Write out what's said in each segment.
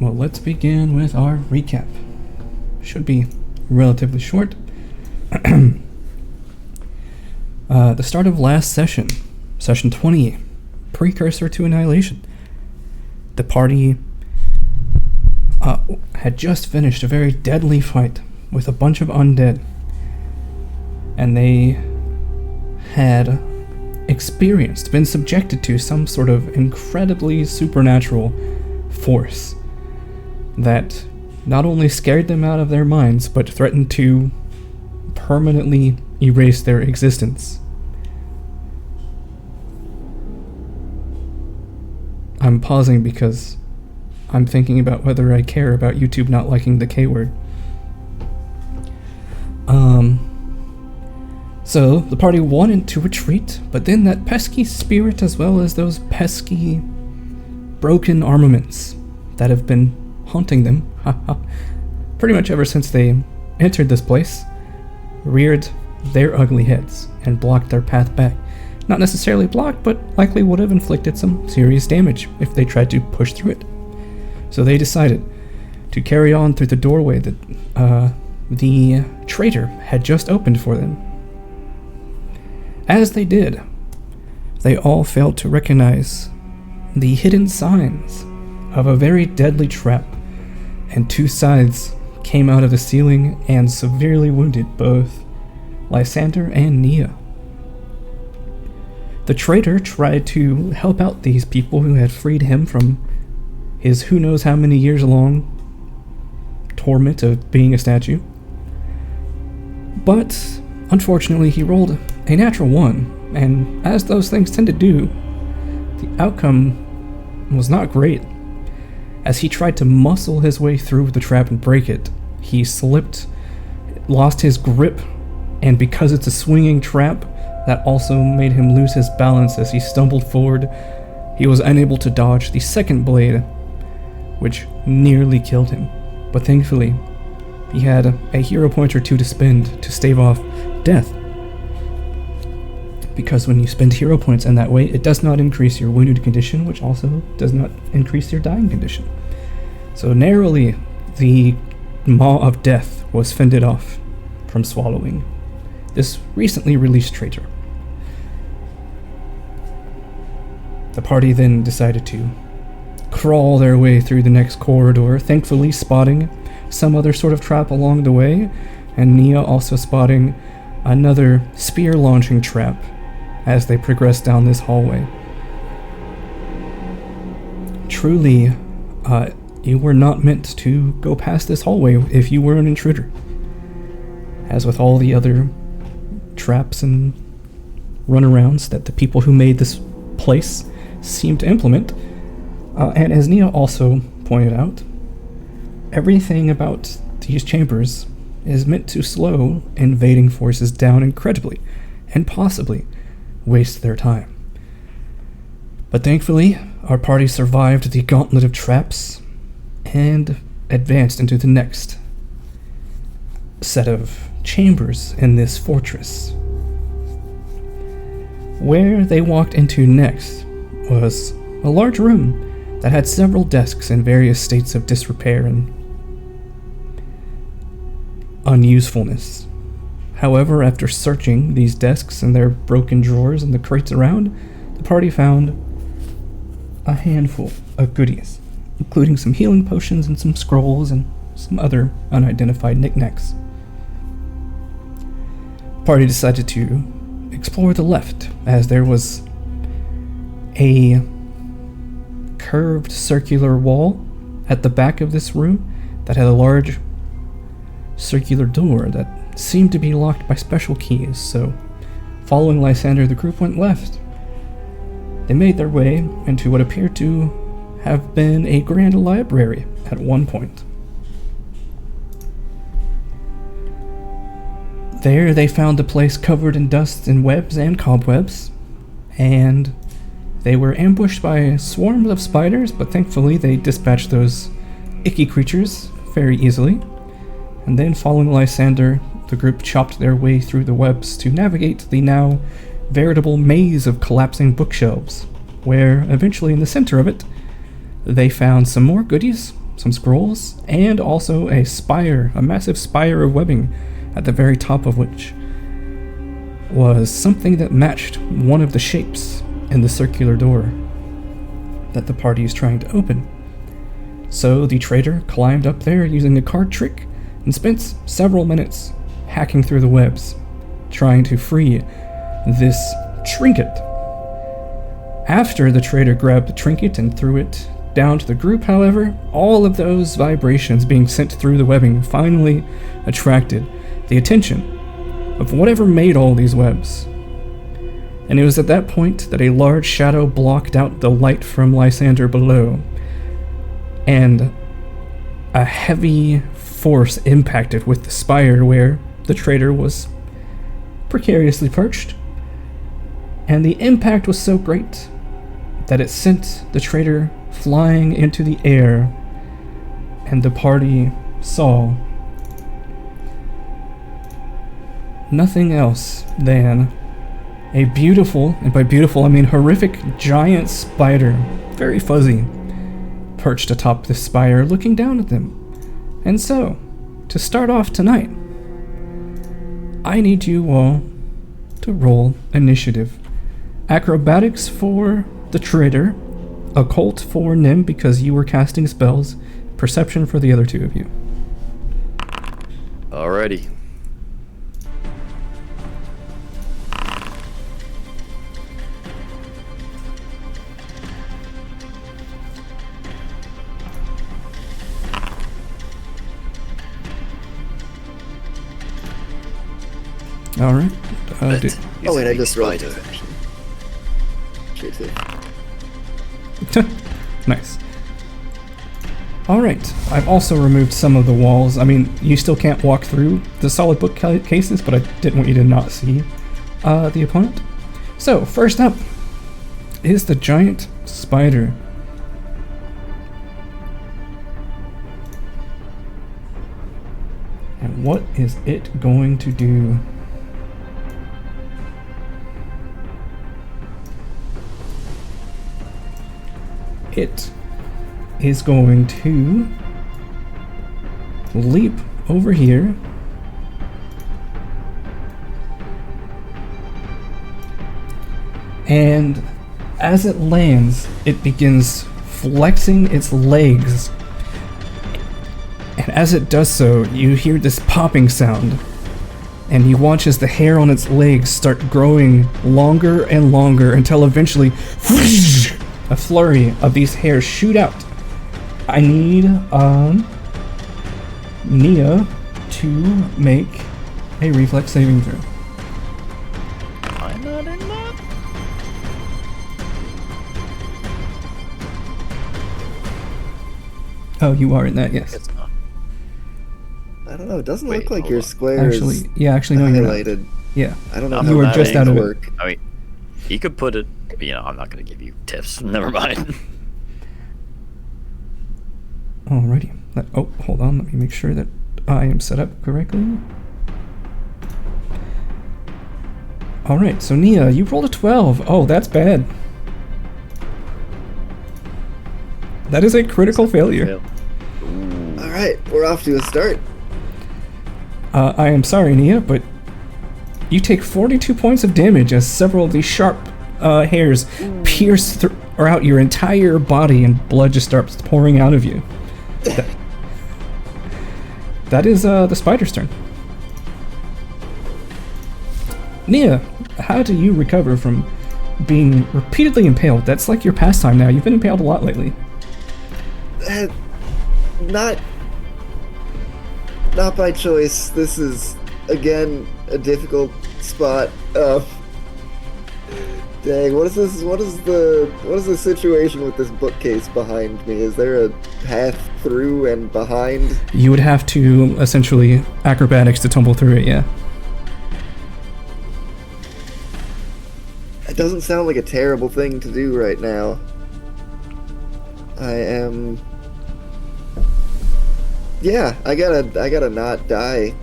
well, let's begin with our recap. Should be relatively short. The start of last session, session 20, precursor to Annihilation. The party had just finished a very deadly fight with a bunch of undead, and they had been subjected to some sort of incredibly supernatural force that not only scared them out of their minds, but threatened to permanently erase their existence. I'm pausing because I'm thinking about whether I care about YouTube not liking the K word. So the party wanted to retreat, but then that pesky spirit, as well as those pesky broken armaments that have been haunting them pretty much ever since they entered this place, reared their ugly heads and blocked their path back. Not necessarily blocked, but likely would have inflicted some serious damage if they tried to push through it. So they decided to carry on through the doorway that the traitor had just opened for them. As they did, they all failed to recognize the hidden signs of a very deadly trap, and two scythes came out of the ceiling and severely wounded both Lysander and Nia. The traitor tried to help out these people who had freed him from his who knows how many years long torment of being a statue. But unfortunately, he rolled a natural one, and as those things tend to do, the outcome was not great. As he tried to muscle his way through the trap and break it, he slipped, lost his grip, and because it's a swinging trap, that also made him lose his balance as he stumbled forward. He was unable to dodge the second blade, which nearly killed him. But thankfully, he had a hero point or two to spend to stave off death. Because when you spend hero points in that way, it does not increase your wounded condition, which also does not increase your dying condition. So narrowly, the maw of death was fended off from swallowing this recently released traitor. The party then decided to crawl their way through the next corridor, thankfully spotting some other sort of trap along the way, and Nia also spotting another spear-launching trap as they progressed down this hallway. Truly, you were not meant to go past this hallway if you were an intruder. As with all the other traps and runarounds that the people who made this place seem to implement, and as Nia also pointed out, everything about these chambers is meant to slow invading forces down incredibly, and possibly waste their time. But thankfully, our party survived the gauntlet of traps and advanced into the next set of chambers in this fortress. Where they walked into next was a large room that had several desks in various states of disrepair and unusefulness. However, after searching these desks and their broken drawers and the crates around, the party found a handful of goodies, including some healing potions and some scrolls and some other unidentified knickknacks. The party decided to explore the left, as there was a curved circular wall at the back of this room that had a large circular door that seemed to be locked by special keys. So, following Lysander, the group went left. They made their way into what appeared to have been a grand library at one point. There they found the place covered in dust and webs and cobwebs, and they were ambushed by swarms of spiders, but thankfully they dispatched those icky creatures very easily. And then, following Lysander, the group chopped their way through the webs to navigate the now veritable maze of collapsing bookshelves, where, eventually in the center of it, they found some more goodies some scrolls, and also a spire, a massive spire of webbing, at the very top of which was something that matched one of the shapes in the circular door that the party is trying to open. So the traitor climbed up there using a card trick and spent several minutes hacking through the webs, trying to free this trinket. After the traitor grabbed the trinket and threw it down to the group, however, all of those vibrations being sent through the webbing finally attracted the attention of whatever made all these webs. And it was at that point that a large shadow blocked out the light from Lysander below, and a heavy force impacted with the spire where the traitor was precariously perched, and the impact was so great that it sent the traitor flying into the air, and the party saw nothing else than a beautiful, and by beautiful I mean horrific, giant spider, very fuzzy, perched atop the spire looking down at them. And so, to start off tonight, I need you all to roll initiative. Acrobatics for the traitor, occult for Nim because you were casting spells, perception for the other two of you. Alrighty. Alright. Oh wait, I just rolled it. Nice. Alright, I've also removed some of the walls. I mean, you still can't walk through the solid bookcases, but I didn't want you to not see the opponent. So, first up is the giant spider. And what is it going to do? It is going to leap over here and as it lands, it begins flexing its legs, and as it does so, you hear this popping sound, and you watch as the hair on its legs start growing longer and longer until eventually a flurry of these hairs shoot out. I need Nia to make a reflex saving throw. I'm not in that. Oh, you are in that, yes. It's not. I don't know. It doesn't Wait, look like hold your on. square Actually, is yeah, actually, no, you're not. highlighted. Yeah. I don't know I'm how You were not just that out of it. work. I mean, he could put it. You know, I'm not going to give you tips. Never mind. Alrighty. Oh, hold on. Let me make sure that I am set up correctly. Alright, so Nia, you rolled a 12. Oh, that's bad. That is a critical failure. All right, we're off to a start. I am sorry, Nia, but you take 42 points of damage as several of these sharp hairs pierce throughout your entire body and blood just starts pouring out of you. That is the spider's turn. Nia, how do you recover from being repeatedly impaled? That's like your pastime now. You've been impaled a lot lately. Not by choice. This is again a difficult spot. Dang, what is this? What is the situation with this bookcase behind me? Is there a path through and behind? You would have to essentially acrobatics to tumble through it, yeah. It doesn't sound like a terrible thing to do right now. Yeah, I gotta not die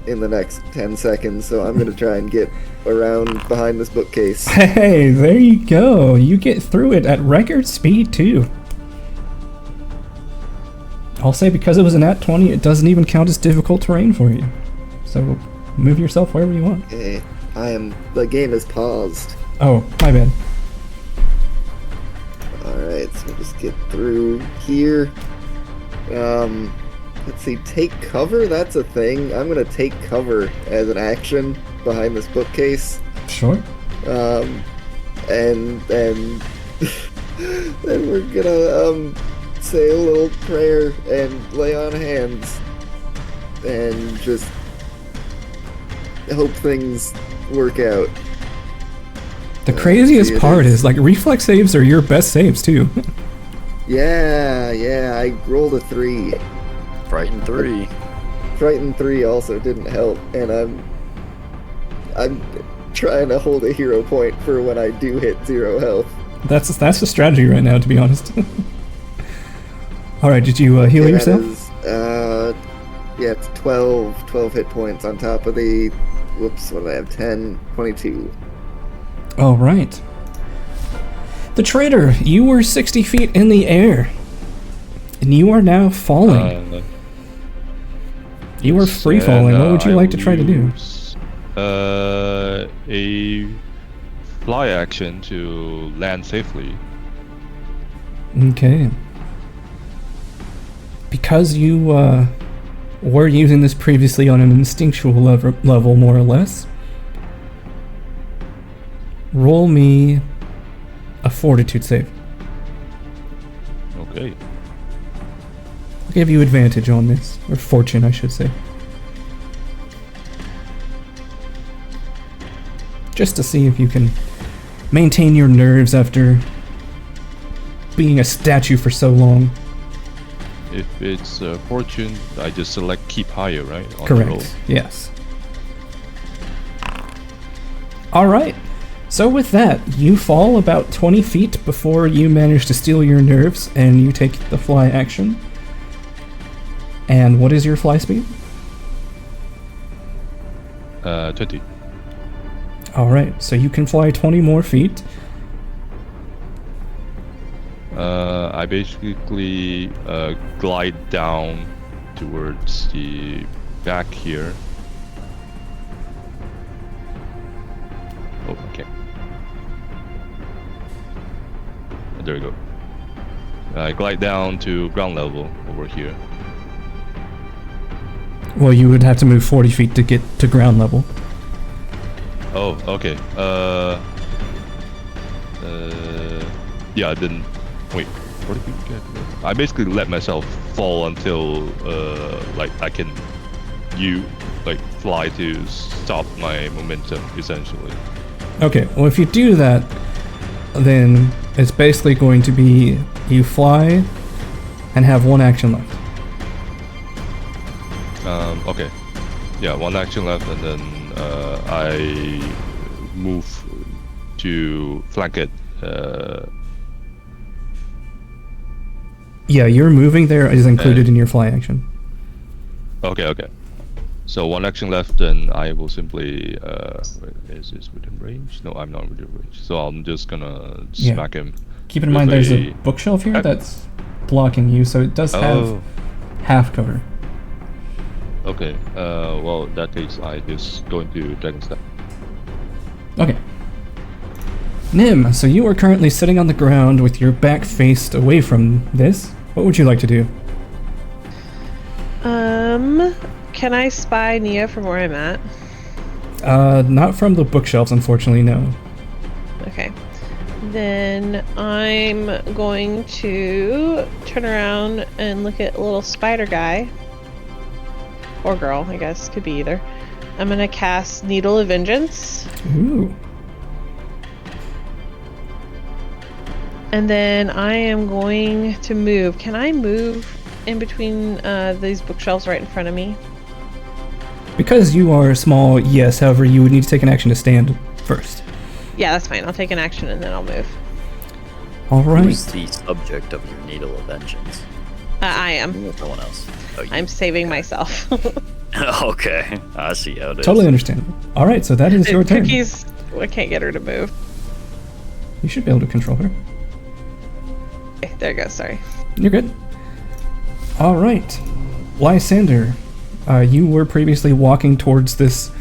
in the next 10 seconds, so I'm gonna try and get around behind this bookcase. Hey, there you go. You get through it at record speed too. I'll say because it was an at 20, it doesn't even count as difficult terrain for you. So move yourself wherever you want. Okay, the game is paused. Oh, my bad. Alright, so we'll just get through here. Let's see, take cover? That's a thing. I'm gonna take cover as an action behind this bookcase. Sure. And then we're gonna, say a little prayer and lay on hands. And just hope things work out. The craziest part is, like, reflex saves are your best saves, too. Yeah, I rolled a 3. Frightened 3. Frightened 3 also didn't help, and I'm trying to hold a hero point for when I do hit 0 health. That's the strategy right now, to be honest. Alright, did you heal Okay, yourself? Yeah, it's 12 hit points on top of the, whoops, what did I have, 10, 22. Alright. The traitor, you were 60 feet in the air. And you are now falling. You were free falling. What would you like to try to do? A fly action to land safely. Okay. Because you were using this previously on an instinctual level, more or less, roll me a fortitude save. Okay. I'll give you advantage on this, or fortune, I should say. Just to see if you can maintain your nerves after being a statue for so long. If it's fortune, I just select keep higher, right? On the roll. Correct, yes. Alright, so with that, you fall about 20 feet before you manage to steal your nerves, and you take the fly action. And what is your fly speed? 20. Alright, so you can fly 20 more feet. I basically glide down towards the back here. Oh, okay. There we go. I glide down to ground level over here. Well, you would have to move 40 feet to get to ground level. Oh, okay. Yeah, then wait. 40 feet? I basically let myself fall until like I can fly to stop my momentum, essentially. Okay, well, if you do that, then it's basically going to be you fly and have one action left. Okay. Yeah, one action left, and then I move to flank it. Yeah, your moving there is included in your fly action. Okay. So one action left, then I will simply. Is this within range? No, I'm not within range. So I'm just gonna smack him. Keep in mind there's a bookshelf here that's blocking you, so it does have half cover. Okay. Well, in that case, I just go into Dragon Step. Okay. Nim, so you are currently sitting on the ground with your back faced away from this. What would you like to do? Can I spy Nia from where I'm at? Not from the bookshelves, unfortunately, no. Okay. Then I'm going to turn around and look at little spider guy. Or girl, I guess. Could be either. I'm gonna cast Needle of Vengeance. Ooh. And then I am going to move. Can I move in between these bookshelves right in front of me? Because you are small, yes. However, you would need to take an action to stand first. Yeah, that's fine. I'll take an action and then I'll move. All right. Who's the subject of your Needle of Vengeance? I am. No one else. Oh, I'm saving myself. Okay, I see how it is. Totally understandable. All right, so that is your turn. Cookies, I can't get her to move. You should be able to control her. Okay, there it goes, sorry. You're good. All right, Lysander, you were previously walking towards this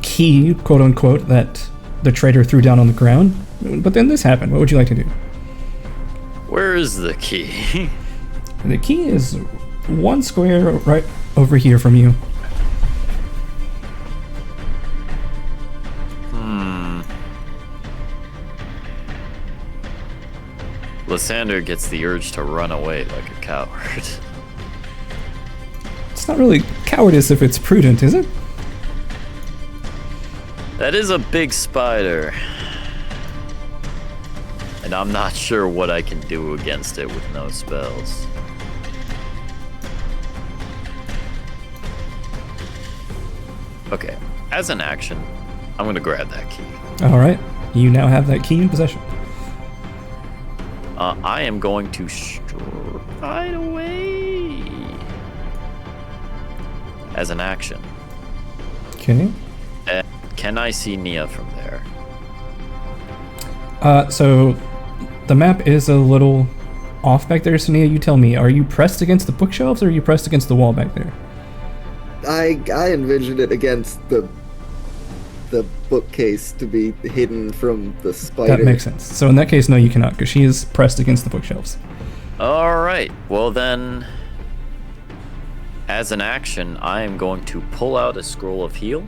key, quote unquote, that the trader threw down on the ground. But then this happened. What would you like to do? Where is the key? The key is one square right over here from you. Lysander gets the urge to run away like a coward. It's not really cowardice if it's prudent, is it? That is a big spider. And I'm not sure what I can do against it with no spells. Okay, as an action, I'm gonna grab that key. All right, you now have that key in possession. I am going to stride away as an action. Okay. Can I see Nia from there? So the map is a little off back there, so Nia, you tell me, are you pressed against the bookshelves or are you pressed against the wall back there? I envisioned it against the bookcase to be hidden from the spider. That makes sense. So in that case, no, you cannot, because she is pressed against the bookshelves. Alright, well then, as an action, I am going to pull out a scroll of heal,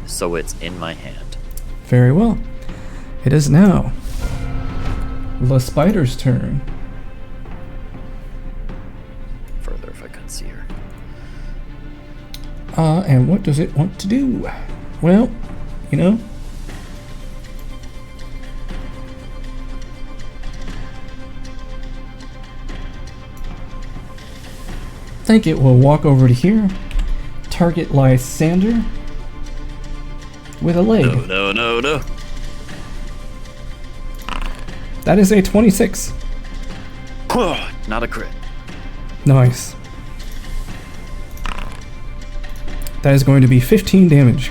so it's in my hand. Very well. It is now the spider's turn. Further if I couldn't see her. And what does it want to do? Well, you know, I think it will walk over to here, target Lysander with a leg. No. That is a 26. Not a crit. Nice. That is going to be 15 damage.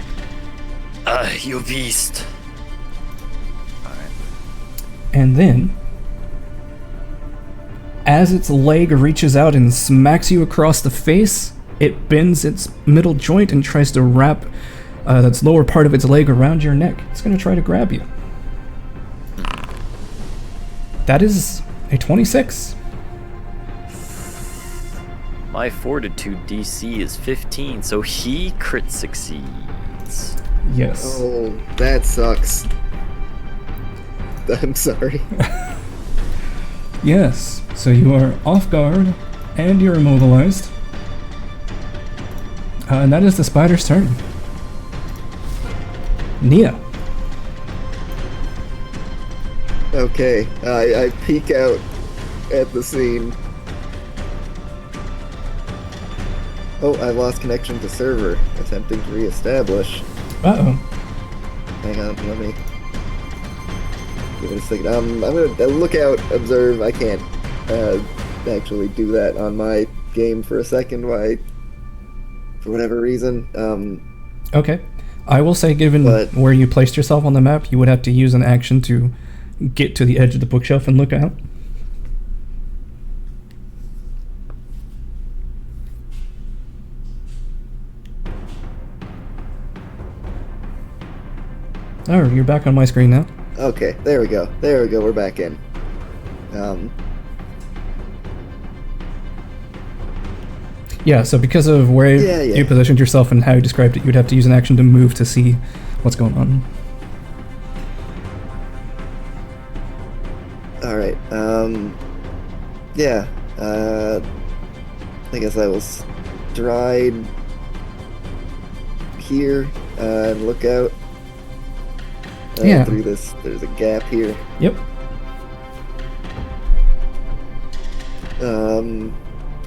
You beast. Alright. And then, as its leg reaches out and smacks you across the face, it bends its middle joint and tries to wrap its lower part of its leg around your neck. It's going to try to grab you. That is a 26. My fortitude DC is 15, so he crit succeeds. Yes. Oh, that sucks. I'm sorry. Yes. So you are off guard and you're immobilized. And that is the spider's turn. Nia. Okay, I peek out at the scene. Oh, I lost connection to server. Attempting to reestablish. Uh-oh. Hang on, let me give it a second. I'm gonna look out, observe. I can't actually do that on my game for a second. Why? For whatever reason. Okay. I will say, given where you placed yourself on the map, you would have to use an action to get to the edge of the bookshelf and look out. Oh, you're back on my screen now. Okay, there we go. There we go. We're back in. Yeah, so because of where you positioned yourself and how you described it, you'd have to use an action to move to see what's going on. Alright, yeah, I guess I will stride here and look out through this. There's a gap here. Yep.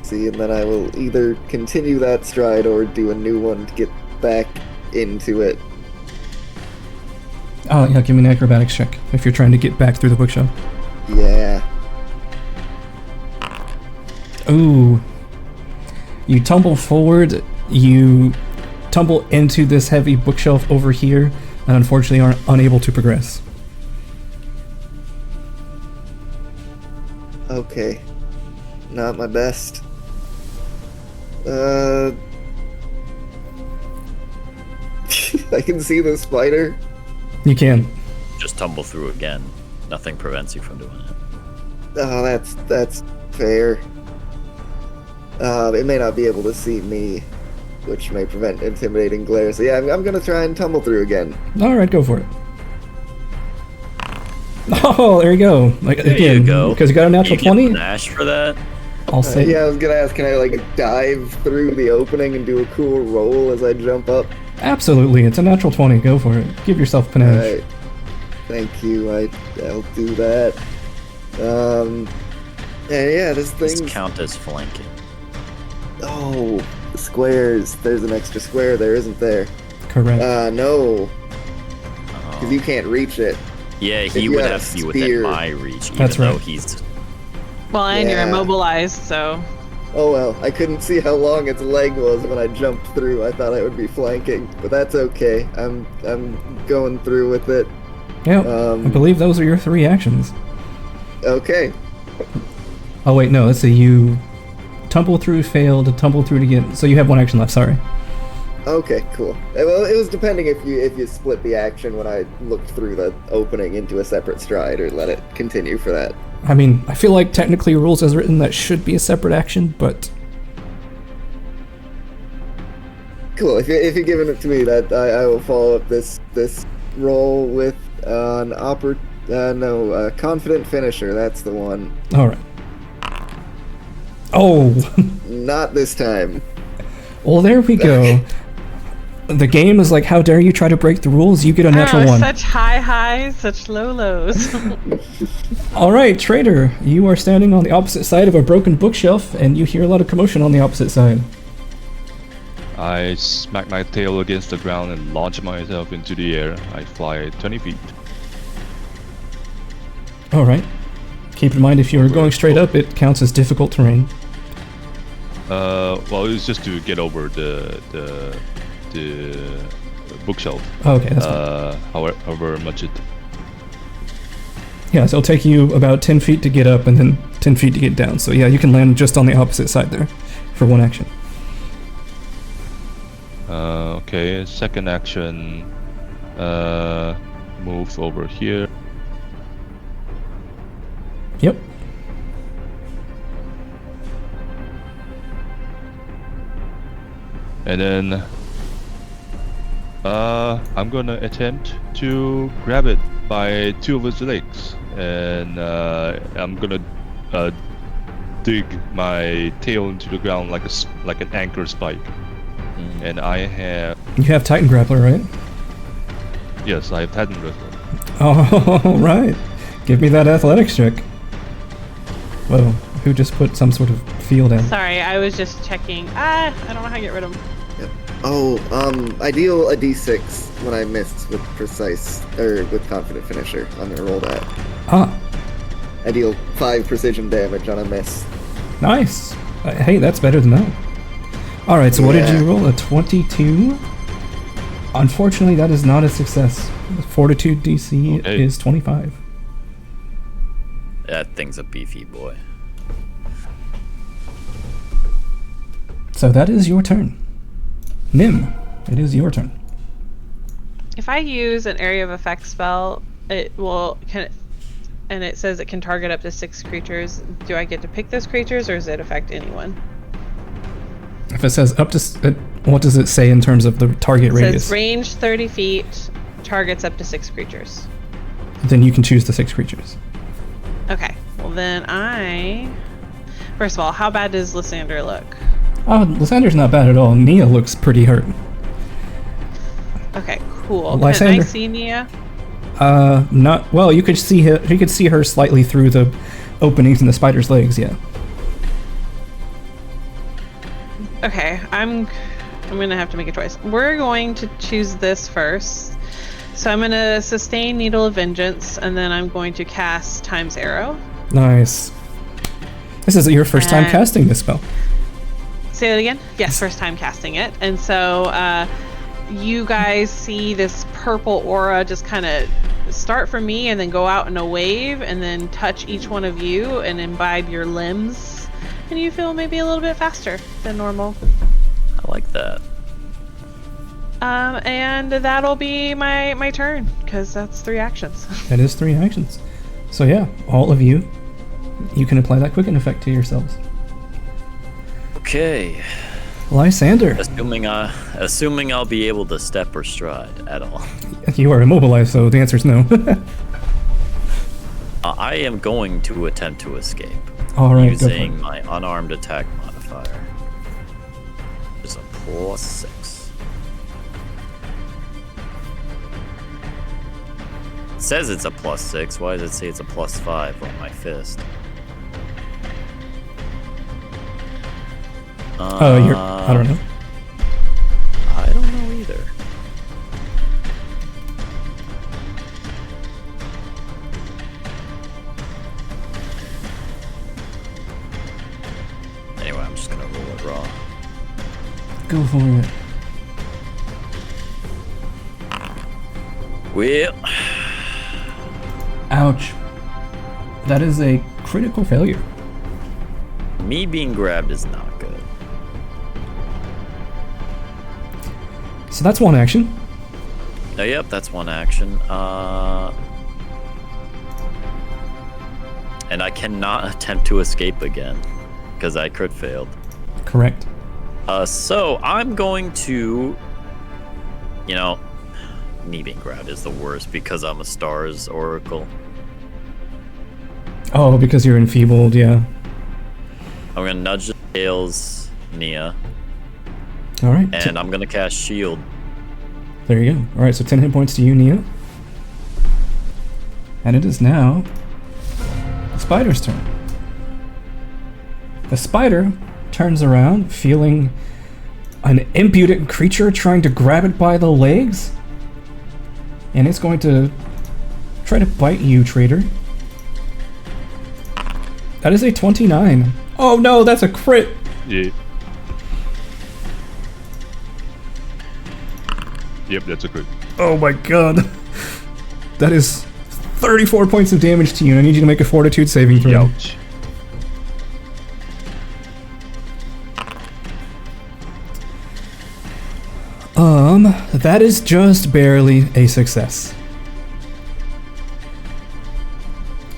See, and then I will either continue that stride or do a new one to get back into it. Oh, yeah, give me an acrobatics check if you're trying to get back through the bookshelf. Yeah. Ooh. You tumble forward, you tumble into this heavy bookshelf over here, and unfortunately are unable to progress. Okay. not my best. I can see the spider. You can. Just tumble through again. Nothing prevents you from doing it. Oh, that's fair. It may not be able to see me, which may prevent intimidating glare. So yeah, I'm gonna try and tumble through again. All right, go for it. Oh, there you go. Like There again, you go. because you got a natural You get 20. Nash for that? I'll say. Yeah, I was gonna ask, can I like dive through the opening and do a cool roll as I jump up? Absolutely, it's a natural 20. Go for it. Give yourself panache. Alright. Thank you. I'll do that. And yeah, this These thing's... count as flanking. Oh, the squares. There's an extra square there, isn't there? Correct. No. Oh. Because you can't reach it. Yeah, If he you would had a have to be spear- within my reach, even That's right. though he's... Well, and you're Yeah. immobilized, so. Oh well, I couldn't see how long its leg was when I jumped through. I thought I would be flanking, but that's okay. I'm going through with it. Yeah, I believe those are your 3 actions. Okay. Oh wait, no. Let's see. You tumble through, failed, tumble through again. So you have 1 action left. Sorry. Okay, cool. Well, it was depending if you split the action when I looked through the opening into a separate stride or let it continue for that. I mean, I feel like technically rules as written that should be a separate action, but Cool. If you're giving it to me, that I will follow up this roll with an confident finisher. That's the one. all right. Oh, Not this time. well, there we go. The game is like, how dare you try to break the rules? You get a natural Oh, 1. such high highs, such low lows. All right, Trader, you are standing on the opposite side of a broken bookshelf, and you hear a lot of commotion on the opposite side. I smack my tail against the ground and launch myself into the air. I fly 20 feet. All right. Keep in mind, if you are going straight up, it counts as difficult terrain. Well, it's just to get over the bookshelf. Oh, okay, that's fine. However much it. Yeah, so it'll take you about 10 feet to get up and then 10 feet to get down. So yeah, you can land just on the opposite side there for 1 action. Okay, second action. Move over here. Yep. And then I'm gonna attempt to grab it by 2 of its legs, and I'm gonna dig my tail into the ground like an anchor spike. And I have You have Titan Grappler, right? yes, I have Titan Wrestler. Oh, right. Give me that athletics check. Whoa, who just put some sort of field in? Sorry, I was just checking. I don't know how to get rid of them. Yep. Oh, I deal a d6 when I miss with with confident finisher. I'm gonna roll that. Ah, I deal 5 precision damage on a miss. nice. Hey, that's better than that. All right, so what did Yeah. you roll? A 22? Unfortunately, that is not a success. The Fortitude DC Okay. is 25. That thing's a beefy boy. So that is your turn. Nim, it is your turn. If I use an area of effect spell, and it says it can target up to 6 creatures. Do I get to pick those creatures, or does it affect anyone? If it says up to, what does it say in terms of the target It radius? says range 30 feet, targets up to 6 creatures. Then you can choose the 6 creatures. Okay, well then first of all, how bad does Lysander look? Oh, Lysander's not bad at all. Nia looks pretty hurt. Okay, cool. Can Lysander. I see Nia? Not well. You could see her. You could see her slightly through the openings in the spider's legs. Yeah. Okay, I'm gonna have to make a choice. We're going to choose this first. So I'm gonna sustain Needle of Vengeance, and then I'm going to cast Time's Arrow. Nice. This is your first time And- casting this spell. Say that again? Yes, first time casting it. And so you guys see this purple aura just kind of start from me and then go out in a wave and then touch each one of you and imbibe your limbs. and you feel maybe a little bit faster than normal. I like that. And that'll be my turn, because that's 3 actions. That is 3 actions. So yeah, all of you can apply that quicken effect to yourselves. Okay. Lysander, Assuming I'll be able to step or stride at all. you are immobilized, so the answer is no. I am going to attempt to escape. All right, go for using it. my unarmed attack modifier. It's a +6. It says it's a +6. Why does it say it's a +5 on my fist? I don't know. I don't know either. Anyway, I'm just gonna roll it raw. Go for it. Well, Ouch. That is a critical failure. me being grabbed is not good. So that's 1 action. Oh, yep, that's 1 action. And I cannot attempt to escape again because I crit failed. Correct. So I'm going to, me being grabbed is the worst because I'm a Stars Oracle. Oh, because you're enfeebled, yeah. I'm gonna nudge the tails, Nia, All right. and I'm gonna cast Shield. There you go. All right, so 10 hit points to you, Nia. And it is now the spider's turn. The spider turns around, feeling an impudent creature trying to grab it by the legs. And it's going to try to bite you, traitor. That is a 29. Oh no, that's a crit. Yeah. Yep, that's a crit. Oh my god. That is 34 points of damage to you, and I need you to make a fortitude saving throw. Ouch. That is just barely a success.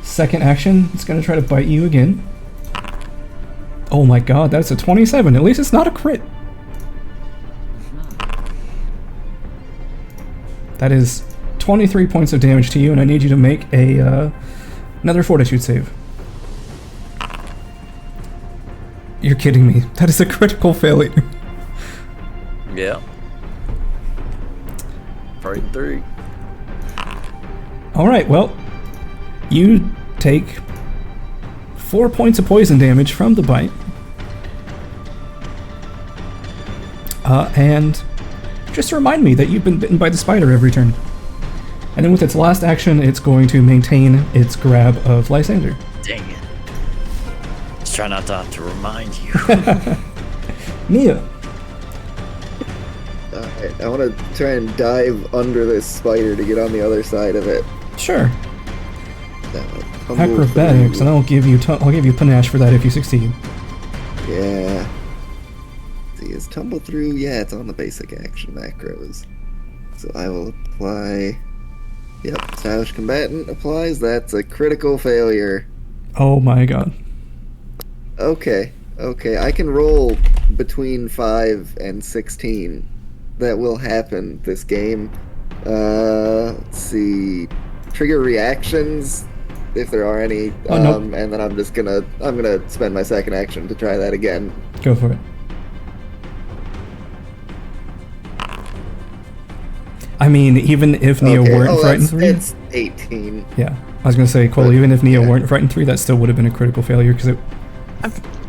Second action, it's gonna try to bite you again. Oh my god, that's a 27. At least it's not a crit. That is 23 points of damage to you, and I need you to make a another fortitude save. You're kidding me. That is a critical failure. Yeah. Part 3. Alright, well, you take 4 points of poison damage from the bite. And just remind me that you've been bitten by the spider every turn. And then with its last action, it's going to maintain its grab of Lysander. Dang it. Just try not to have to remind you. Nia. Alright, I want to try and dive under this spider to get on the other side of it. Sure. Tumble Acrobatics, through. and I'll give you panache for that if you succeed. Yeah. See, is tumble through? Yeah, it's on the basic action macros. So I will apply. Yep, stylish combatant applies. That's a critical failure. Oh my god. Okay, I can roll between 5 and 16. That will happen this game. Let's see. Trigger reactions, if there are any. Oh, nope. And then I'm gonna spend my second action to try that again. Go for it. I mean, even if Nia weren't frightened 3... It's 18. Yeah. I was going to say, Cole, But, even if Nia yeah. weren't frightened 3, that still would have been a critical failure, because it...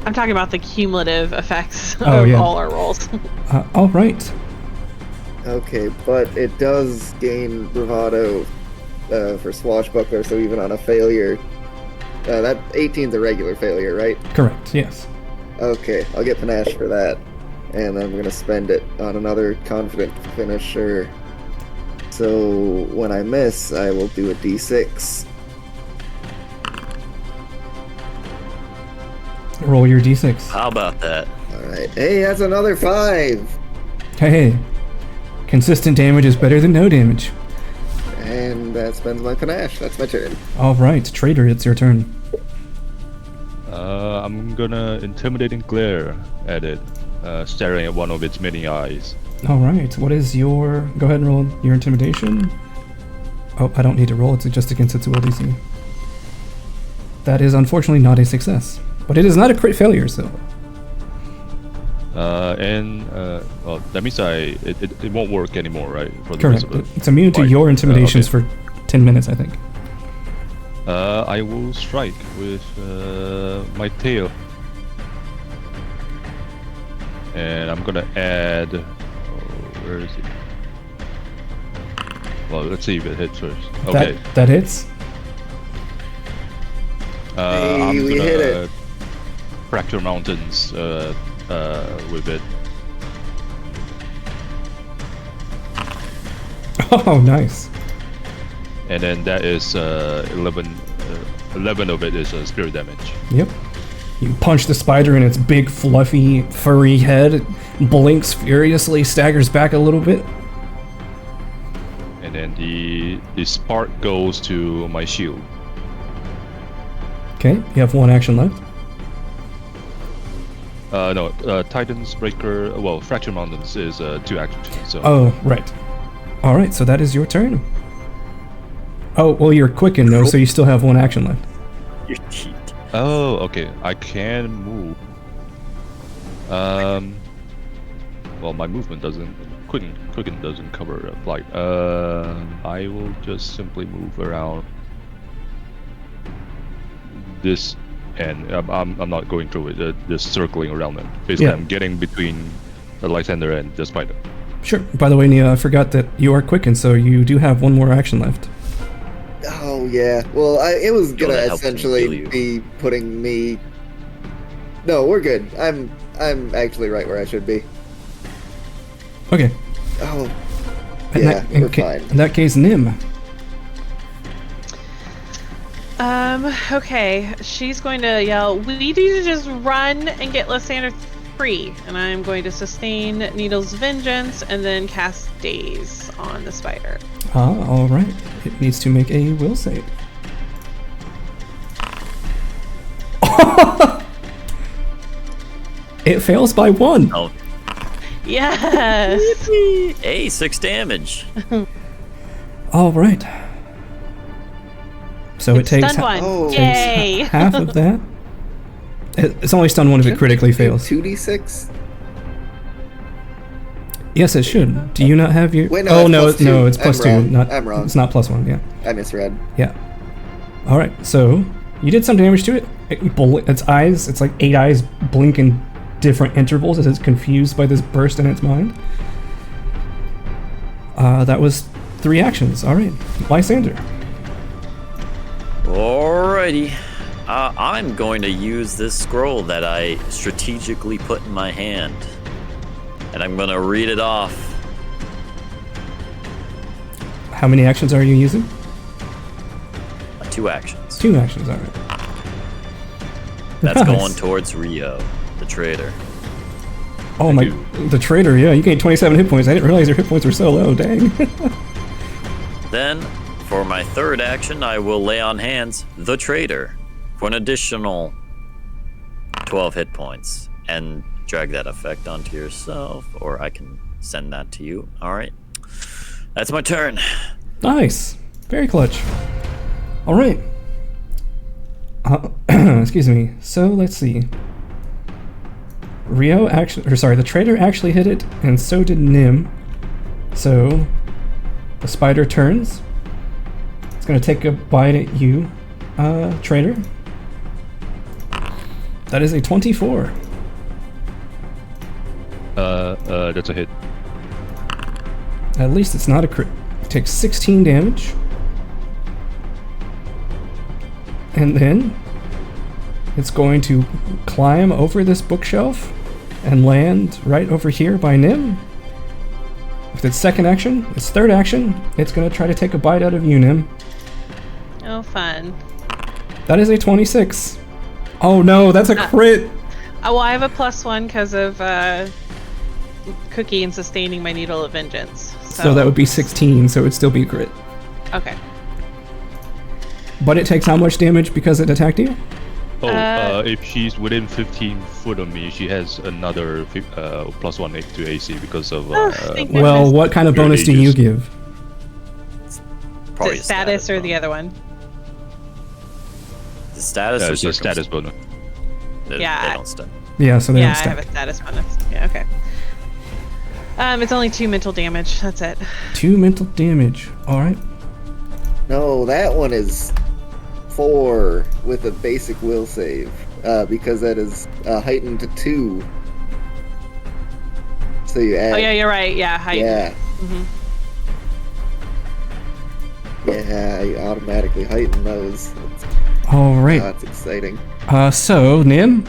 I'm talking about the cumulative effects Oh, of yeah. all our rolls. Alright. Okay, but it does gain bravado for swashbuckler, so even on a failure... that 18's a regular failure, right? Correct, yes. Okay, I'll get panache for that. And I'm gonna spend it on another confident finisher. So when I miss, I will do a d6. Roll your d6. How about that? Alright. Hey, that's another 5! Hey, consistent damage is better than no damage. And that spends my panache. That's my turn. Alright, Trader, it's your turn. I'm gonna intimidating glare at it, staring at one of its many eyes. Alright, what is your... Go ahead and roll your intimidation. Oh, I don't need to roll, it's just against its will DC. That is unfortunately not a success. But it is not a crit failure, so... Well, that means it won't work anymore, right? For the Correct. rest of it. It's immune to Right. your intimidations Okay. for 10 minutes, I think. I will strike with my tail. And I'm gonna add... where is it? Well, let's see if it hits first. Okay. That hits? I'm we gonna hit it. fracture mountains with it. Oh, nice. And then that is 11 of it is spirit damage. Yep. You punch the spider in its big, fluffy, furry head. It blinks furiously, staggers back a little bit. And then the spark goes to my shield. Okay, you have one action left. No, Titan's Breaker, well, Fracture Mountains is 2 actions, so... Oh, right. Alright, so that is your turn. Oh, well, you're quickened, though, so you still have one action left. Your cheat. Oh, okay, I can move. Well, my movement doesn't... Quicken doesn't cover flight. I will just simply move around this end. I'm not going through it, just circling around it. Basically, Yeah. I'm getting between the Lysander and the spider. Sure. By the way, Nia, I forgot that you are quickened, so you do have one more action left. Oh yeah. Well, it was gonna that helps me heal essentially you. be putting me. No, we're good. I'm actually right where I should be. Okay. Oh. In Yeah, that, in we're ca- fine. In that case, Nim. Okay. She's going to yell, we need to just run and get Lysander free. And I'm going to sustain Needle's Vengeance and then cast Daze on the spider. Alright. It needs to make a will save. It fails by 1. Oh, Yes! hey, 6 damage. Alright. So it takes, Stun one. Oh. Yay! half of that. It's only stun 1 if it critically fails. 2d6. Yes, it should. Do you not have your... Wait, no, oh, it's no, plus no, 2. it's plus I'm 2. wrong. Not, I'm wrong. It's not plus 1, yeah. I misread. Yeah. Alright, so you did some damage to it. Its eyes, it's like 8 eyes blink in different intervals as it's confused by this burst in its mind. That was 3 actions. Alright, Lysander. Alrighty. I'm going to use this scroll that I strategically put in my hand. And I'm going to read it off. How many actions are you using? 2 actions. 2 actions, alright. That's Nice. going towards Rio, the trader. Oh my, the traitor, yeah, you gained 27 hit points. I didn't realize your hit points were so low, dang. Then, for my 3rd action, I will lay on hands the trader for an additional 12 hit points and drag that effect onto yourself, or I can send that to you. Alright. That's my turn. Nice. Very clutch. Alright. Excuse me. So, let's see. The traitor actually hit it, and so did Nim. So, the spider turns. It's gonna take a bite at you, traitor. That is a 24. That's a hit. At least it's not a crit. It takes 16 damage. And then it's going to climb over this bookshelf and land right over here by Nim. With its 2nd action, its 3rd action, it's going to try to take a bite out of you, Nim. Oh, fun. That is a 26. Oh no, that's a crit. Oh, well, I have a +1 because of Cookie and sustaining my Needle of Vengeance. So that would be 16, so it would still be a crit. Okay. But it takes how much damage because it attacked you? If she's within 15 foot of me, she has another +1 to AC because of. thank Well, goodness. what kind of Your bonus do you ages. give? Probably Is it status or the other one? The status Yeah, or it's a status circumstance? bonus. Yeah. They don't stack. Yeah, so they Yeah, don't I stack. have a status bonus. Yeah, okay. It's only 2 mental damage. That's it. 2 mental damage. Alright. No, that one is 4 with a basic will save, because that is heightened to 2. So you add. Oh yeah, you're right. Yeah, heightened. Yeah. Mhm. Yeah, you automatically heighten those. Alright. That's exciting. So, Nim,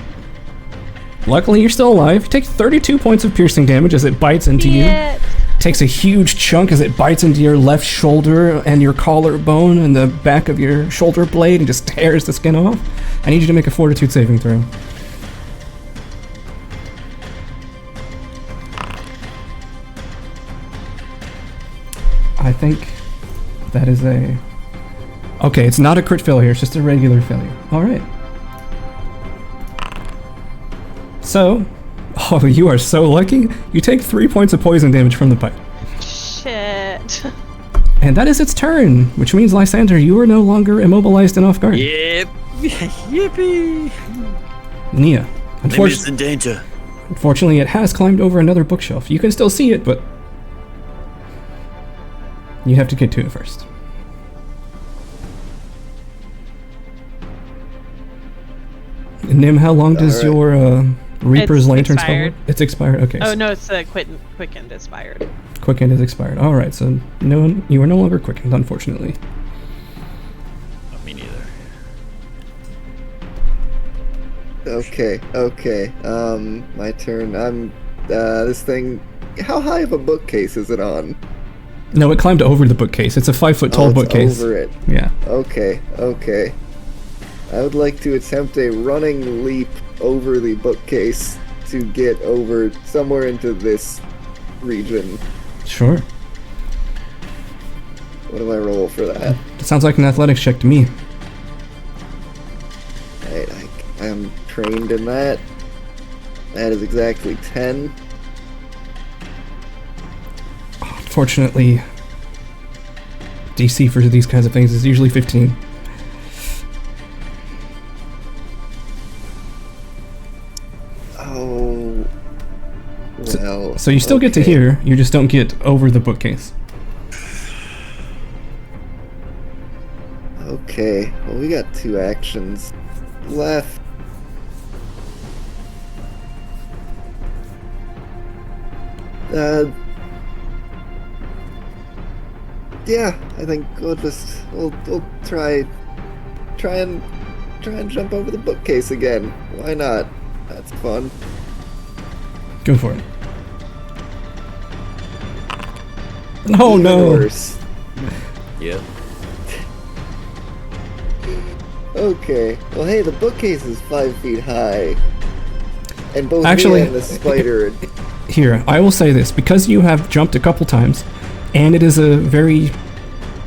luckily you're still alive. You take 32 points of piercing damage as it bites into you. Takes a huge chunk as it bites into your left shoulder and your collarbone and the back of your shoulder blade and just tears the skin off. I need you to make a fortitude saving throw. I think that is a... Okay, it's not a crit failure, it's just a regular failure. Alright. So, oh, you are so lucky. You take 3 points of poison damage from the bite. Shit. And that is its turn, which means, Lysander, you are no longer immobilized and off guard. Yep. Yippee! Nia, Enemy's in danger. unfortunately, it has climbed over another bookshelf. You can still see it, but you have to get to it first. Nim, how long does Alright. your Reaper's It's Lantern expired. spell? It's expired. Okay. Oh so no, it's quickened expired. Quicken is expired. All right. So no, you are no longer quickened, unfortunately. Me neither. Okay. My turn. I'm, this thing, how high of a bookcase is it on? No, it climbed over the bookcase. It's a 5-foot tall it's bookcase. over it. Yeah. Okay. I would like to attempt a running leap over the bookcase to get over somewhere into this region. Sure. What do I roll for that? It sounds like an athletics check to me. Alright, I am trained in that. That is exactly 10. Unfortunately, DC for these kinds of things is usually 15. Oh. Well. So you still get to okay. hear, you just don't get over the bookcase. Okay, well, we got 2 actions left. Yeah, I think we'll try and jump over the bookcase again. Why not? That's fun. Go for it. Oh Even no! worse. Yep. Okay. Well, hey, the bookcase is 5 feet high, and both Actually- me and the spider. Here, I will say this, because you have jumped a couple times, and it is a very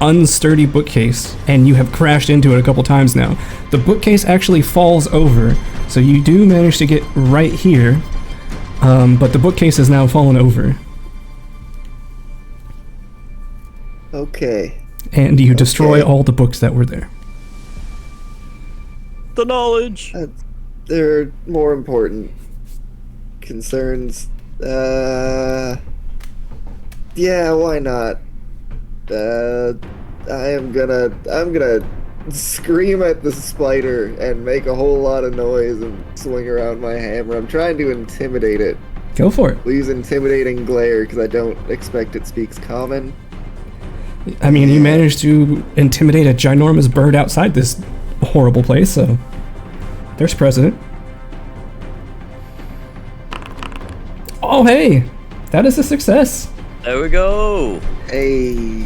unsturdy bookcase, and you have crashed into it a couple times now, the bookcase actually falls over, so you do manage to get right here, but the bookcase has now fallen over, Okay. and you destroy Okay. all the books that were there. The knowledge. There are more important concerns. Yeah, why not? I'm gonna scream at the spider and make a whole lot of noise and swing around my hammer. I'm trying to intimidate it. Go for it. We'll use intimidating glare because I don't expect it speaks common. I mean, you managed to intimidate a ginormous bird outside this horrible place, so there's precedent. Oh, hey! That is a success! There we go. Hey.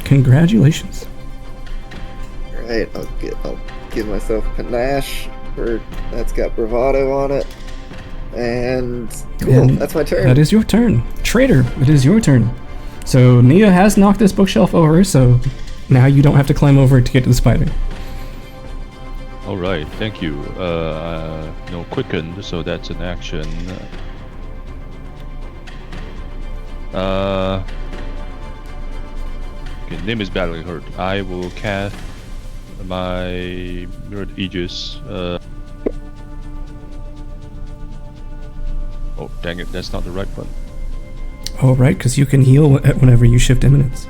Congratulations. Alright, I'll give myself panache. That's got bravado on it. And cool, And that's my turn. That is your turn. Traitor, it is your turn. So Nia has knocked this bookshelf over, so now you don't have to climb over to get to the spider. All right, thank you. No quickened, so that's an action. Okay, Nim is badly hurt. I will cast my Mirrored Aegis. Oh, dang it, that's not the right one. Oh, right, because you can heal whenever you shift imminence.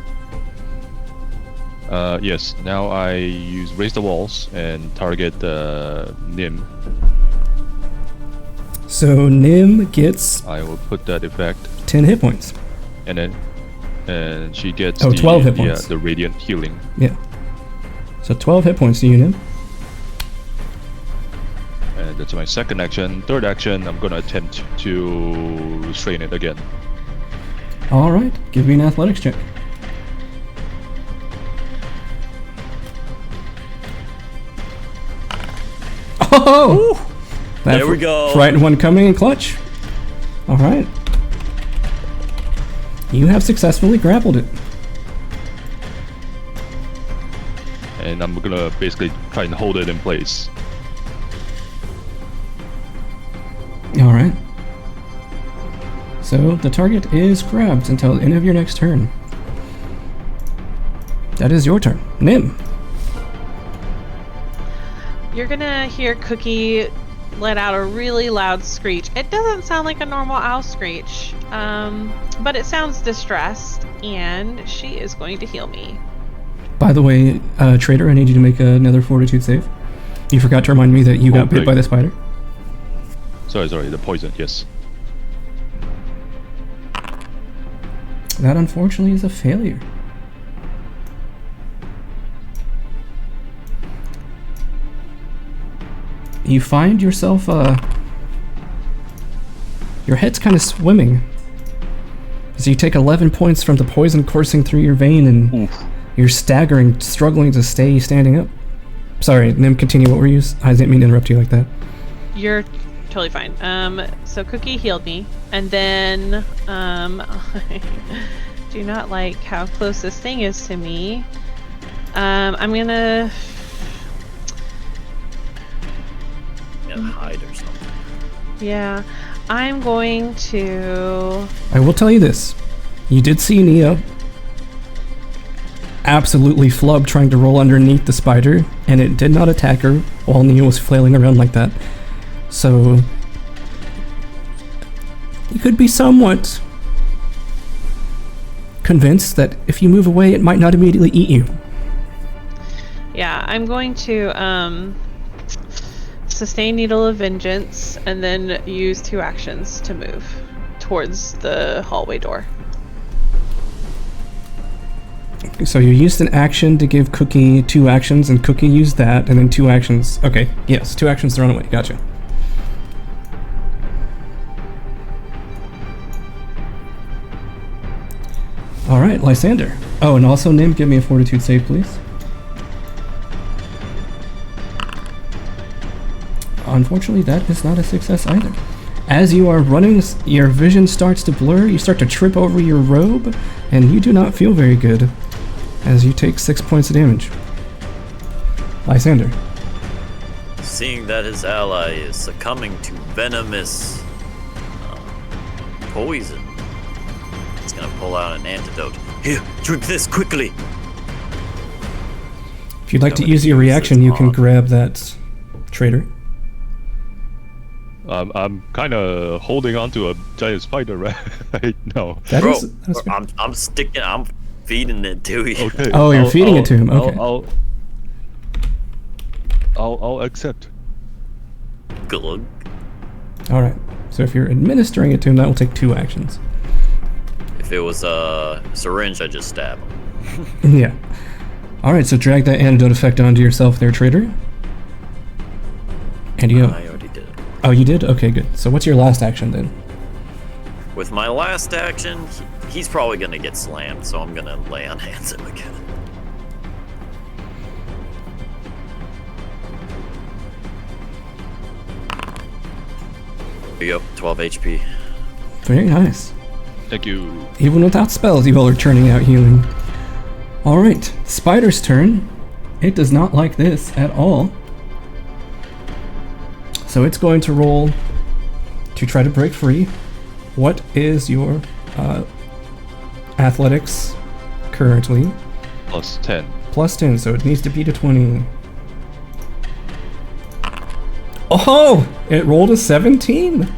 Yes, now I use Raise the Walls and target Nim. So Nim gets I will put that effect, 10 hit points. and she gets 12 hit points. Yeah, the Radiant Healing. Yeah. So 12 hit points to you, Nim. And that's my second action. Third action, I'm gonna attempt to restrain it again. All right, give me an athletics check. Oh! That There we go. Frightened one coming in clutch. All right. You have successfully grappled it. And I'm gonna basically try and hold it in place. All right. So the target is grabbed until the end of your next turn. That is your turn. Nim. You're gonna hear Cookie let out a really loud screech. It doesn't sound like a normal owl screech, but it sounds distressed, and she is going to heal me. By the way, Trader, I need you to make another fortitude save. You forgot to remind me that you got bit Okay. by the spider. Sorry, the poison, yes. That unfortunately is a failure. You find yourself, your head's kind of swimming. So you take 11 points from the poison coursing through your vein, and Oof. you're staggering, struggling to stay standing up. Sorry, Nim, continue. What were you? I didn't mean to interrupt you like that. You're totally fine. So Cookie healed me, and then, I do not like how close this thing is to me. I'm gonna... Hide or something. Yeah, I'm going to... I will tell you this. You did see Nia absolutely flub trying to roll underneath the spider, and it did not attack her while Nia was flailing around like that. So you could be somewhat convinced that if you move away, it might not immediately eat you. Yeah, I'm going to, sustain Needle of Vengeance, and then use 2 actions to move towards the hallway door. So you used an action to give Cookie 2 actions, and Cookie used that, and then 2 actions. Okay, yes, 2 actions to run away. Gotcha. All right, Lysander. Oh, and also, Nim, give me a fortitude save, please. Unfortunately, that is not a success either. As you are running, your vision starts to blur, you start to trip over your robe, and you do not feel very good as you take 6 points of damage. Lysander. Seeing that his ally is succumbing to venomous poison, he's gonna pull out an antidote. Here, drink this quickly! If you'd like to use your reaction, you can grab that traitor. I'm kind of holding on to a giant spider right now. That Bro, is- that's fair. I'm feeding it to you. Okay. Oh, you're feeding it to him, okay. I'll accept. Glug. Alright, so if you're administering it to him, that will take 2 actions. If it was a syringe, I'd just stab him. Yeah. Alright, so drag that antidote effect onto yourself there, traitor. And you... I already did it. Oh, you did? Okay, good. So what's your last action then? With my last action, he's probably gonna get slammed, so I'm gonna lay on hands him again. There you go, 12 HP. Very nice. Thank you. Even without spells, you all are turning out healing. Alright, Spider's turn. It does not like this at all. So it's going to roll to try to break free. What is your athletics currently? Plus 10. Plus 10, so it needs to beat a 20. Oh! It rolled a 17!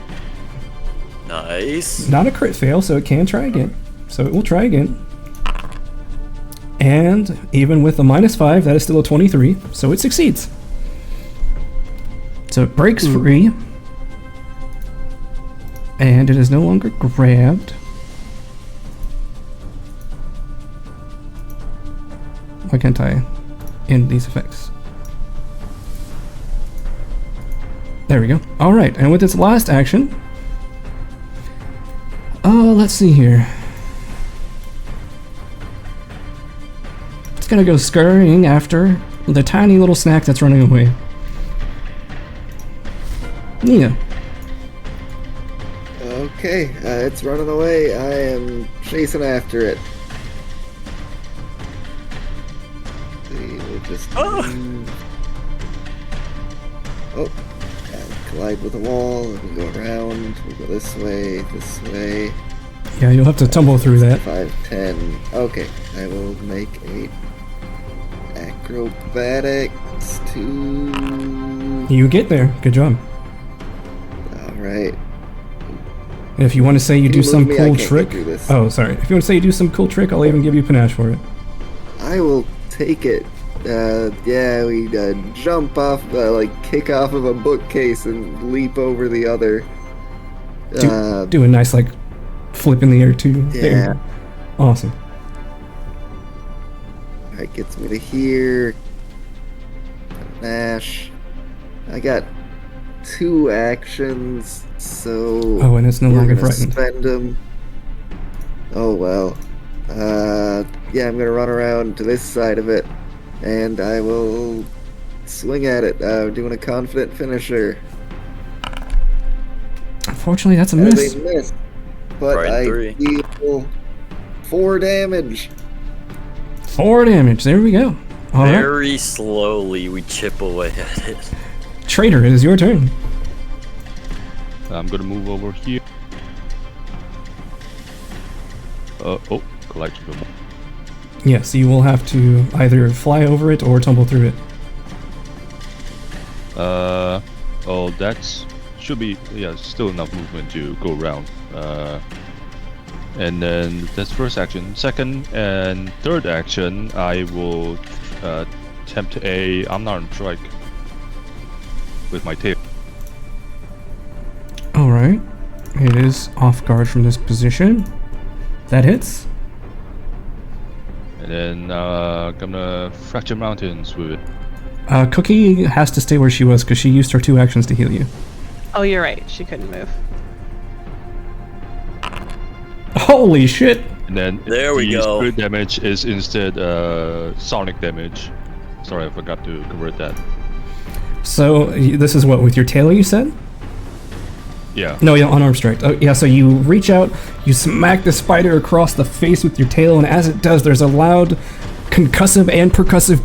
Nice. Not a crit fail, so it can try again. So it will try again. And even with a -5, that is still a 23, so it succeeds. So it breaks free. And it is no longer grabbed. Why can't I end these effects? There we go. Alright, and with its last action... let's see here. It's gonna go scurrying after the tiny little snack that's running away. Nia. Okay, it's running away. I am chasing after it. We will just move. Oh, collide with a wall. We go around. We go this way. Yeah, you'll have to tumble through that. 5, 10. Okay, I will make a acrobatics to. You get there. Good job. All right. And if you want to say you Can do you some move me? I cool can't trick... do this. Oh, sorry. If you want to say you do some cool trick, I'll even give you panache for it. I will take it. Yeah, we jump off, kick off of a bookcase and leap over the other. Do a nice, flip in the air, too. Yeah. There. Awesome. Alright, gets me to here. Nash. I got 2 actions, so... Oh, and it's no we're longer gonna frightened. spend them. Oh, well. Yeah, I'm gonna run around to this side of it, and I will swing at it, doing a confident finisher. Unfortunately, that's a That miss. is a miss, but Right, I 3. deal 4 damage. 4 damage. There we go. All right. Very slowly we chip away at it. Traitor, it is your turn. I'm gonna move over here. Oh, collide with the wall. Yes, you will have to either fly over it or tumble through it. Oh, that's should be still enough movement to go around. And then that's first action. Second and third action, I will attempt a unarmed strike with my tail. Alright. It is off guard from this position. That hits. And then gonna fracture mountains with it. Cookie has to stay where she was because she used her 2 actions to heal you. Oh, you're right. She couldn't move. Holy shit! And then There we the go. spirit damage is instead sonic damage. Sorry, I forgot to convert that. So, this is what, with your tail you said? Yeah. No, yeah, unarmed strike. Oh, yeah, so you reach out, you smack the spider across the face with your tail, and as it does, there's a loud concussive and percussive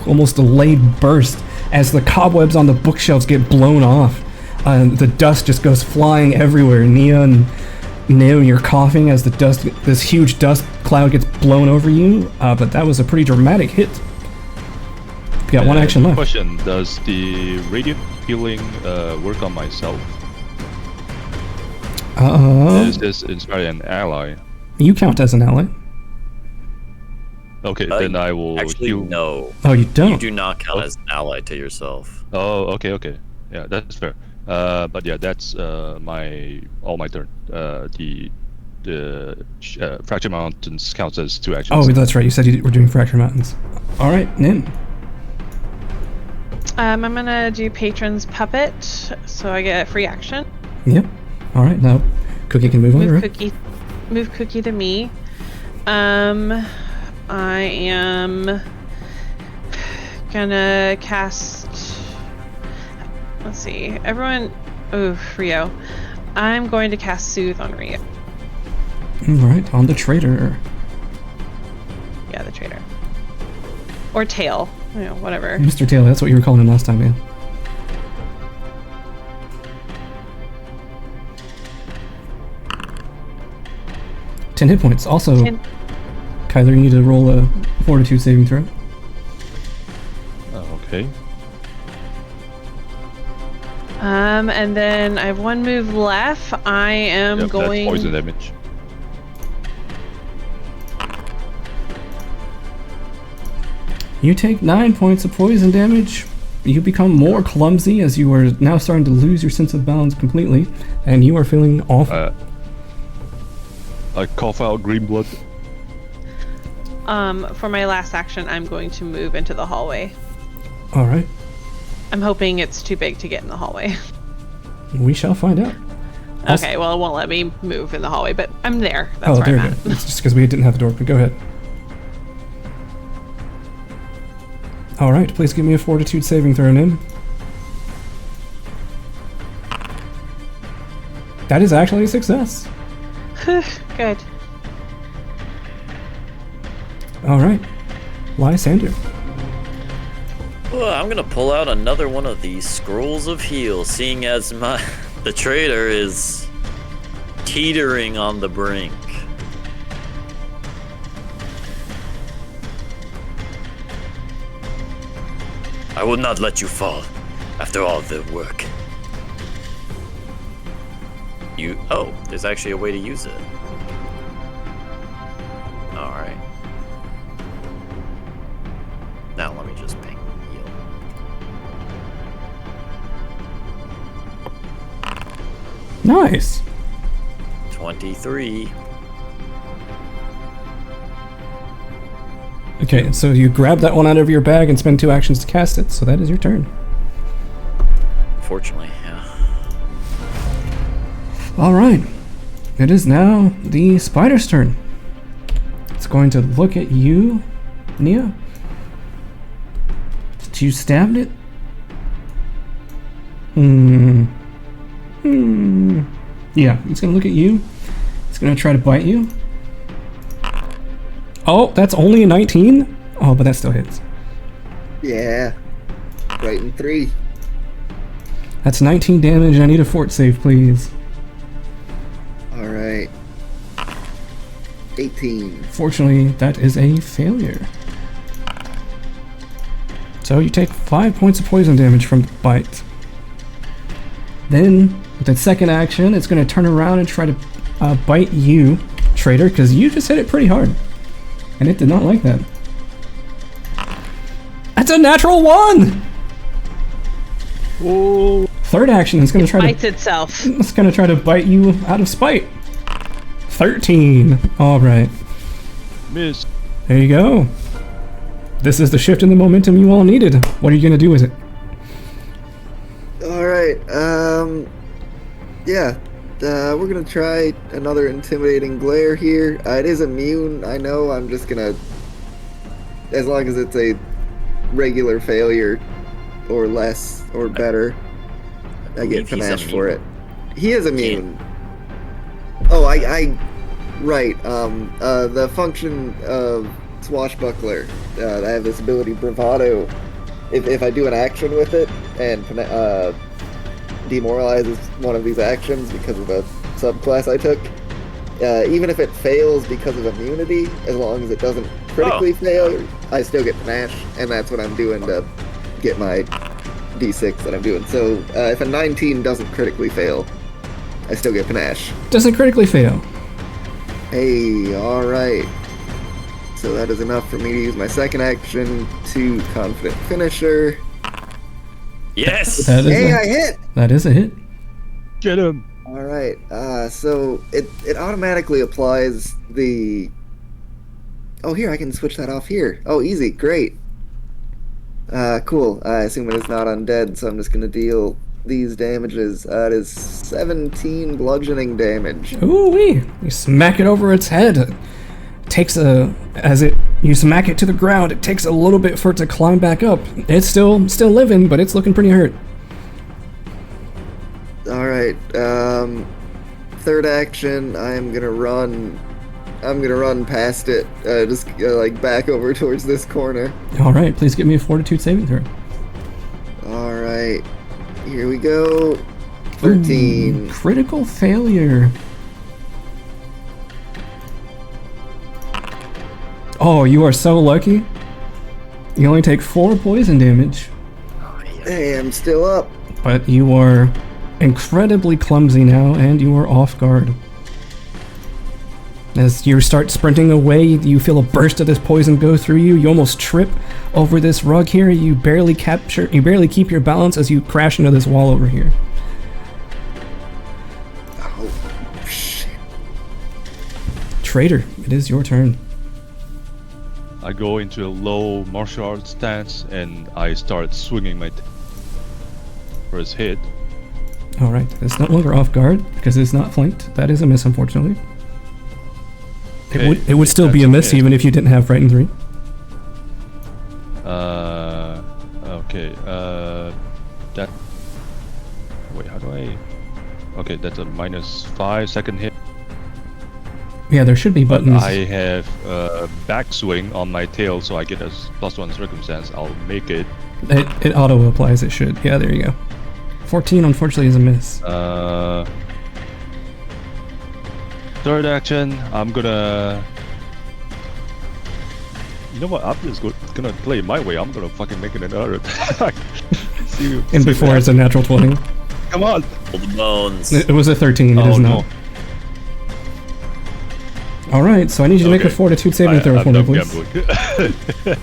almost delayed burst as the cobwebs on the bookshelves get blown off. The dust just goes flying everywhere. Nia and Nim, you're coughing as this huge dust cloud gets blown over you, but that was a pretty dramatic hit. You got 1 action left. Question: does the radiant healing work on myself? Is this inspire an ally? You count as an ally. Okay, then I will Actually, heal. no. Oh, you don't? You do not count as an ally to yourself. Oh, okay. Yeah, that's fair. But yeah, that's all my turn. The fracture mountains counts as 2 actions. Oh, that's right. You said you were doing Fracture Mountains. All right, Nim. I'm gonna do Patron's Puppet, so I get a free action. Yep. All right, now Cookie can move over. Move Cookie to me. I am gonna cast. Let's see. Everyone, Ooh, Rio. I'm going to cast Soothe on Rio. Alright, on the traitor. Yeah, the traitor. Or Tail. You know, whatever. Mr. Taylor, that's what you were calling him last time, man. Ten hit points. Also, Kyler, you need to roll a fortitude saving throw. Okay. And then I have one move left. I am Yep, going. that's poison damage. You take 9 points of poison damage. You become more clumsy as you are now starting to lose your sense of balance completely, and you are feeling awful. I cough out green blood. For my last action, I'm going to move into the hallway. Alright, I'm hoping it's too big to get in the hallway. we shall find out. Okay, well, it won't let me move in the hallway, but I'm there. That's Oh, where there I'm you at. go. It's just because we didn't have the door, but go ahead. Alright, please give me a fortitude saving throw, Nim. That is actually a success. Good. Alright, Lysander. Well, I'm gonna pull out another one of these scrolls of heal, seeing as the traitor is teetering on the brink. I will not let you fall after all the work. Oh, there's actually a way to use it. Alright. Now let me just ping heal. Nice. 23. Okay, so you grab that one out of your bag and spend 2 actions to cast it, so that is your turn. Fortunately, yeah. Alright, it is now the spider's turn. It's going to look at you, Nia. Did you stab it? Yeah, it's going to look at you. It's going to try to bite you. Oh, that's only a 19? Oh, but that still hits. Yeah. Right in 3. That's 19 damage. I need a fort save, please. Alright. 18. Fortunately, that is a failure. So you take 5 points of poison damage from the bite. Then, with that second action, it's going to turn around and try to bite you, traitor, because you just hit it pretty hard. And it did not like that. That's a natural 1! Oh. Third action is going to try Bites to... itself. It's going to try to bite you out of spite. 13. Alright. Miss. There you go. This is the shift in the momentum you all needed. What are you going to do with it? Alright, yeah. We're gonna try another intimidating glare here. It is immune, I know. I'm just gonna, as long as it's a regular failure or less or better, I get believe he's panache for it. immune. He is immune. Oh, right. The function of Swashbuckler, I have this ability Bravado. If I do an action with it and demoralizes one of these actions because of a subclass I took, even if it fails because of immunity, as long as it doesn't critically fail, I still get panache, and that's what I'm doing to get my d6 that I'm doing. So if a 19 doesn't critically fail, I still get panache. Doesn't critically fail. Hey, alright. So that is enough for me to use my second action to Confident Finisher. Yes! That is Hey, a, I hit! that is a hit. Get him. Alright, so it automatically applies the... Oh, here, I can switch that off here. Oh, easy, great. Cool. I assume it is not undead, so I'm just gonna deal these damages. It is 17 bludgeoning damage. Ooh-wee. You smack it over its head. It takes you smack it to the ground, it takes a little bit for it to climb back up. It's still living, but it's looking pretty hurt. All right. Third action. I'm gonna run. I'm gonna run past it. Just like back over towards this corner. All right, please give me a fortitude saving throw. All right. Here we go. 13. Ooh, critical failure. Oh, you are so lucky. You only take 4 poison damage, Hey, I'm still up. but you are incredibly clumsy now, and you are off guard. As you start sprinting away, you feel a burst of this poison go through you. You almost trip over this rug here. You barely keep your balance as you crash into this wall over here. Oh, shit. Traitor, it is your turn. I go into a low martial arts stance and I start swinging my first hit. Alright, it's no longer off guard because it's not flanked. That is a miss, unfortunately. It would still be a miss even if you didn't have Frighten 3. Okay, that... Wait, how do I... Okay, that's a -5 second hit. Yeah, there should be buttons. I have backswing on my tail, so I get a +1 circumstance. I'll make it. It auto applies, it should. Yeah, there you go. 14 unfortunately is a miss. Third action, I'm gonna... You know what, I'm just gonna play it my way. I'm gonna fucking make it another attack. And before it's a natural 20. Come on! Pull the bones. It was a 13, it is not. Alright, so I need you to make a fortitude saving throw for me, please. Gambling.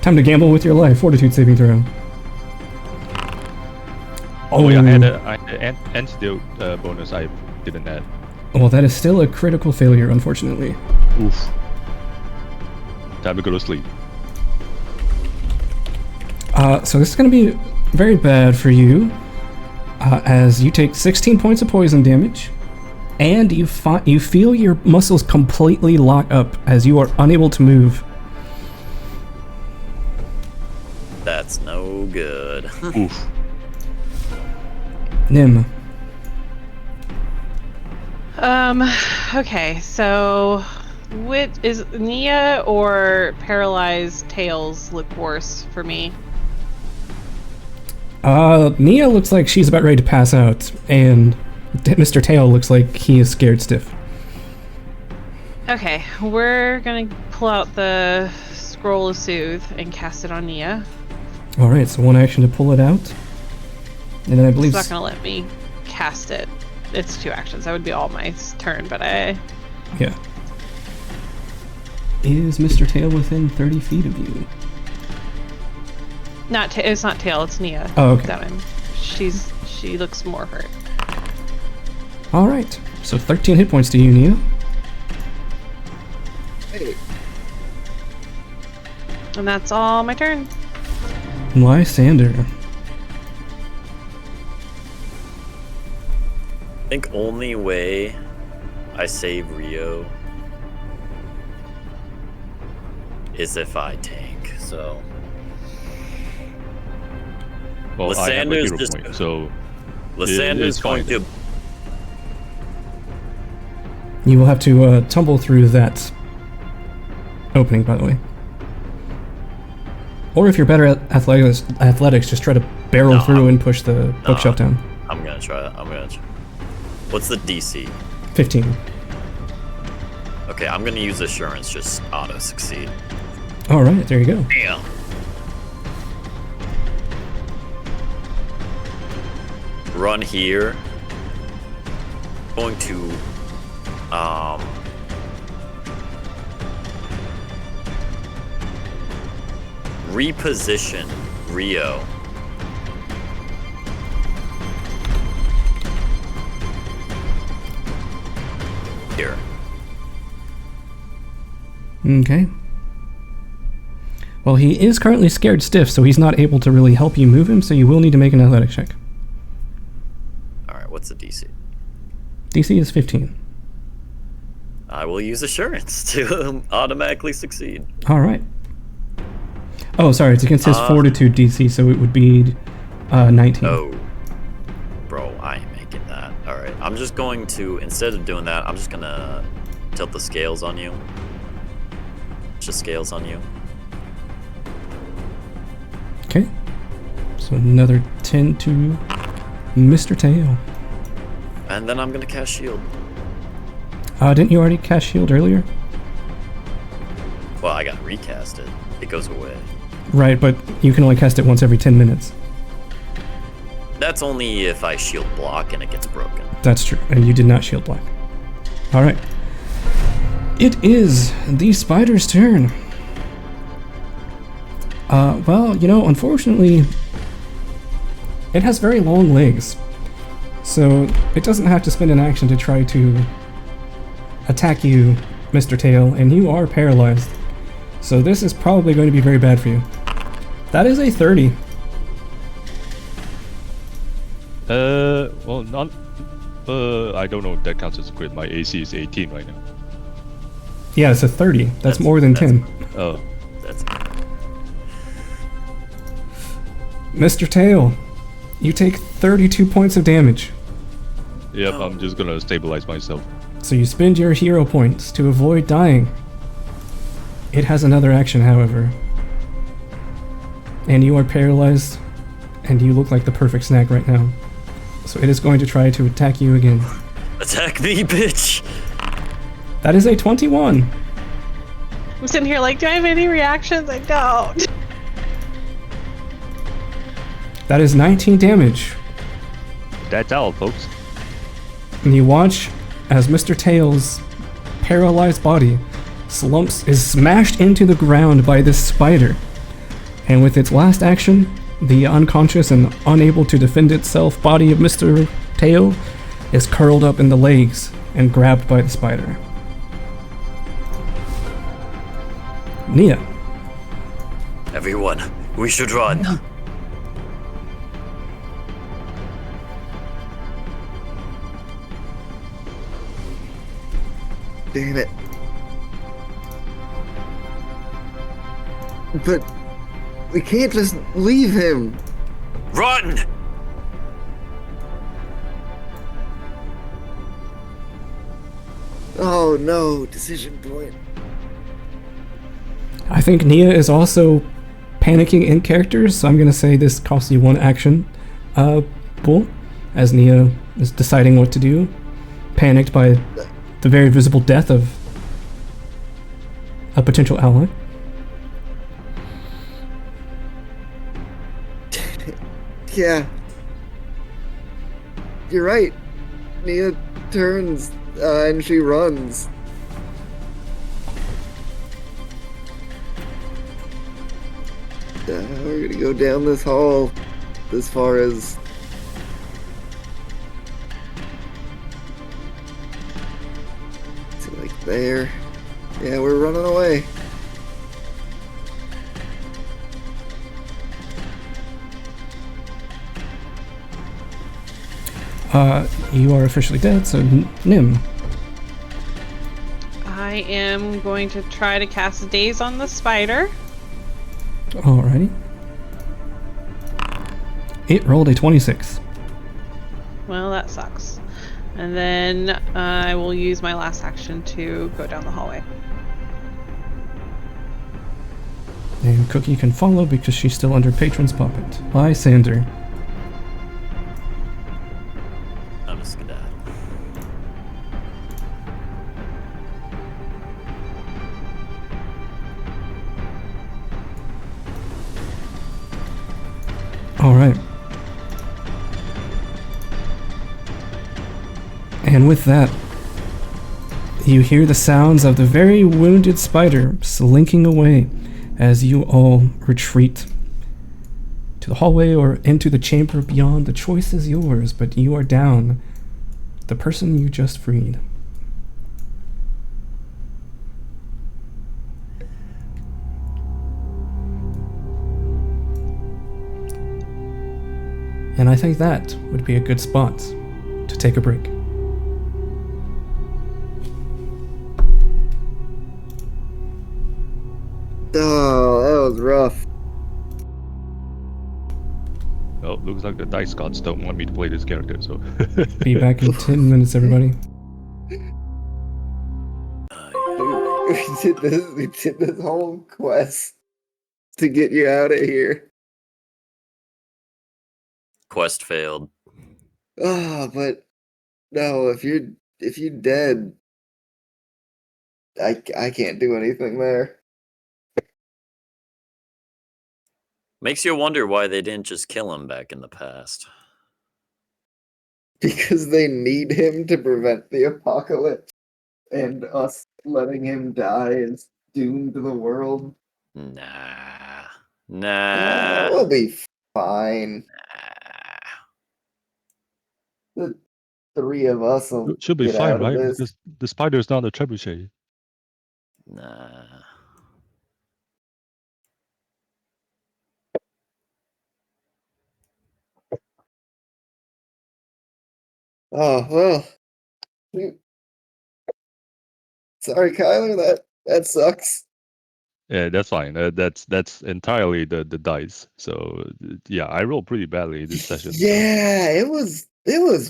Time to gamble with your life. Fortitude saving throw. Oh yeah, I had an antidote bonus I didn't add. Well, that is still a critical failure, unfortunately. Oof. Time to go to sleep. So this is going to be very bad for you, as you take 16 points of poison damage, and you feel your muscles completely lock up as you are unable to move. That's no good. Oof. Nim. Okay, so is Nia or paralyzed Tails look worse for me? Nia looks like she's about ready to pass out, and Mr. Tail looks like he is scared stiff. Okay, we're gonna pull out the Scroll of Soothe and cast it on Nia. Alright, so one action to pull it out. And then I believe... It's not gonna let me cast it. It's 2 actions. That would be all my turn, but I... Yeah. Is Mr. Tail within 30 feet of you? It's not Tail, it's Nia. Oh, okay. That she looks more hurt. Alright, so 13 hit points to you, Nia. Hey. And that's all my turn. Lysander. I think only way I save Rio is if I tank. So Well, I have a Lysander's hero just point, so Lysander's going to. You will have to tumble through that opening, by the way. Or if you're better at athletics, just try to barrel through and push the bookshelf down. I'm gonna try that. What's the DC? 15. Okay, I'm gonna use assurance. Just auto succeed. Alright, there you go. Damn. Run here. Going to reposition Rio. Here. Okay. Well, he is currently scared stiff, so he's not able to really help you move him, so you will need to make an athletics check. Alright, what's the DC? DC is 15. I will use assurance to automatically succeed. Alright. Oh, sorry, it's against his fortitude DC, so it would be 19. Oh. Bro, I ain't making that. Alright, I'm just going to, instead of doing that, I'm just gonna tilt the scales on you. Just scales on you. Okay. So another 10 to Mr. TAO. And then I'm gonna cast shield. Didn't you already cast shield earlier? Well, I gotta recast it. It goes away. Right, but you can only cast it once every 10 minutes. That's only if I shield block and it gets broken. That's true, and you did not shield block. Alright. It is the spider's turn. Well, you know, unfortunately, it has very long legs. So it doesn't have to spend an action to try to attack you, Mr. Tail, and you are paralyzed. So this is probably going to be very bad for you. That is a 30. Well, not. I don't know if that counts as a crit. My AC is 18 right now. Yeah, it's a 30. That's more than 10. Oh. That's Mr. Tail, you take 32 points of damage. Yep, I'm just gonna stabilize myself. So you spend your hero points to avoid dying. It has another action, however. And you are paralyzed, and you look like the perfect snack right now. So it is going to try to attack you again. attack me, bitch! That is a 21. I'm sitting here like, do I have any reactions? I don't. That is 19 damage. That's all, folks. And you watch as Mr. Tail's paralyzed body is smashed into the ground by this spider. And with its last action, the unconscious and unable to defend itself body of Mr. Tail is curled up in the legs and grabbed by the spider. Nia. Everyone, we should run. Damn it. But we can't just leave him. Run! Oh no, decision point. I think Nia is also panicking in character, so I'm going to say this costs you one action pool, as Nia is deciding what to do, panicked by the very visible death of a potential ally. Yeah. You're right. Nia turns and she runs. We're gonna go down this hall as far as like there. Yeah, we're running away. You are officially dead, so Nim. I am going to try to cast Daze on the spider. Alrighty. It rolled a 26. Well, that sucks. And then I will use my last action to go down the hallway. And Cookie can follow because she's still under Patron's puppet. Bye, Sander. I'm a skedaddle. Alright. And with that, you hear the sounds of the very wounded spider slinking away as you all retreat to the hallway or into the chamber beyond. The choice is yours, but you are down the person you just freed. And I think that would be a good spot to take a break. Oh, that was rough. Oh, looks like the dice gods don't want me to play this character. So Be back in 10 minutes, everybody. We did this whole quest to get you out of here. Quest failed. Oh, but no, if you're dead, I can't do anything there. Makes you wonder why they didn't just kill him back in the past. Because they need him to prevent the apocalypse, and us letting him die is doomed to the world. Nah. We'll be fine. The three of us will should be get fine, out of right? this. Because the spider's not a trebuchet. Nah. Oh well. Sorry, Kyler. That sucks. Yeah, that's fine. That's entirely the dice. So yeah, I rolled pretty badly this session. So. Yeah, it was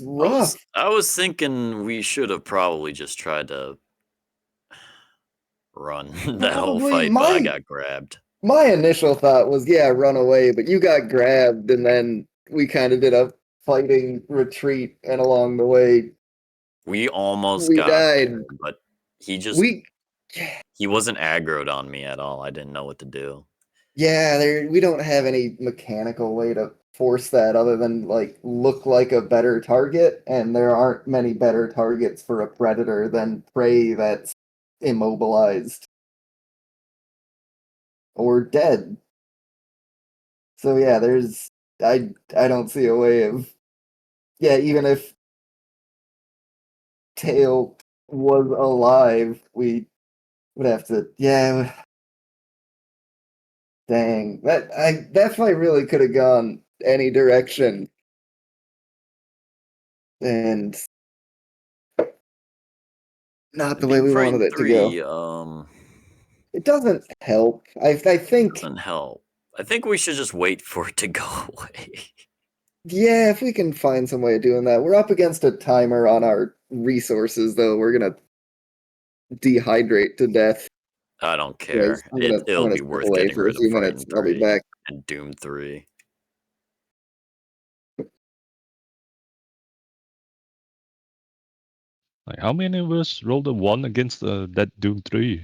rough. I was thinking we should have probably just tried to run that whole Probably fight, but I got grabbed. My initial thought was, yeah, run away, but you got grabbed, and then we kind of did a fighting retreat, and along the way, We almost we got died. there, but he wasn't aggroed on me at all. I didn't know what to do. Yeah, we don't have any mechanical way to force that other than like look like a better target, and there aren't many better targets for a predator than prey that's immobilized or dead. So yeah, I don't see a way of even if TAO was alive, we would have to dang. That fight really could have gone any direction. And not the way Being we wanted frightened it to go. 3, It doesn't help. I think doesn't help. I think we should just wait for it to go away. yeah, if we can find some way of doing that. We're up against a timer on our resources though. We're gonna dehydrate to death. I don't Yes, care. I'm It'll gonna be step worth away getting for a rid of few minutes. Frightened I'll be 3 back. and Doom 3. Like, how many of us rolled a 1 against that Doom 3?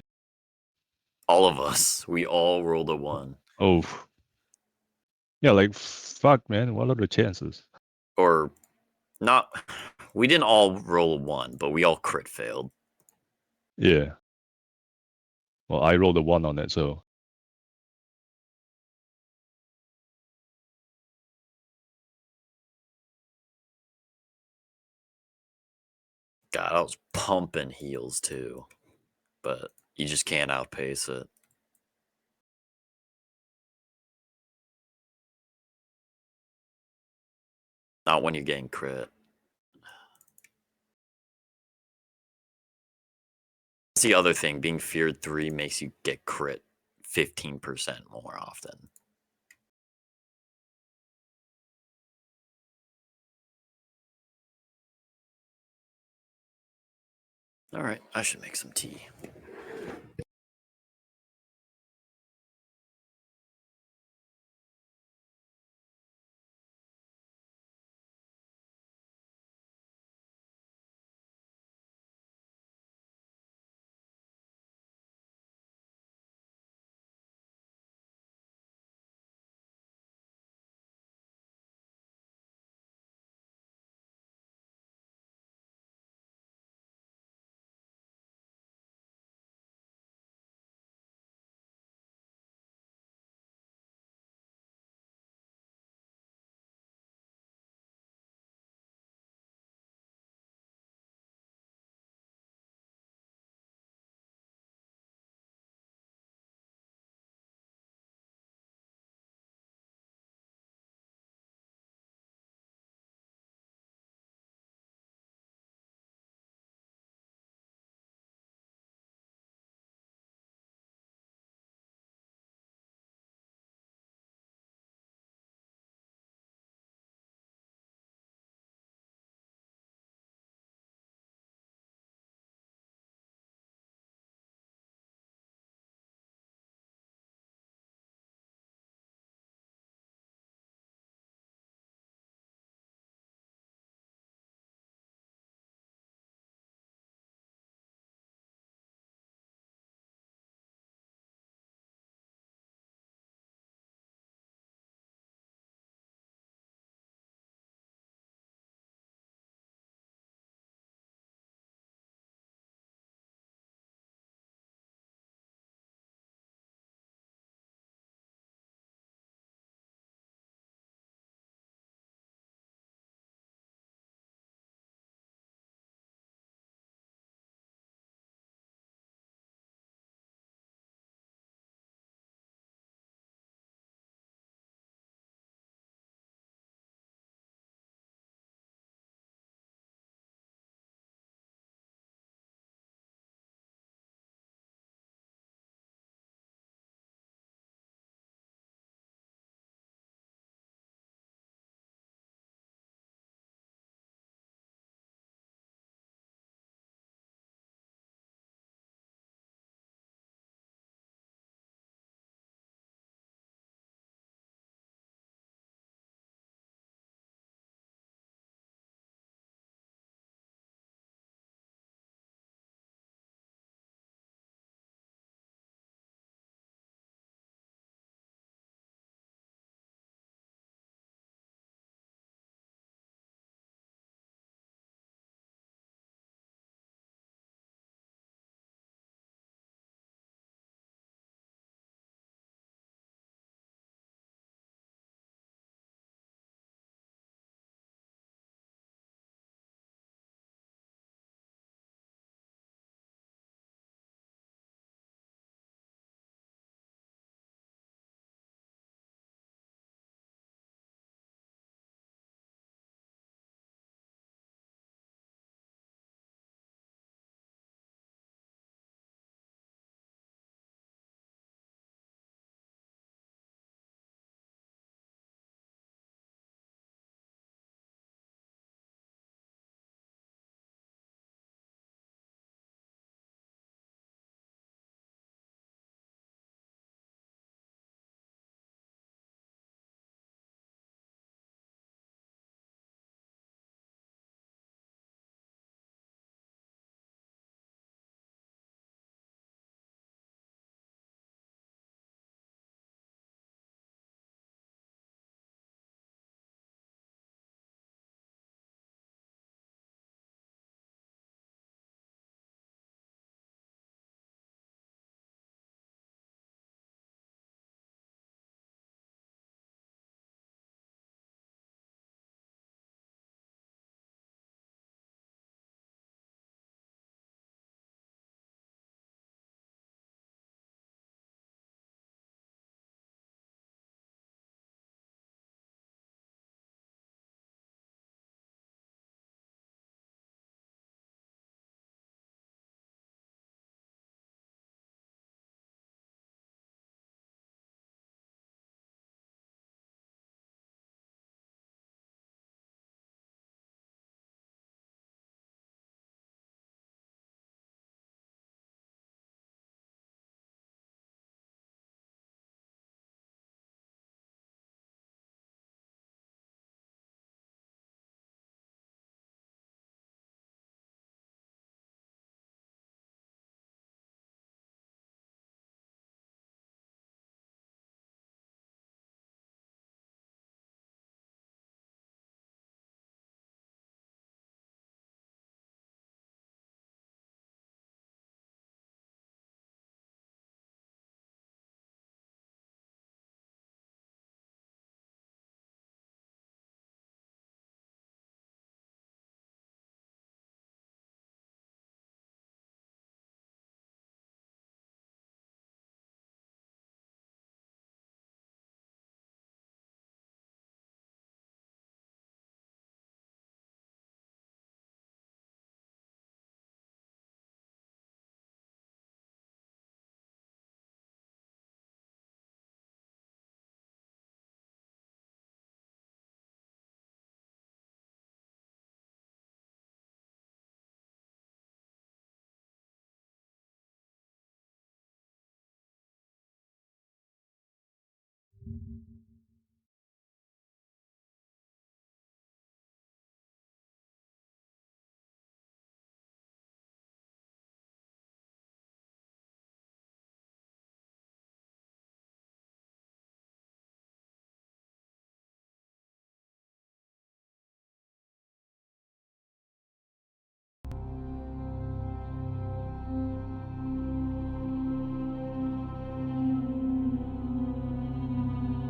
All of us. We all rolled a 1. Oh. Yeah, like, fuck, man. What are the chances? Or not. We didn't all roll a 1, but we all crit failed. Yeah. Well, I rolled a 1 on it, so. God, I was pumping heals too. But you just can't outpace it. Not when you're getting crit. That's the other thing. Being feared 3 makes you get crit 15% more often. All right, I should make some tea.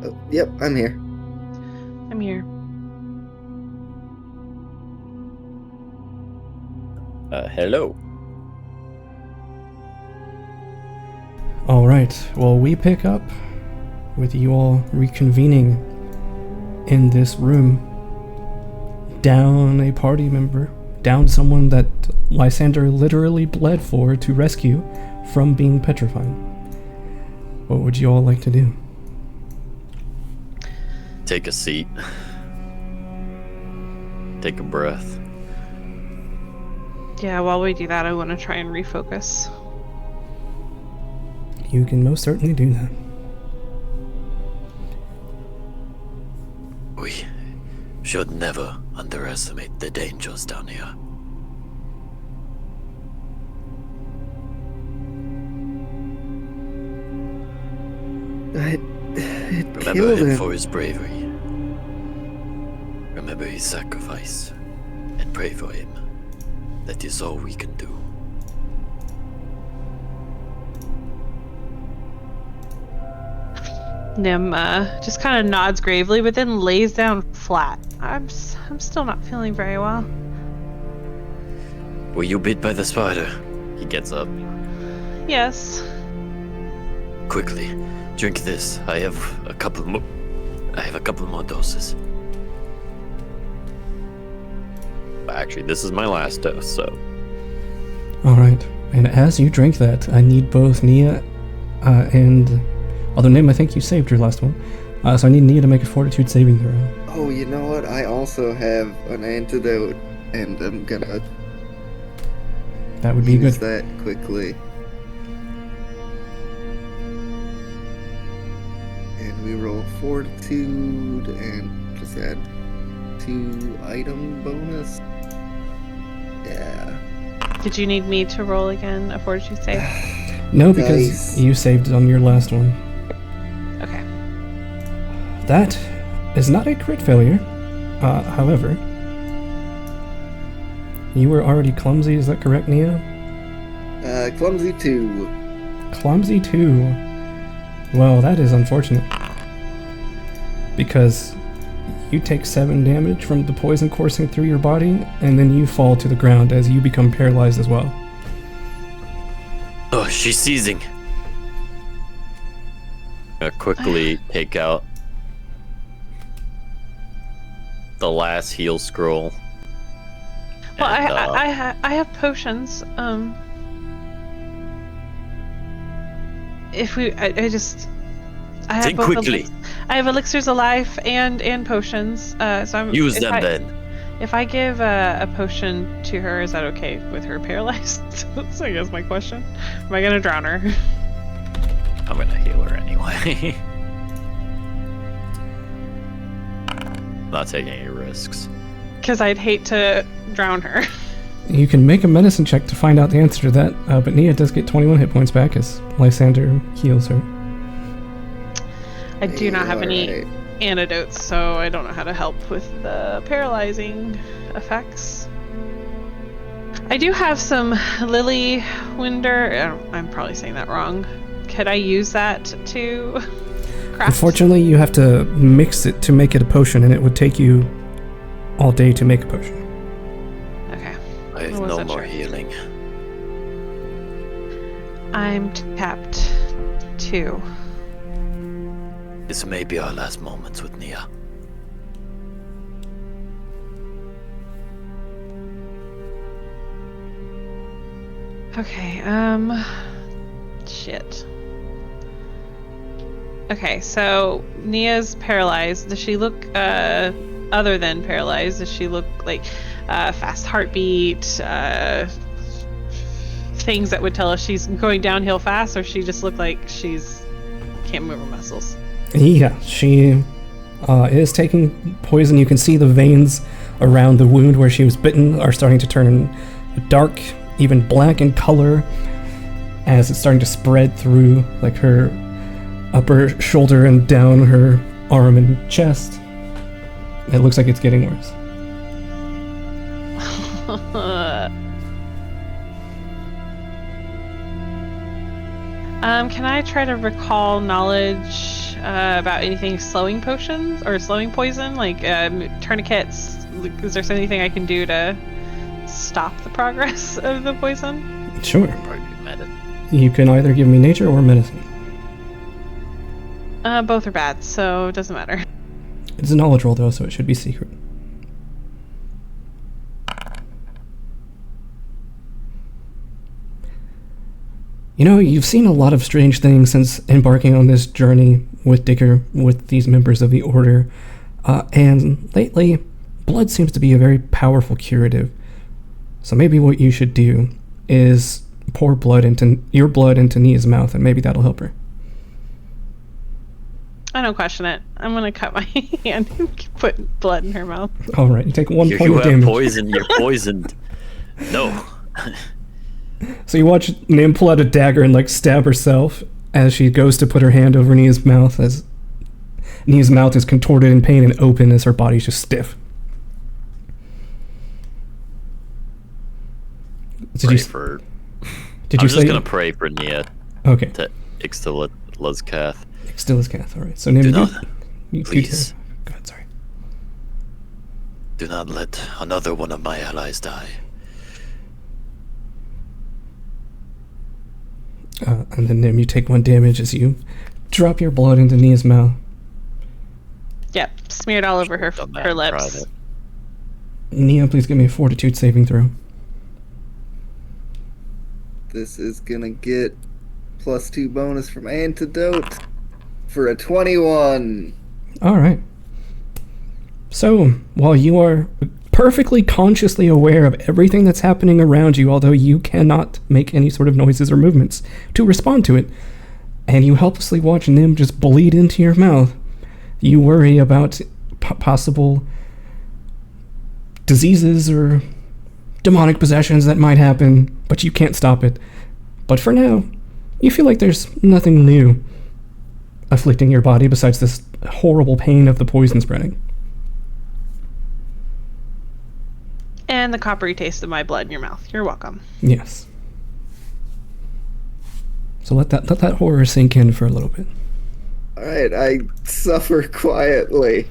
Oh, yep, I'm here. I'm here. Hello. All right. Well, we pick up with you all reconvening in this room. Down a party member. Down someone that Lysander literally bled for to rescue from being petrified. What would you all like to do? Take a seat. Take a breath. Yeah, while we do that, I want to try and refocus. You can most certainly do that. We should never underestimate the dangers down here. It Remember killed him him. for his bravery. Remember his sacrifice. And pray for him. That is all we can do. Nim just kind of nods gravely, but then lays down flat. I'm still not feeling very well. Were you bit by the spider? He gets up. Yes. Quickly, drink this. I have a couple more doses. Actually, this is my last dose, so. All right. And as you drink that, I need both Nia and... Although, Nim, I think you saved your last one. So I need Nia to make a fortitude saving throw. Oh, you know what? I also have an antidote, and I'm gonna That would be use good. that quickly. And we roll fortitude and just add 2 item bonus. Yeah. Did you need me to roll again a fortitude save? No, because Nice. you saved on your last one. Okay. That is not a crit failure. However, you were already clumsy, is that correct, Nia? Clumsy 2. Clumsy 2. Well, that is unfortunate. Because you take 7 damage from the poison coursing through your body, and then you fall to the ground as you become paralyzed as well. Oh, she's seizing. I quickly take out the last heal scroll. Well, and, I have potions. If we, I have think both quickly. I have elixirs of life and potions. So I'm Use if them then. If I give a potion to her, is that okay with her paralyzed? That's I guess my question. Am I gonna drown her? I'm gonna heal her anyway. Not taking any risks. Because I'd hate to drown her. You can make a medicine check to find out the answer to that, but Nia does get 21 hit points back as Lysander heals her. I do not have any Alright. antidotes, so I don't know how to help with the paralyzing effects. I do have some Lily Winder. I'm probably saying that wrong. Could I use that to craft? Unfortunately, you have to mix it to make it a potion, and it would take you all day to make a potion. Okay. I have I wasn't no more sure. healing. I'm tapped 2. This may be our last moments with Nia. Okay, shit. Okay, so Nia's paralyzed. Does she look, other than paralyzed, does she look like, fast heartbeat, things that would tell us she's going downhill fast, or she just look like she's can't move her muscles? Yeah, she is taking poison. You can see the veins around the wound where she was bitten are starting to turn dark, even black in color, as it's starting to spread through like her upper shoulder and down her arm and chest. It looks like it's getting worse. Can I try to recall knowledge about anything slowing potions or slowing poison, like tourniquets? Is there anything I can do to stop the progress of the poison? Sure. Probably medicine. You can either give me nature or medicine. Both are bad, so it doesn't matter. It's a knowledge roll though, so it should be secret. You know, you've seen a lot of strange things since embarking on this journey with Dicker, with these members of the Order, and lately, blood seems to be a very powerful curative. So maybe what you should do is pour your blood into Nia's mouth, and maybe that'll help her. I don't question it. I'm gonna cut my hand and put blood in her mouth. Alright, you take 1 You point of have damage. poison. You're poisoned. No. So you watch Nim pull out a dagger and like stab herself as she goes to put her hand over Nia's mouth, as Nia's mouth is contorted in pain and open as her body's just stiff. Did Pray you for. Did I'm you just say gonna pray for Nia Okay. to Ixtal Luzkath. Still is Kath, alright. So Nim, Do you, not, you please. Go ahead, sorry. Do not let another one of my allies die. And then Nim, you take 1 damage as you drop your blood into Nia's mouth. Yep, smeared all over her Done that her in lips. private. Nia, please give me a fortitude saving throw. This is gonna get +2 bonus from antidote for a 21. Alright. So, while you are perfectly consciously aware of everything that's happening around you, although you cannot make any sort of noises or movements to respond to it, and you helplessly watch Nim just bleed into your mouth, you worry about possible diseases or demonic possessions that might happen, but you can't stop it. But for now, you feel like there's nothing new afflicting your body besides this horrible pain of the poison spreading. And the coppery taste of my blood in your mouth. You're welcome. Yes. So let that horror sink in for a little bit. Alright, I suffer quietly.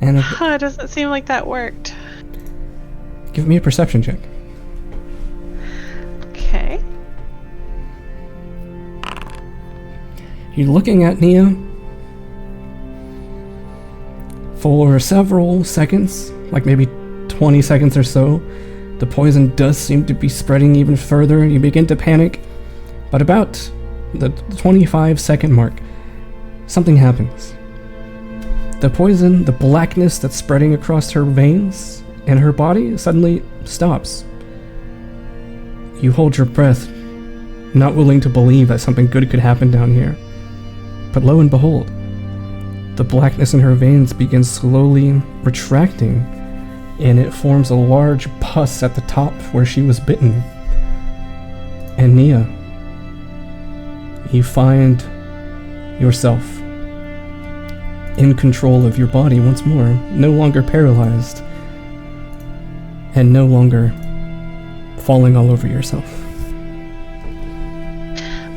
And It doesn't seem like that worked. give me a perception check. Okay. You're looking at Nia for several seconds, like maybe 20 seconds or so. The poison does seem to be spreading even further, and you begin to panic. But about the 25-second mark, something happens. The poison, the blackness that's spreading across her veins and her body suddenly stops. You hold your breath, not willing to believe that something good could happen down here. But lo and behold, the blackness in her veins begins slowly retracting, and it forms a large pus at the top where she was bitten. And Nia, you find yourself in control of your body once more, no longer paralyzed, and no longer falling all over yourself.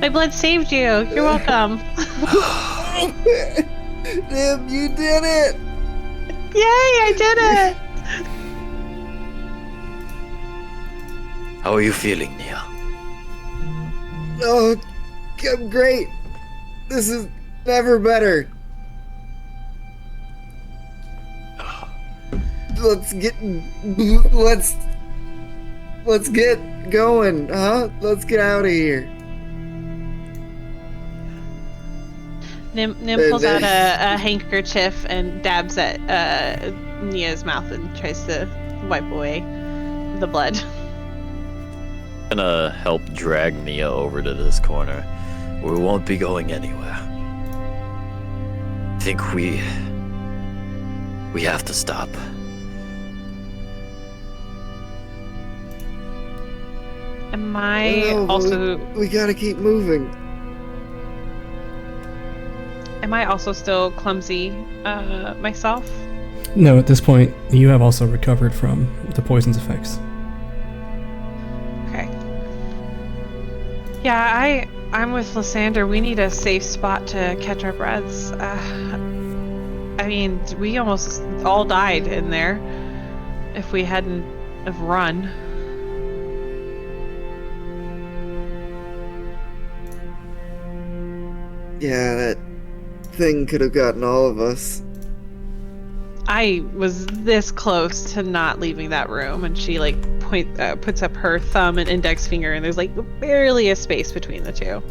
My blood saved you. You're welcome. Nim, you did it! Yay, I did it! How are you feeling, Nia? Oh, I'm great. This is never better. Let's get going, huh? Let's get out of here. Nim pulls out a handkerchief and dabs at Nia's mouth and tries to wipe away the blood. gonna help drag Nia over to this corner. We won't be going anywhere. I think we have to stop. Am I Well, but also we gotta keep moving. am I also still clumsy myself? No, at this point, you have also recovered from the poison's effects. Okay. Yeah, I'm with Lysander. We need a safe spot to catch our breaths. I mean, we almost all died in there if we hadn't have run. Yeah, that thing could have gotten all of us. I was this close to not leaving that room, and she like puts up her thumb and index finger, and there's like barely a space between the two.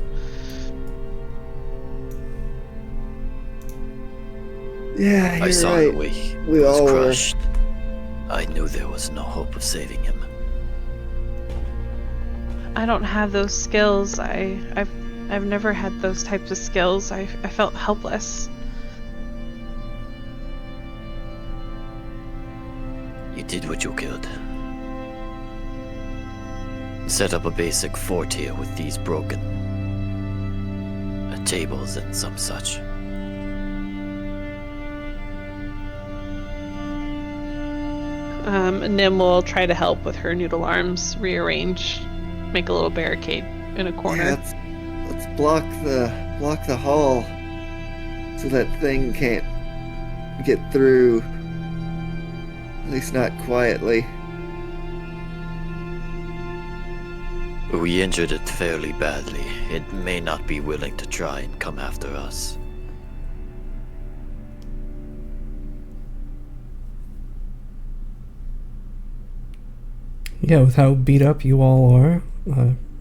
Yeah, you're I saw right. the way he We was all were. crushed. I knew there was no hope of saving him. I don't have those skills. I've never had those types of skills. I felt helpless. You did what you could. Set up a basic fort here with these broken tables and some such. Nim will try to help with her noodle arms, rearrange, make a little barricade in a corner. Yeah, let's block the hall so that thing can't get through. At least not quietly. We injured it fairly badly. It may not be willing to try and come after us. Yeah, with how beat up you all are,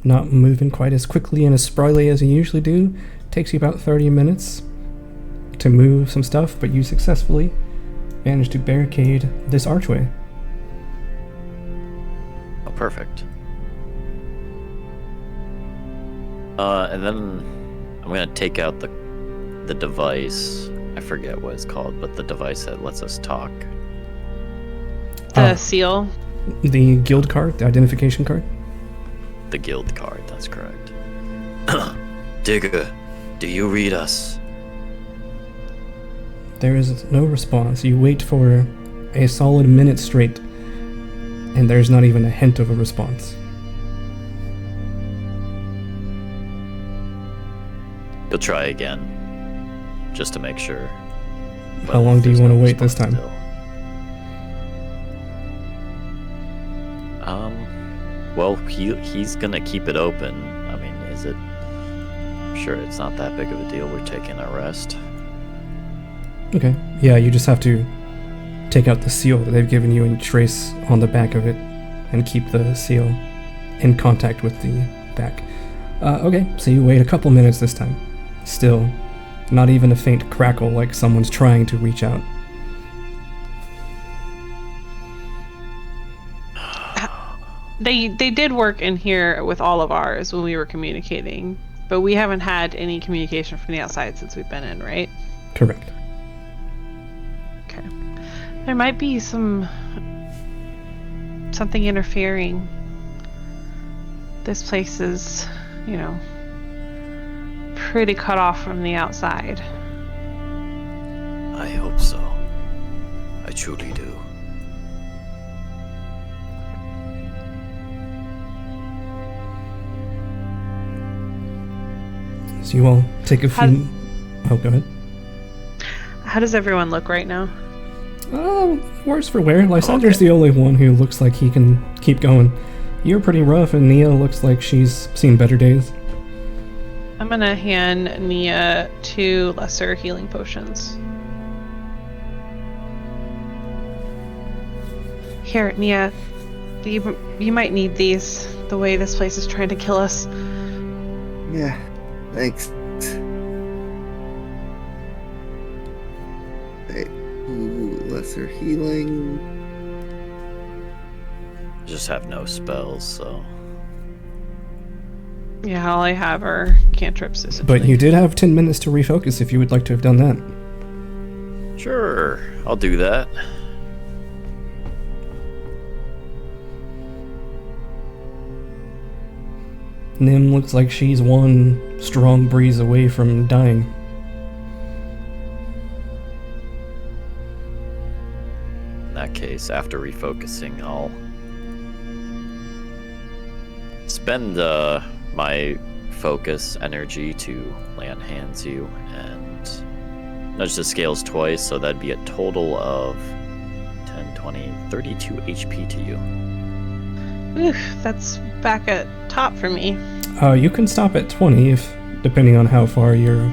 not moving quite as quickly and as spryly as you usually do, takes you about 30 minutes to move some stuff, but you successfully managed to barricade this archway. Oh, perfect. And then I'm gonna take out the device. I forget what it's called, but the device that lets us talk. The seal. The guild card, the identification card. The guild card, that's correct. Digger, do you read us? There is no response. You wait for a solid minute straight, and there's not even a hint of a response. You'll try again, just to make sure. How long do you There's want to no wait this response time? still. Well, he's gonna keep it open. I mean, is it? Sure, it's not that big of a deal. We're taking a rest. Okay. Yeah, you just have to take out the seal that they've given you and trace on the back of it and keep the seal in contact with the back. Okay, so you wait a couple minutes this time. Still, not even a faint crackle like someone's trying to reach out. They did work in here with all of ours when we were communicating, but we haven't had any communication from the outside since we've been in, right? Correct. Okay. There might be something interfering. This place is, pretty cut off from the outside. I hope so. I truly do. So you all take a few... Oh, go ahead. How does everyone look right now? Worse for wear. Lysander's the only one who looks like he can keep going. You're pretty rough, and Nia looks like she's seen better days. I'm gonna hand Nia 2 lesser healing potions. Here, Nia. You might need these, the way this place is trying to kill us. Yeah, thanks. Wait, ooh, lesser healing. I just have no spells, so Yeah, all I have are cantrips. But you did have 10 minutes to refocus if you would like to have done that. Sure, I'll do that. Nim looks like she's one strong breeze away from dying. In that case, after refocusing, I'll spend my focus energy to lay on hands you and nudge the scales twice, so that'd be a total of 10, 20, 32 HP to you. Oof, that's back at top for me. You can stop at 20 if, depending on how far you're...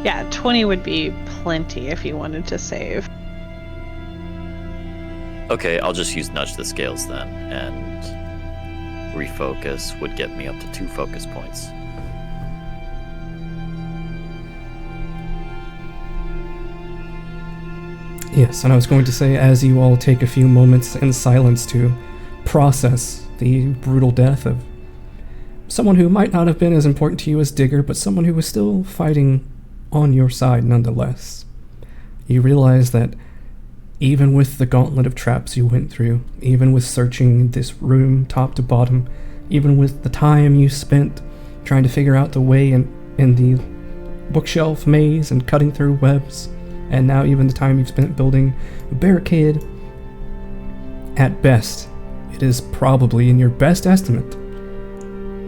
Yeah, 20 would be plenty if you wanted to save. Okay, I'll just use nudge the scales then, and refocus would get me up to 2 focus points. Yes, and I was going to say, as you all take a few moments in silence to process the brutal death of someone who might not have been as important to you as Digger, but someone who was still fighting on your side nonetheless, you realize that even with the gauntlet of traps you went through, even with searching this room top to bottom, even with the time you spent trying to figure out the way in the bookshelf maze and cutting through webs, and now even the time you've spent building a barricade, at best, it is probably, in your best estimate,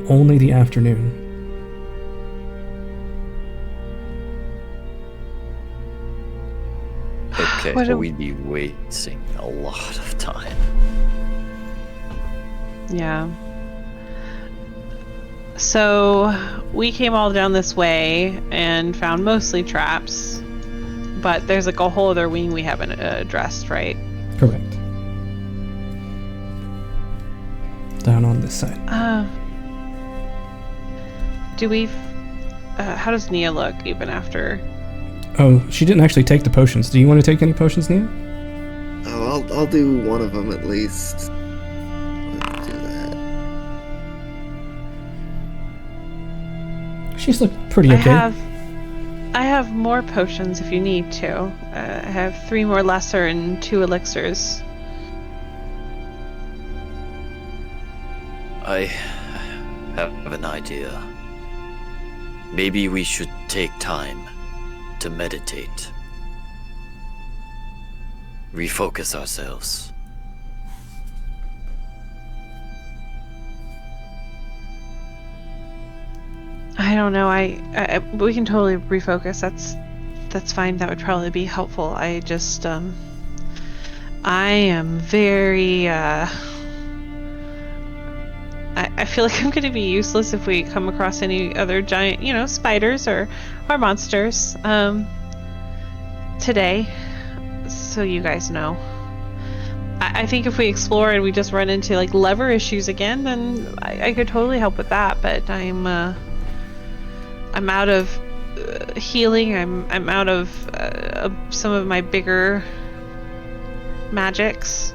only the afternoon. Okay, What but a- we'd be wasting a lot of time. Yeah. So we came all down this way and found mostly traps, but there's like a whole other wing we haven't addressed, right? Correct. Down on this side. Do we? How does Nia look even after? Oh, she didn't actually take the potions. Do you want to take any potions, Nia? Oh, I'll do one of them at least. Let's do that. She's looked pretty okay. I have more potions if you need to. I have 3 more lesser and 2 elixirs. I have an idea. Maybe we should take time to meditate. Refocus ourselves. I don't know. We can totally refocus. That's fine. That would probably be helpful. I just I am very I feel like I'm going to be useless if we come across any other giant, spiders or monsters today. So you guys know. I think if we explore and we just run into like lever issues again, then I could totally help with that. But I'm out of healing. I'm out of some of my bigger magics.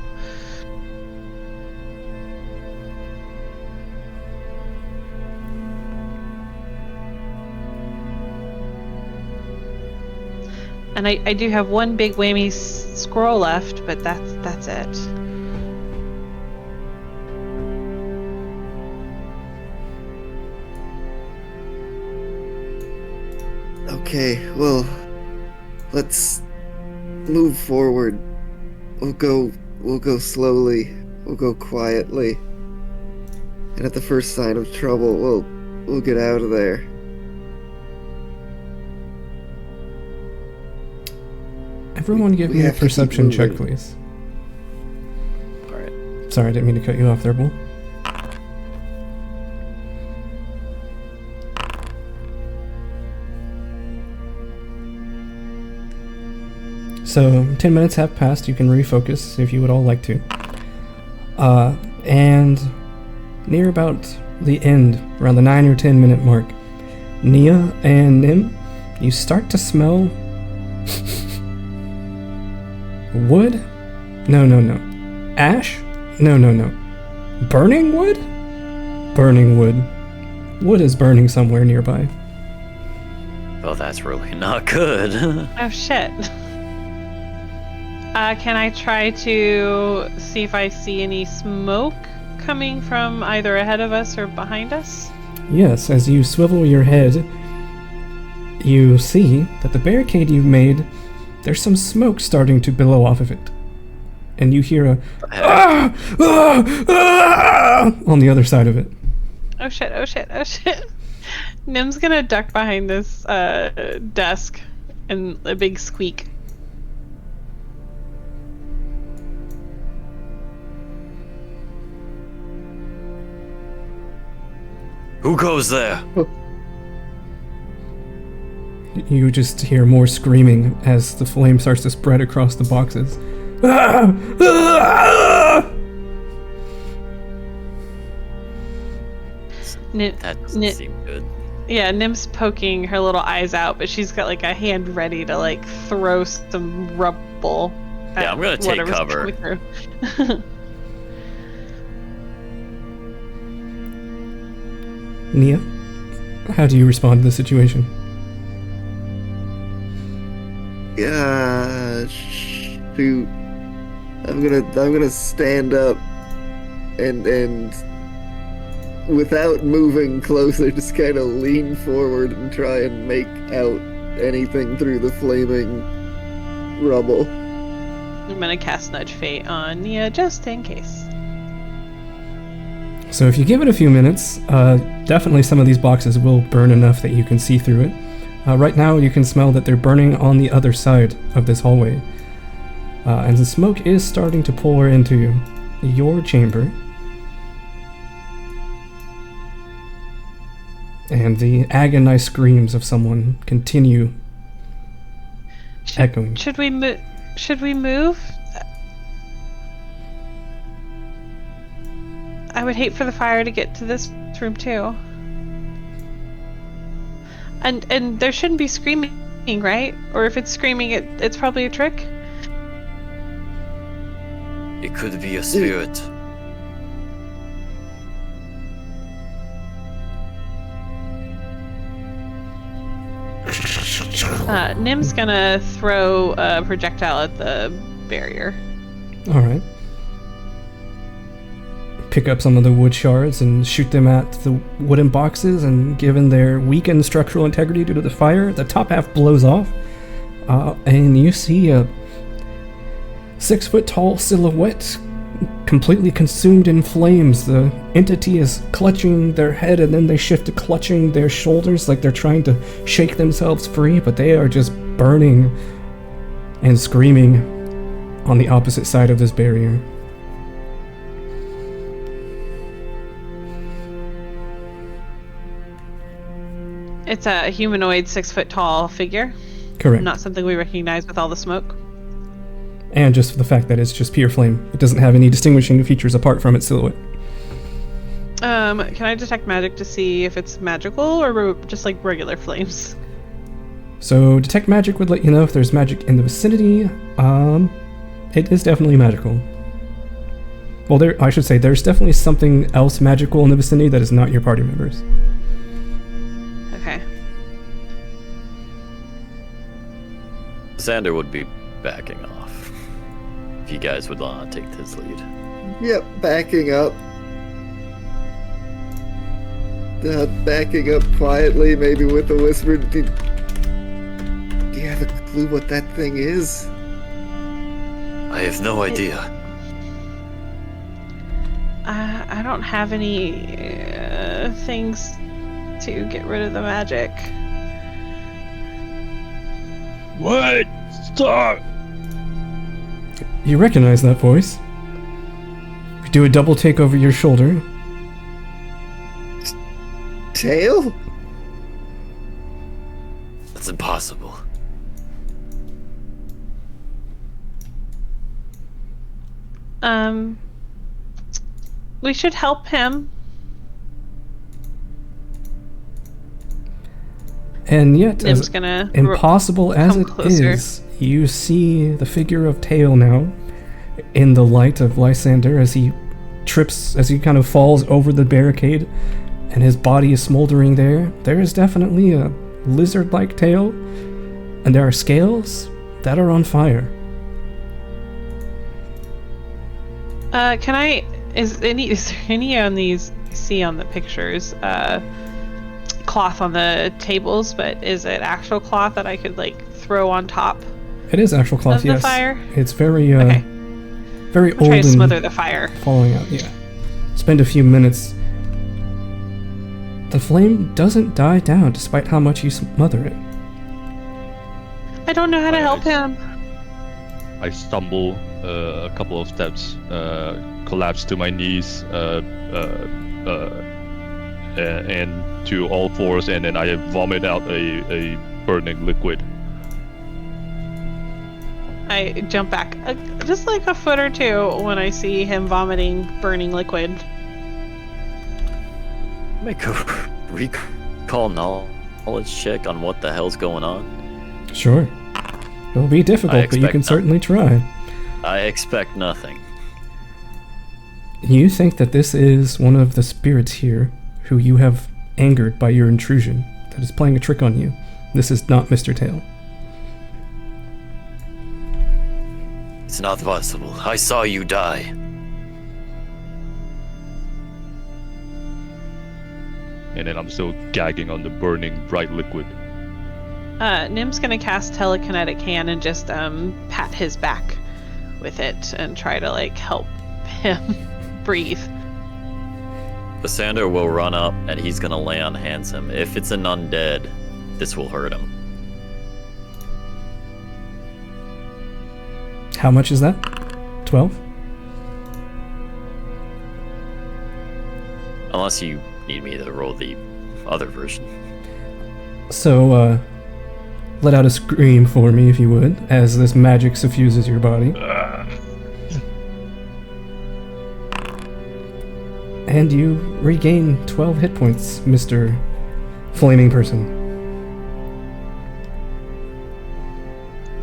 And I do have one big whammy scroll left, but that's it. Okay, well, let's move forward. We'll go slowly. We'll go quietly. And at the first sign of trouble, we'll get out of there. Everyone give we me a have to keep perception check, moving. please. Alright. Sorry, I didn't mean to cut you off there, Bull. So, 10 minutes have passed. You can refocus if you would all like to. And near about the end, around the 9 or 10 minute mark, Nia and Nim, you start to smell wood? No. Ash? No. Burning wood? Burning wood. wood is burning somewhere nearby. Well, that's really not good. Oh shit. Can I try to see if I see any smoke coming from either ahead of us or behind us? Yes, as you swivel your head, you see that the barricade you've made, there's some smoke starting to billow off of it. And you hear a "Ah! Ah! Ah!" on the other side of it. Oh shit, oh shit, oh shit. Nim's gonna duck behind this desk and a big squeak. Who goes there? You just hear more screaming as the flame starts to spread across the boxes. Ah! Ah! That doesn't seem good. Yeah, Nim's poking her little eyes out, but she's got like a hand ready to like throw some rubble. Yeah, I'm gonna take whatever's cover. coming through. Nia, how do you respond to the situation? Yeah, shoot. I'm gonna stand up and without moving closer, just kind of lean forward and try and make out anything through the flaming rubble. I'm gonna cast Nudge Fate on Nia just in case. So if you give it a few minutes, definitely some of these boxes will burn enough that you can see through it. Right now you can smell that they're burning on the other side of this hallway. And the smoke is starting to pour into your chamber. And the agonized screams of someone continue echoing. Should we move? Should we move? I would hate for the fire to get to this room too. And there shouldn't be screaming, right? Or if it's screaming, it's probably a trick. It could be a spirit. Nim's gonna throw a projectile at the barrier. Alright. Pick up some of the wood shards and shoot them at the wooden boxes, and given their weakened structural integrity due to the fire, the top half blows off. And you see a 6-foot-tall silhouette completely consumed in flames. The entity is clutching their head, and then they shift to clutching their shoulders like they're trying to shake themselves free, but they are just burning and screaming on the opposite side of this barrier. It's a humanoid 6-foot-tall figure. Correct. Not something we recognize with all the smoke. And just for the fact that it's just pure flame. It doesn't have any distinguishing features apart from its silhouette. Can I detect magic to see if it's magical or just like regular flames? So detect magic would let you know if there's magic in the vicinity. It is definitely magical. Well, I should say there's definitely something else magical in the vicinity that is not your party members. Okay. Xander would be backing off. If you guys would want to take this lead. Yep, backing up. Backing up quietly, maybe with a whisper. Do you have a clue what that thing is? I have no idea. I don't have any things to get rid of the magic. What? Stop! You recognize that voice. You do a double take over your shoulder. Tail? That's impossible. We should help him. And yet, Nim's as gonna impossible as come it closer. is, you see the figure of Tail now in the light of Lysander as he trips, as he kind of falls over the barricade and his body is smoldering there. There is definitely a lizard-like tail, and there are scales that are on fire. Is there any on these you see on the pictures, cloth on the tables, but is it actual cloth that I could like throw on top It is actual cloth, of the yes. fire? It's very, Okay. very I'll old try to and smother the fire. falling out, yeah. Spend a few minutes. The flame doesn't die down despite how much you smother it. I don't know how to help him. I stumble a couple of steps, collapse to my knees, and to all fours, and then I vomit out a burning liquid. I jump back just like a foot or two when I see him vomiting burning liquid. Make a recall knowledge check on what the hell's going on. Sure. It'll be difficult, but you can certainly try. I expect nothing. You think that this is one of the spirits here who you have angered by your intrusion, that is playing a trick on you. This is not Mr. Tail. It's not possible. I saw you die. And then I'm still gagging on the burning bright liquid. Nim's gonna cast telekinetic hand and just pat his back with it and try to like help him breathe. Lysander will run up and he's gonna lay on hands him. If it's an undead, this will hurt him. How much is that? 12? Unless you need me to roll the other version. So, let out a scream for me, if you would, as this magic suffuses your body. And you regain 12 hit points, Mr. Flaming Person.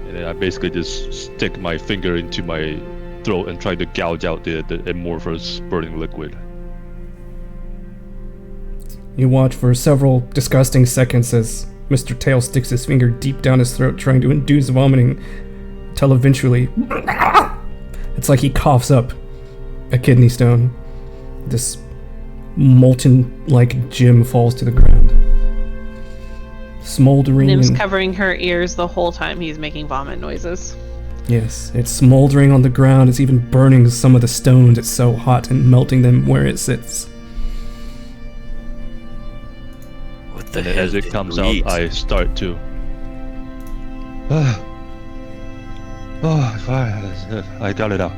And then I basically just stick my finger into my throat and try to gouge out the amorphous burning liquid. You watch for several disgusting seconds as Mr. Tail sticks his finger deep down his throat, trying to induce vomiting, till eventually, it's like he coughs up a kidney stone. This molten-like gem falls to the ground. Smoldering. Nim's and, covering her ears the whole time he's making vomit noises. yes, it's smoldering on the ground. It's even burning some of the stones. It's so hot and melting them where it sits. What the And hell as it did comes you out, eat? I start to. Fine. I got it out.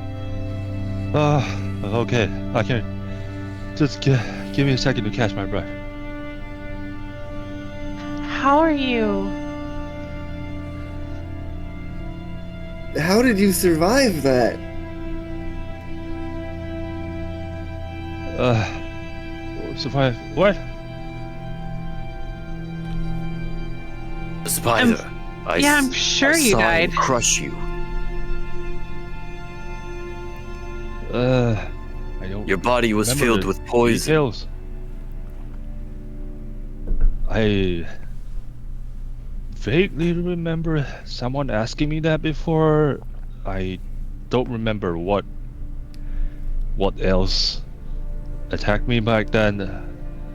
Okay. I can. Just give me a second to catch my breath. How are you? How did you survive that? Survive. What? The spider. I'm sure you saw him died. Crush you. I don't. Your body was remember filled the with poison. Details. I vaguely remember someone asking me that before. I don't remember what else attacked me back then.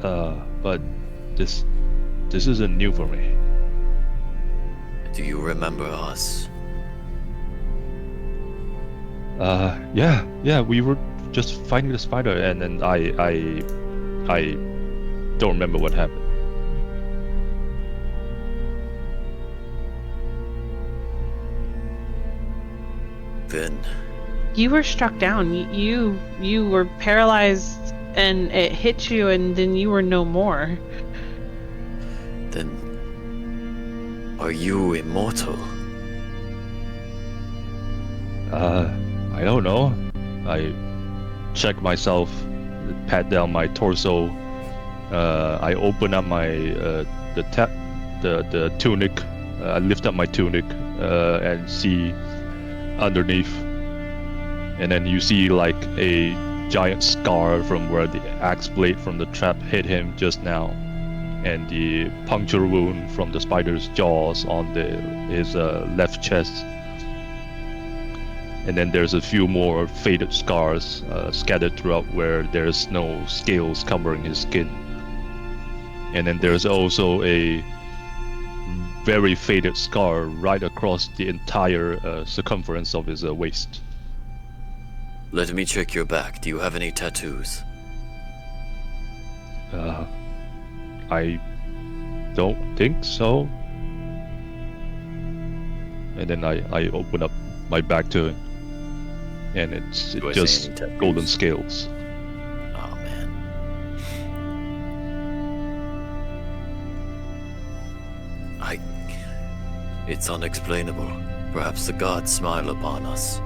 But this isn't new for me. Do you remember us? Yeah, we were just fighting the spider, and then I don't remember what happened. Then You were struck down. You were paralyzed, and it hit you, and then you were no more. are you immortal? I don't know. I check myself, pat down my torso. I open up my the tunic. I lift up my tunic and see underneath, and then you see like a giant scar from where the axe blade from the trap hit him just now, and the puncture wound from the spider's jaws on his left chest. And then there's a few more faded scars scattered throughout where there's no scales covering his skin. And then there's also a very faded scar right across the entire circumference of his waist. Let me check your back. Do you have any tattoos? I don't think so. And then I open up my back to him, and it's Do I see just any tattoos? golden scales. Oh man. It's unexplainable. Perhaps the gods smile upon us.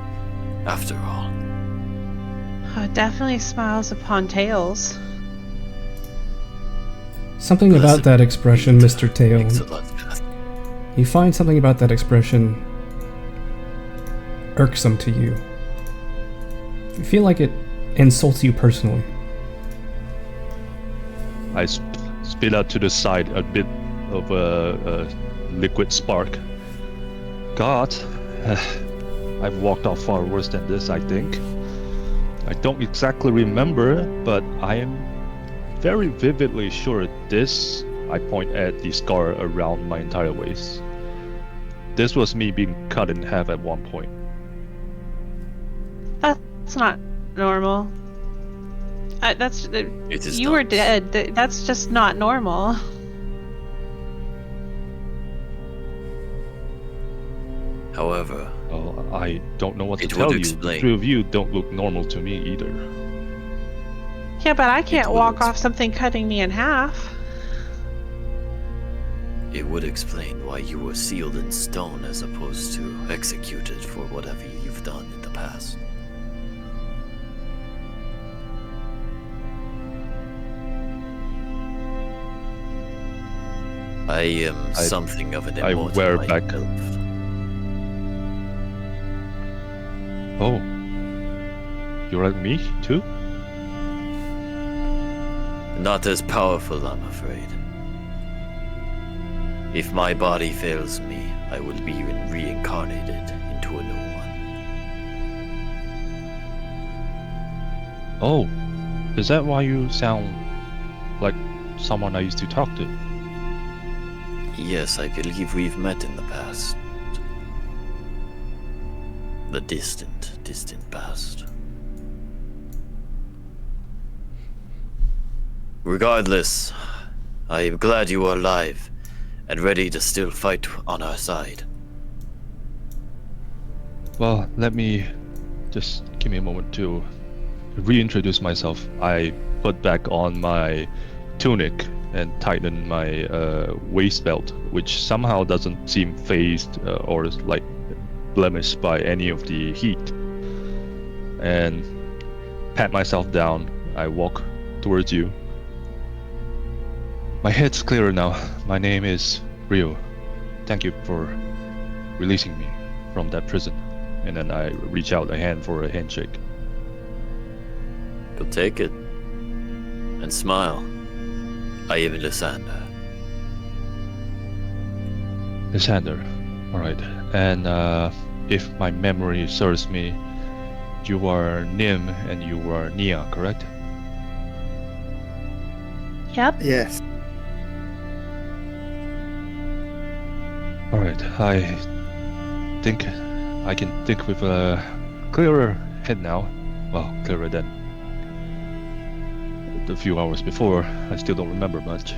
After all. Oh, it definitely smiles upon tails. Something about that expression, Mr. TAO. Excellent. You find something about that expression irksome to you. You feel like it insults you personally. I spit out to the side a bit of a liquid spark. God, I've walked off far worse than this, I think. I don't exactly remember, but I am very vividly sure this, I point at the scar around my entire waist. This was me being cut in half at one point. That's not normal. It is You not. were dead. That's just not normal. However, Oh, I don't know what to It tell would you. The explain. three of you don't look normal to me either. Yeah, but I can't would walk explain. off something cutting me in half. it would explain why you were sealed in stone as opposed to executed for whatever you've done in the past. I am something of an I immortal wear night back- elf. Oh. You're like me, too? Not as powerful, I'm afraid. If my body fails me, I will be reincarnated into a new one. Oh. Is that why you sound like someone I used to talk to? Yes, I believe we've met in the past. The distant, distant past. Regardless, I am glad you are alive and ready to still fight on our side. Well, let me just give me a moment to reintroduce myself. I put back on my tunic and tighten my waist belt, which somehow doesn't seem phased or like blemished by any of the heat. And pat myself down. I walk towards you. My head's clearer now. My name is Rio. Thank you for releasing me from that prison. And then I reach out a hand for a handshake. You'll take it. And smile. I am Lysander. Lysander. Alright. And if my memory serves me, you are Nim and you are Nia, correct? Yep. Yes. Alright, I think I can think with a clearer head now. Well, clearer than the few hours before. I still don't remember much.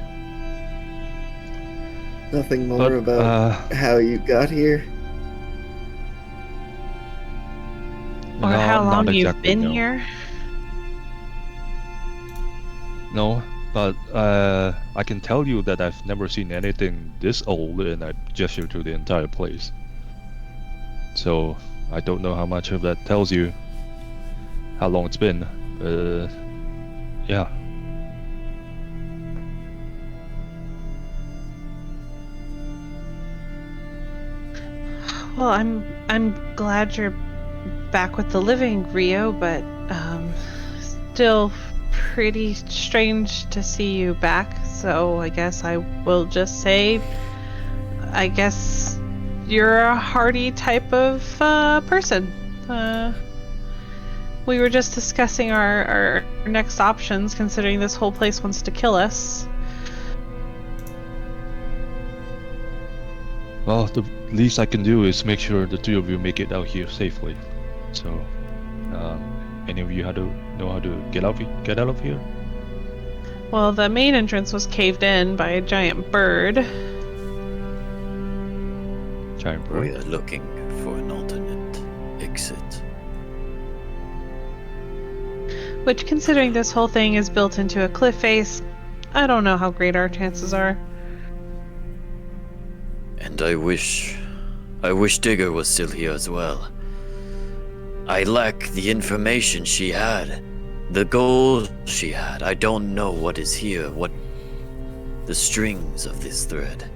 Nothing more But, about how you got here. Or no, how not long you've exactly, been no. here. No, but I can tell you that I've never seen anything this old, and I gesture to the entire place. So I don't know how much of that tells you how long it's been. Yeah. Well, I'm glad you're back with the living, Rio, but still pretty strange to see you back, so I guess I will just say, I guess you're a hardy type of person. We were just discussing our next options, considering this whole place wants to kill us. Well, the least I can do is make sure the two of you make it out here safely. So, any of you know how to get out of here? Well, the main entrance was caved in by a giant bird. Giant We bird. are looking for an alternate exit. Which, considering this whole thing is built into a cliff face, I don't know how great our chances are. And I wish Digger was still here as well. I lack the information she had, the goal she had. I don't know what is here, what the strings of this thread.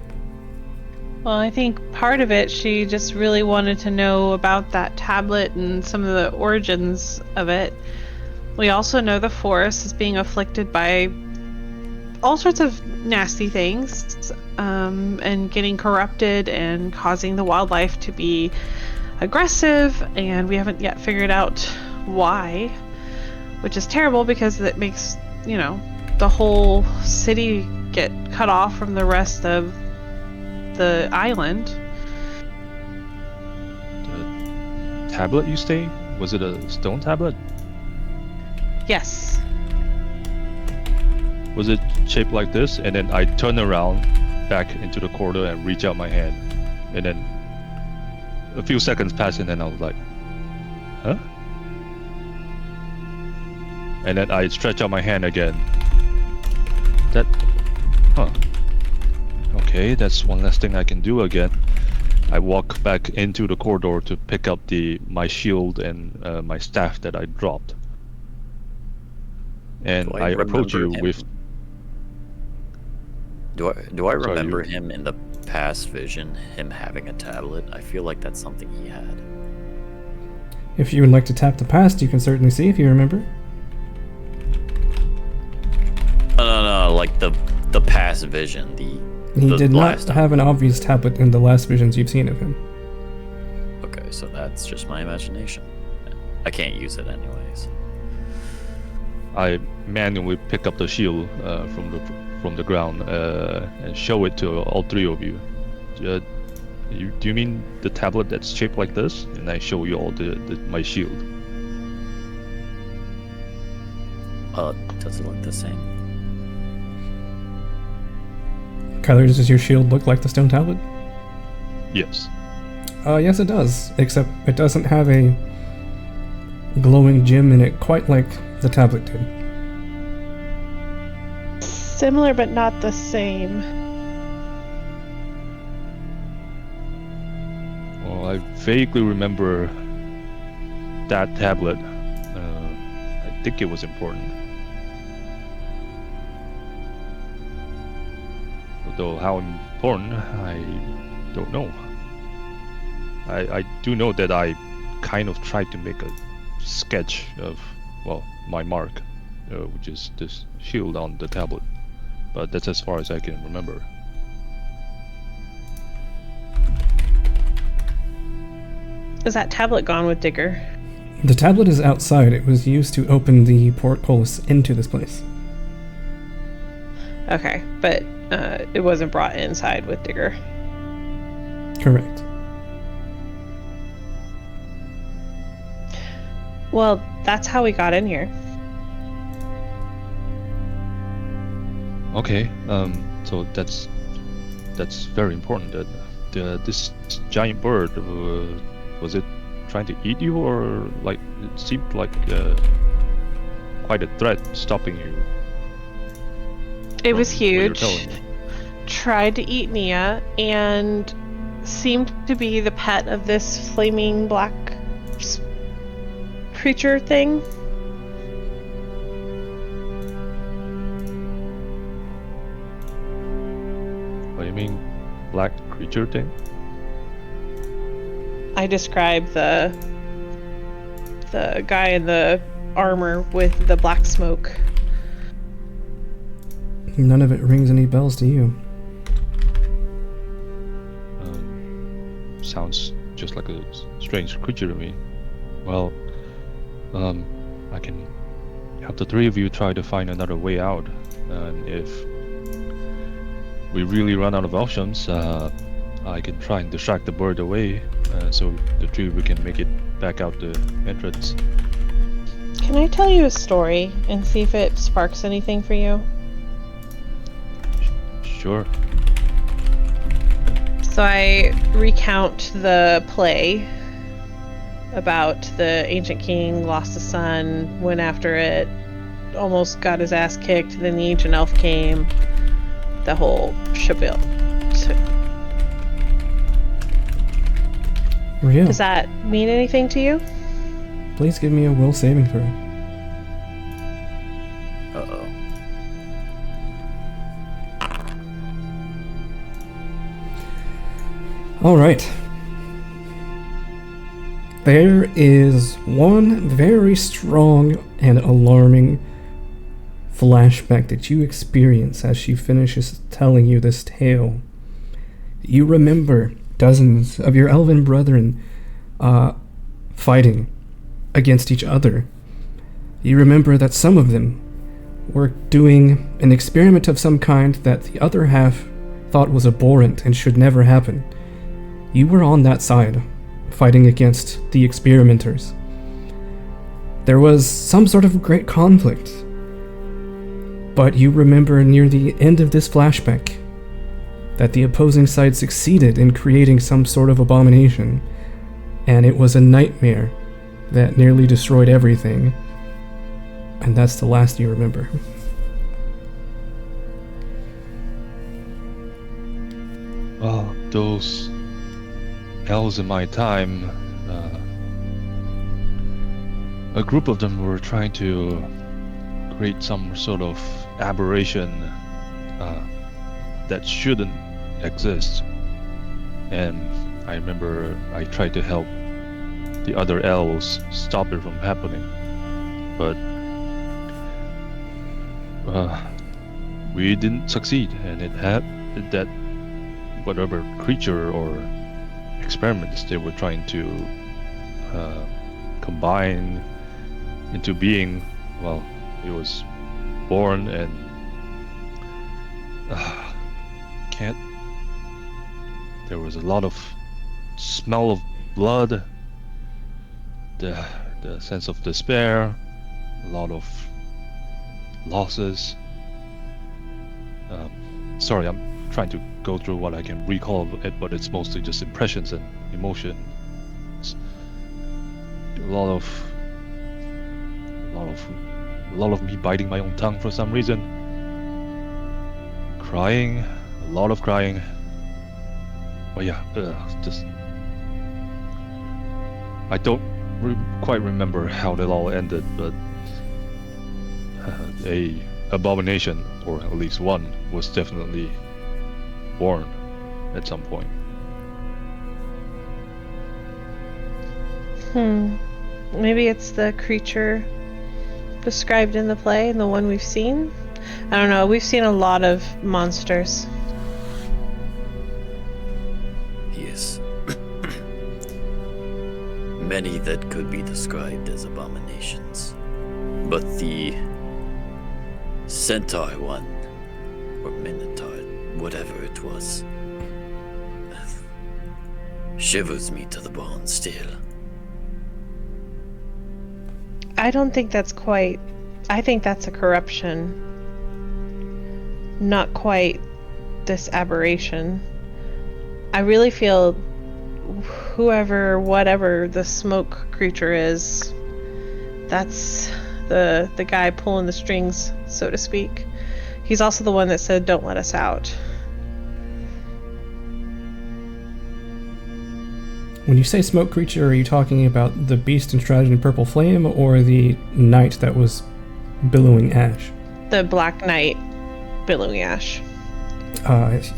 Well, I think part of it, she just really wanted to know about that tablet and some of the origins of it. We also know the forest is being afflicted by all sorts of nasty things, and getting corrupted and causing the wildlife to be aggressive, and we haven't yet figured out why, which is terrible because it makes, the whole city get cut off from the rest of the island. The tablet you say? Was it a stone tablet? Yes. Was it shaped like this? And then I turn around back into the corridor and reach out my hand. And then a few seconds pass and then I was like, huh? And then I stretch out my hand again. Okay, that's one less thing I can do again. I walk back into the corridor to pick up my shield and my staff that I dropped. And Do I approach you remember him? with... Do I Sorry, remember you- him in the past vision, him having a tablet? I feel like that's something he had. If you would like to tap the past, you can certainly see if you remember. No, like the past vision, He the did not last time. have an obvious tablet in the last visions you've seen of him. Okay, so that's just my imagination. I can't use it anyways. I manually pick up the shield from the ground and show it to all three of you. Do you mean the tablet that's shaped like this? And I show you all my shield. Does it look the same? Kyler, does your shield look like the stone tablet? Yes. Yes it does, except it doesn't have a glowing gem in it quite like the tablet did. Similar, but not the same. Well, I vaguely remember that tablet. I think it was important. Although how important, I don't know. I do know that I kind of tried to make a sketch of, well, my mark, which is this shield on the tablet. But that's as far as I can remember. Is that tablet gone with Digger? The tablet is outside. It was used to open the portholes into this place. Okay, but it wasn't brought inside with Digger. Correct. Well, that's how we got in here. Okay, so that's very important. This giant bird, was it trying to eat you, or like it seemed like quite a threat stopping you? It was from what you're huge. telling me? Tried to eat Nia and seemed to be the pet of this flaming black creature thing. What do you mean, black creature thing? I described the guy in the armor with the black smoke. None of it rings any bells to you. Sounds just like a strange creature to me. Well, I can have the three of you try to find another way out. And if we really run out of options, I can try and distract the bird away, so the three of you can make it back out the entrance. Can I tell you a story and see if it sparks anything for you? Sure. So I recount the play about the ancient king lost a son, went after it, almost got his ass kicked, then the ancient elf came, the whole shabil. Real. Does that mean anything to you? Please give me a will saving throw. Uh-oh. All right. There is one very strong and alarming flashback that you experience as she finishes telling you this tale. You remember dozens of your elven brethren fighting against each other. You remember that some of them were doing an experiment of some kind that the other half thought was abhorrent and should never happen. You were on that side, fighting against the experimenters. There was some sort of great conflict, but you remember near the end of this flashback that the opposing side succeeded in creating some sort of abomination, and it was a nightmare that nearly destroyed everything, and that's the last you remember. Well, those elves in my time, a group of them were trying to create some sort of aberration that shouldn't exist. And I remember I tried to help the other elves stop it from happening, but we didn't succeed, and it had that whatever creature or experiments they were trying to combine into being, well, it was born, and there was a lot of smell of blood, the sense of despair, a lot of losses. Sorry, I'm trying to go through what I can recall of it, but it's mostly just impressions and emotions. A lot of me biting my own tongue for some reason. Crying, a lot of crying. Oh yeah, just I don't quite remember how that all ended, but a abomination, or at least one, was definitely born at some point. Maybe it's the creature described in the play and the one we've seen? I don't know, we've seen a lot of monsters. Yes. Many that could be described as abominations. But the centaur one, or minotaur, whatever it was, shivers me to the bone still. I don't think that's quite... I think that's a corruption. Not quite this aberration. I really feel whatever the smoke creature is, that's the guy pulling the strings, so to speak. He's also the one that said, "Don't let us out." When you say smoke creature, are you talking about the beast enshrouded in purple flame, or the knight that was billowing ash? The Black Knight, billowing ash.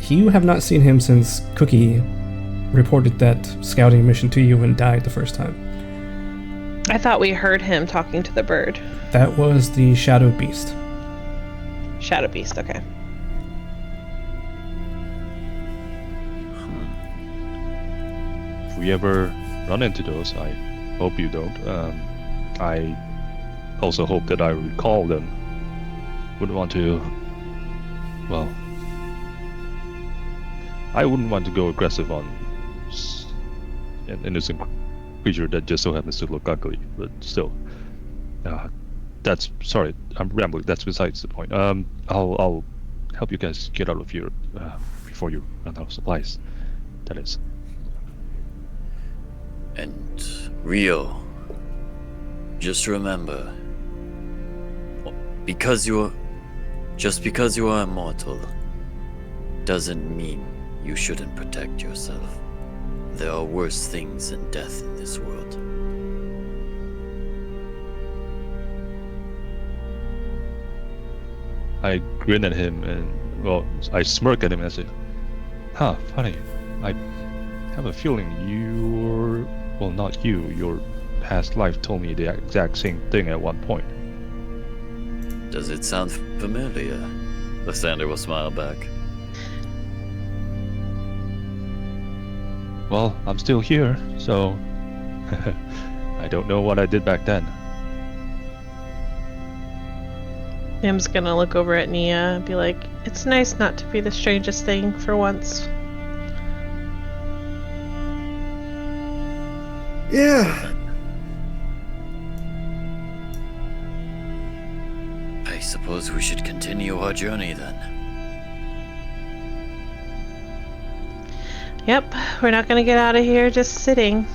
You have not seen him since Cookie reported that scouting mission to you and died the first time. I thought we heard him talking to the bird. That was the shadow beast. Shadow beast, okay. If we ever run into those, I hope you don't. I also hope that I recall them. Wouldn't want to. Well, I wouldn't want to go aggressive on an innocent creature that just so happens to look ugly. But still, that's sorry. I'm rambling. That's besides the point. I'll help you guys get out of here before you run out of supplies. That is. And Rio, just remember, just because you are immortal doesn't mean you shouldn't protect yourself. There are worse things than death in this world. I grin at him and, well, I smirk at him and I say, funny. I have a feeling well, not you, your past life told me the exact same thing at one point. Does it sound familiar? Lysander will smile back. Well, I'm still here, so I don't know what I did back then. Nim's gonna look over at Nia and be like, it's nice not to be the strangest thing for once. Yeah. I suppose we should continue our journey then. Yep, we're not gonna get out of here just sitting.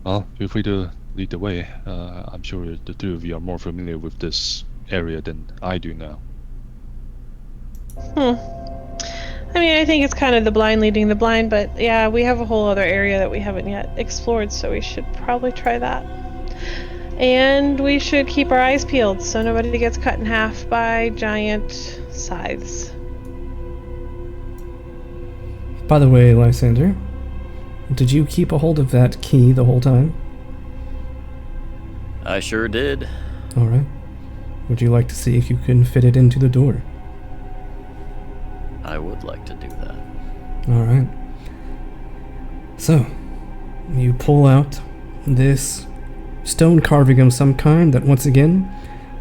Well, feel free to lead the way. I'm sure the two of you are more familiar with this area than I do now. I mean, I think it's kind of the blind leading the blind, but yeah, we have a whole other area that we haven't yet explored, so we should probably try that. And we should keep our eyes peeled so nobody gets cut in half by giant scythes. By the way, Lysander, did you keep a hold of that key the whole time? I sure did. Alright. Would you like to see if you can fit it into the door? I would like to do that. Alright. So, you pull out this stone carving of some kind that once again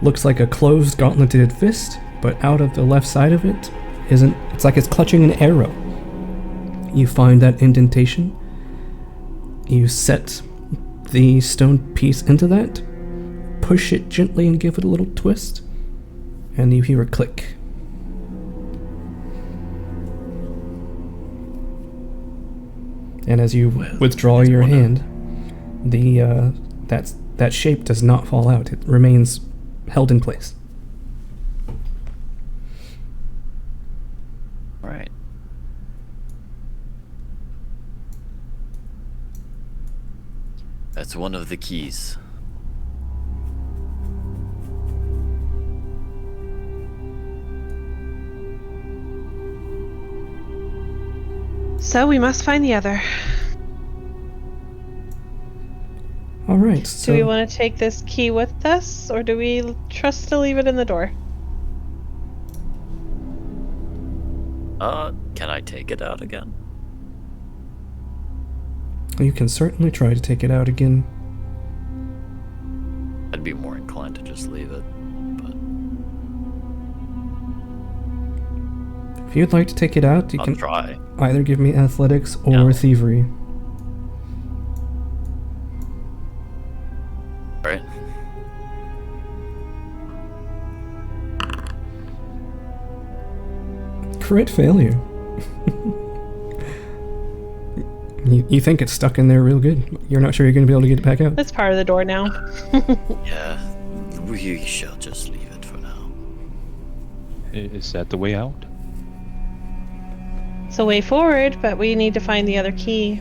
looks like a closed gauntleted fist, but out of the left side of it it's like it's clutching an arrow. You find that indentation. You set the stone piece into that, push it gently and give it a little twist, and you hear a click. And as you withdraw your hand, that shape does not fall out. It remains held in place. Right. That's one of the keys. So we must find the other. Alright, so... Do we want to take this key with us, or do we trust to leave it in the door? Can I take it out again? You can certainly try to take it out again. I'd be more inclined to just leave it, but... If you'd like to take it out, you I'll can try. either give me athletics or Yeah. thievery. Right? Crit failure. You think it's stuck in there real good. You're not sure you're going to be able to get it back out. That's part of the door now. Yeah, we shall just leave it for now. Is that the way out? It's a way forward, but we need to find the other key.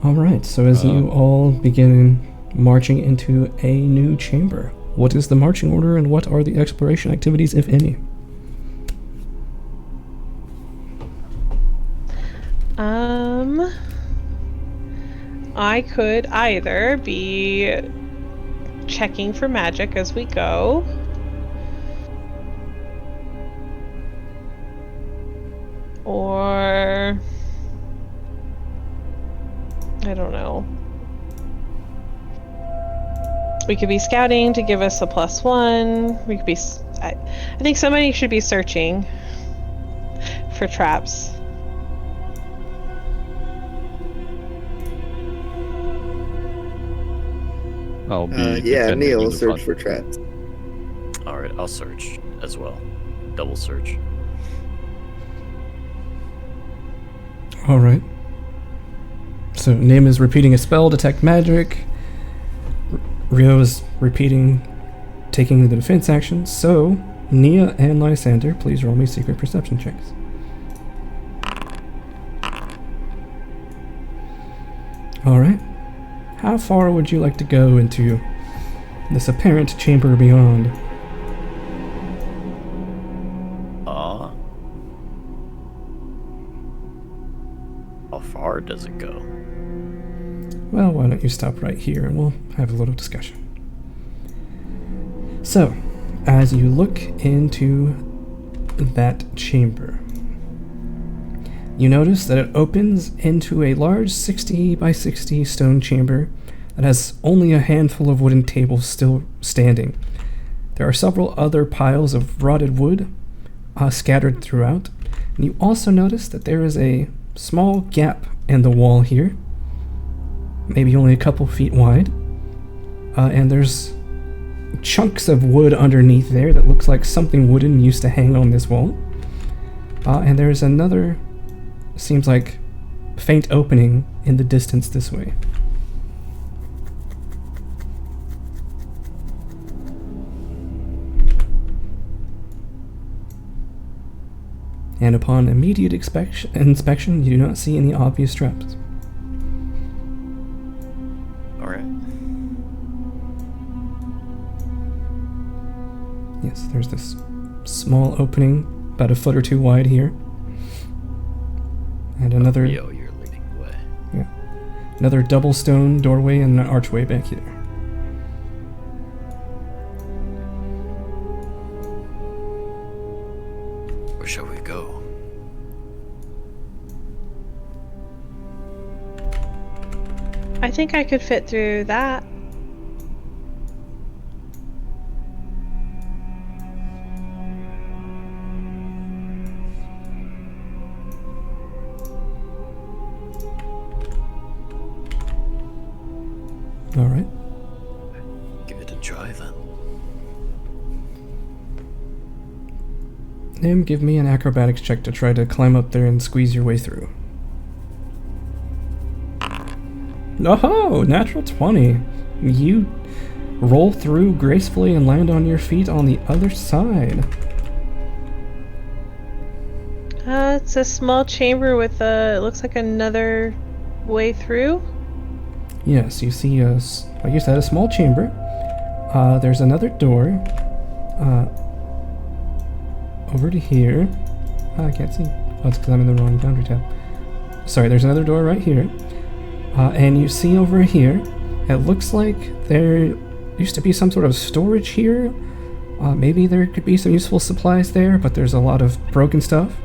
Alright, so as you all begin marching into a new chamber, what is the marching order and what are the exploration activities, if any? I could either be checking for magic as we go. Or I don't know. We could be scouting to give us a +1. We could be I think somebody should be searching for traps. I'll be Yeah, defending Neil in will the search front. for traps. All right, I'll search as well. Double search. All right. So Nim is repeating a spell, detect magic. Rio is repeating, taking the defense action. So Nia and Lysander, please roll me secret perception checks. All right. How far would you like to go into this apparent chamber beyond? How far does it go? Well, why don't you stop right here and we'll have a little discussion. So, as you look into that chamber, you notice that it opens into a large 60 by 60 stone chamber that has only a handful of wooden tables still standing. There are several other piles of rotted wood scattered throughout, and you also notice that there is a small gap in the wall here, maybe only a couple feet wide, and there's chunks of wood underneath there that looks like something wooden used to hang on this wall. And there's another, seems like, faint opening in the distance this way. And upon immediate inspection, you do not see any obvious traps. Alright. Yes, there's this small opening, about a foot or two wide here. And another, Yo, you're leading the way. another double stone doorway and an archway back here. Where shall we go? I think I could fit through that. All right. Give it a try then. Nim, give me an acrobatics check to try to climb up there and squeeze your way through. Oh, natural 20. You roll through gracefully and land on your feet on the other side. It's a small chamber with it looks like another way through. Yes, you see like you said, a small chamber. There's another door over to here. I can't see. Oh, it's because I'm in the wrong boundary tab. Sorry, there's another door right here. And you see over here, it looks like there used to be some sort of storage here. Maybe there could be some useful supplies there, but there's a lot of broken stuff.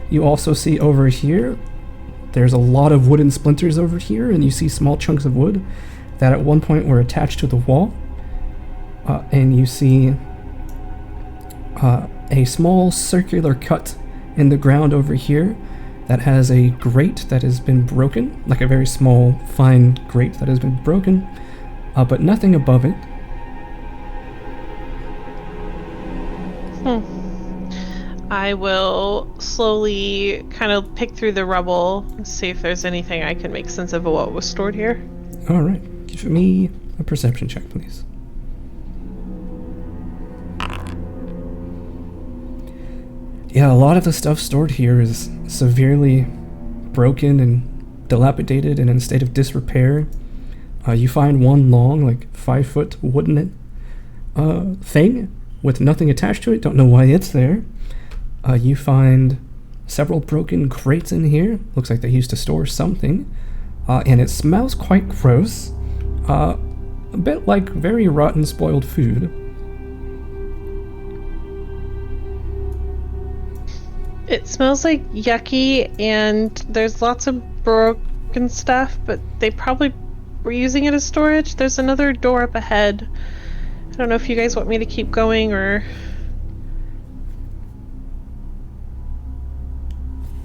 You also see over here, there's a lot of wooden splinters over here, and you see small chunks of wood that at one point were attached to the wall. And you see a small circular cut in the ground over here that has a grate that has been broken, like a very small, fine grate that has been broken, but nothing above it. I will slowly kind of pick through the rubble and see if there's anything I can make sense of what was stored here. All right, give me a perception check, please. Yeah, a lot of the stuff stored here is severely broken and dilapidated and in a state of disrepair. You find one long, like 5-foot wooden thing with nothing attached to it. Don't know why it's there. You find several broken crates in here. Looks like they used to store something. And it smells quite gross. A bit like very rotten, spoiled food. It smells like yucky, and there's lots of broken stuff, but they probably were using it as storage. There's another door up ahead. I don't know if you guys want me to keep going or...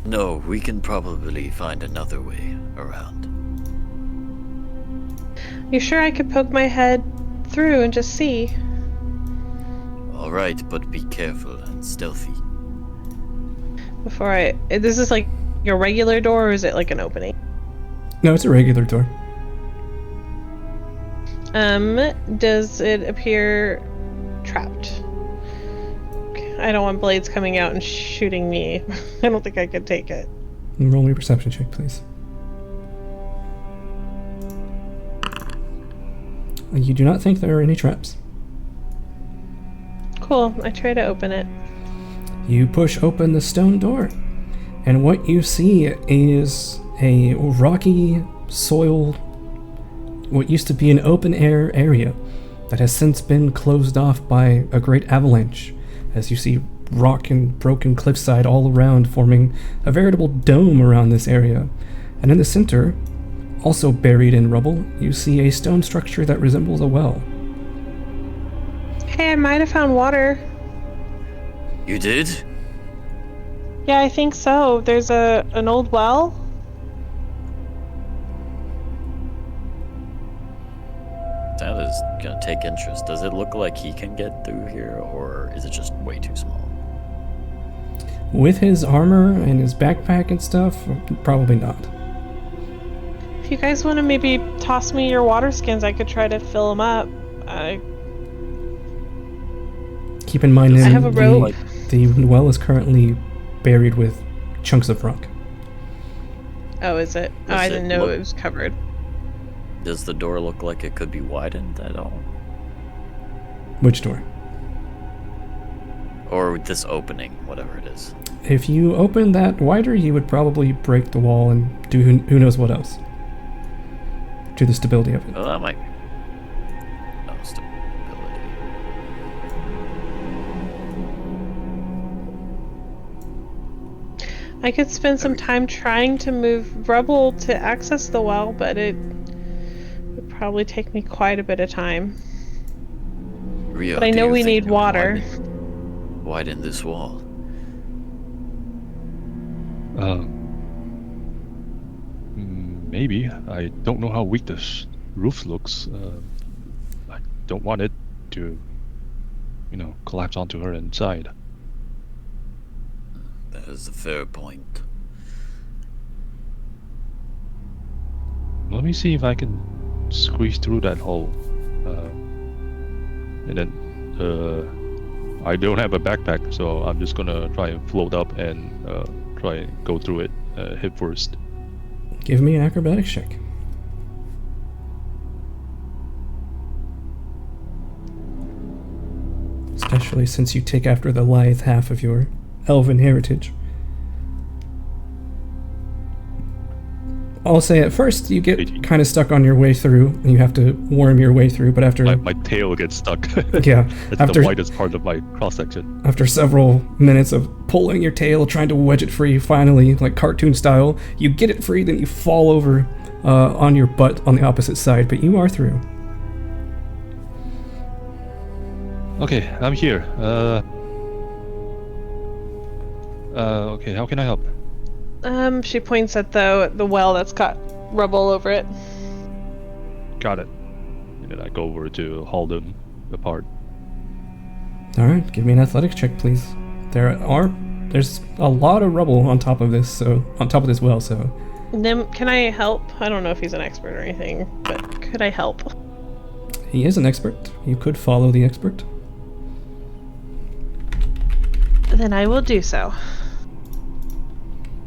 No, we can probably find another way around. You sure I could poke my head through and just see? All right, but be careful and stealthy. Before I... This is like a regular door, or is it like an opening? No, it's a regular door. Does it appear trapped? I don't want blades coming out and shooting me. I don't think I could take it. Roll me a perception check, please. You do not think there are any traps. Cool, I try to open it. You push open the stone door, and what you see is a rocky, soiled, what used to be an open-air area that has since been closed off by a great avalanche, as you see rock and broken cliffside all around, forming a veritable dome around this area. And in the center, also buried in rubble, you see a stone structure that resembles a well. Hey, I might have found water. You did? Yeah, I think so. There's an old well. That is gonna take interest. Does it look like he can get through here, or is it just way too small? With his armor and his backpack and stuff, probably not. If you guys want to maybe toss me your water skins, I could try to fill them up. Keep in mind, I have a rope. The well is currently buried with chunks of rock. Oh, is it? Oh, Does I it didn't know look- it was covered. Does the door look like it could be widened at all? Which door? Or this opening, whatever it is. If you open that wider, you would probably break the wall and do who knows what else to the stability of it. Oh, that might... Oh, stability. I could spend some time trying to move rubble to access the well, but it would probably take me quite a bit of time. Rio, But I do know you we think need water. Widen this wall. Maybe. I don't know how weak this roof looks. I don't want it to, collapse onto her inside. That is a fair point. Let me see if I can squeeze through that hole. And then, I don't have a backpack, so I'm just gonna try and float up and try and go through it head first. Give me an acrobatics check. Especially since you take after the lithe half of your elven heritage. I'll say at first you get kind of stuck on your way through, and you have to worm your way through, but after... My tail gets stuck. Yeah. That's after, the widest part of my cross-section. After several minutes of pulling your tail, trying to wedge it free, finally, like cartoon style, you get it free, then you fall over on your butt on the opposite side, but you are through. Okay, I'm here. Okay, how can I help? She points at the well that's got rubble over it. Got it. And then I go over to haul them apart. Alright, give me an athletics check, please. There's a lot of rubble on top of this, well, so... Nim, can I help? I don't know if he's an expert or anything, but could I help? He is an expert. You could follow the expert. Then I will do so.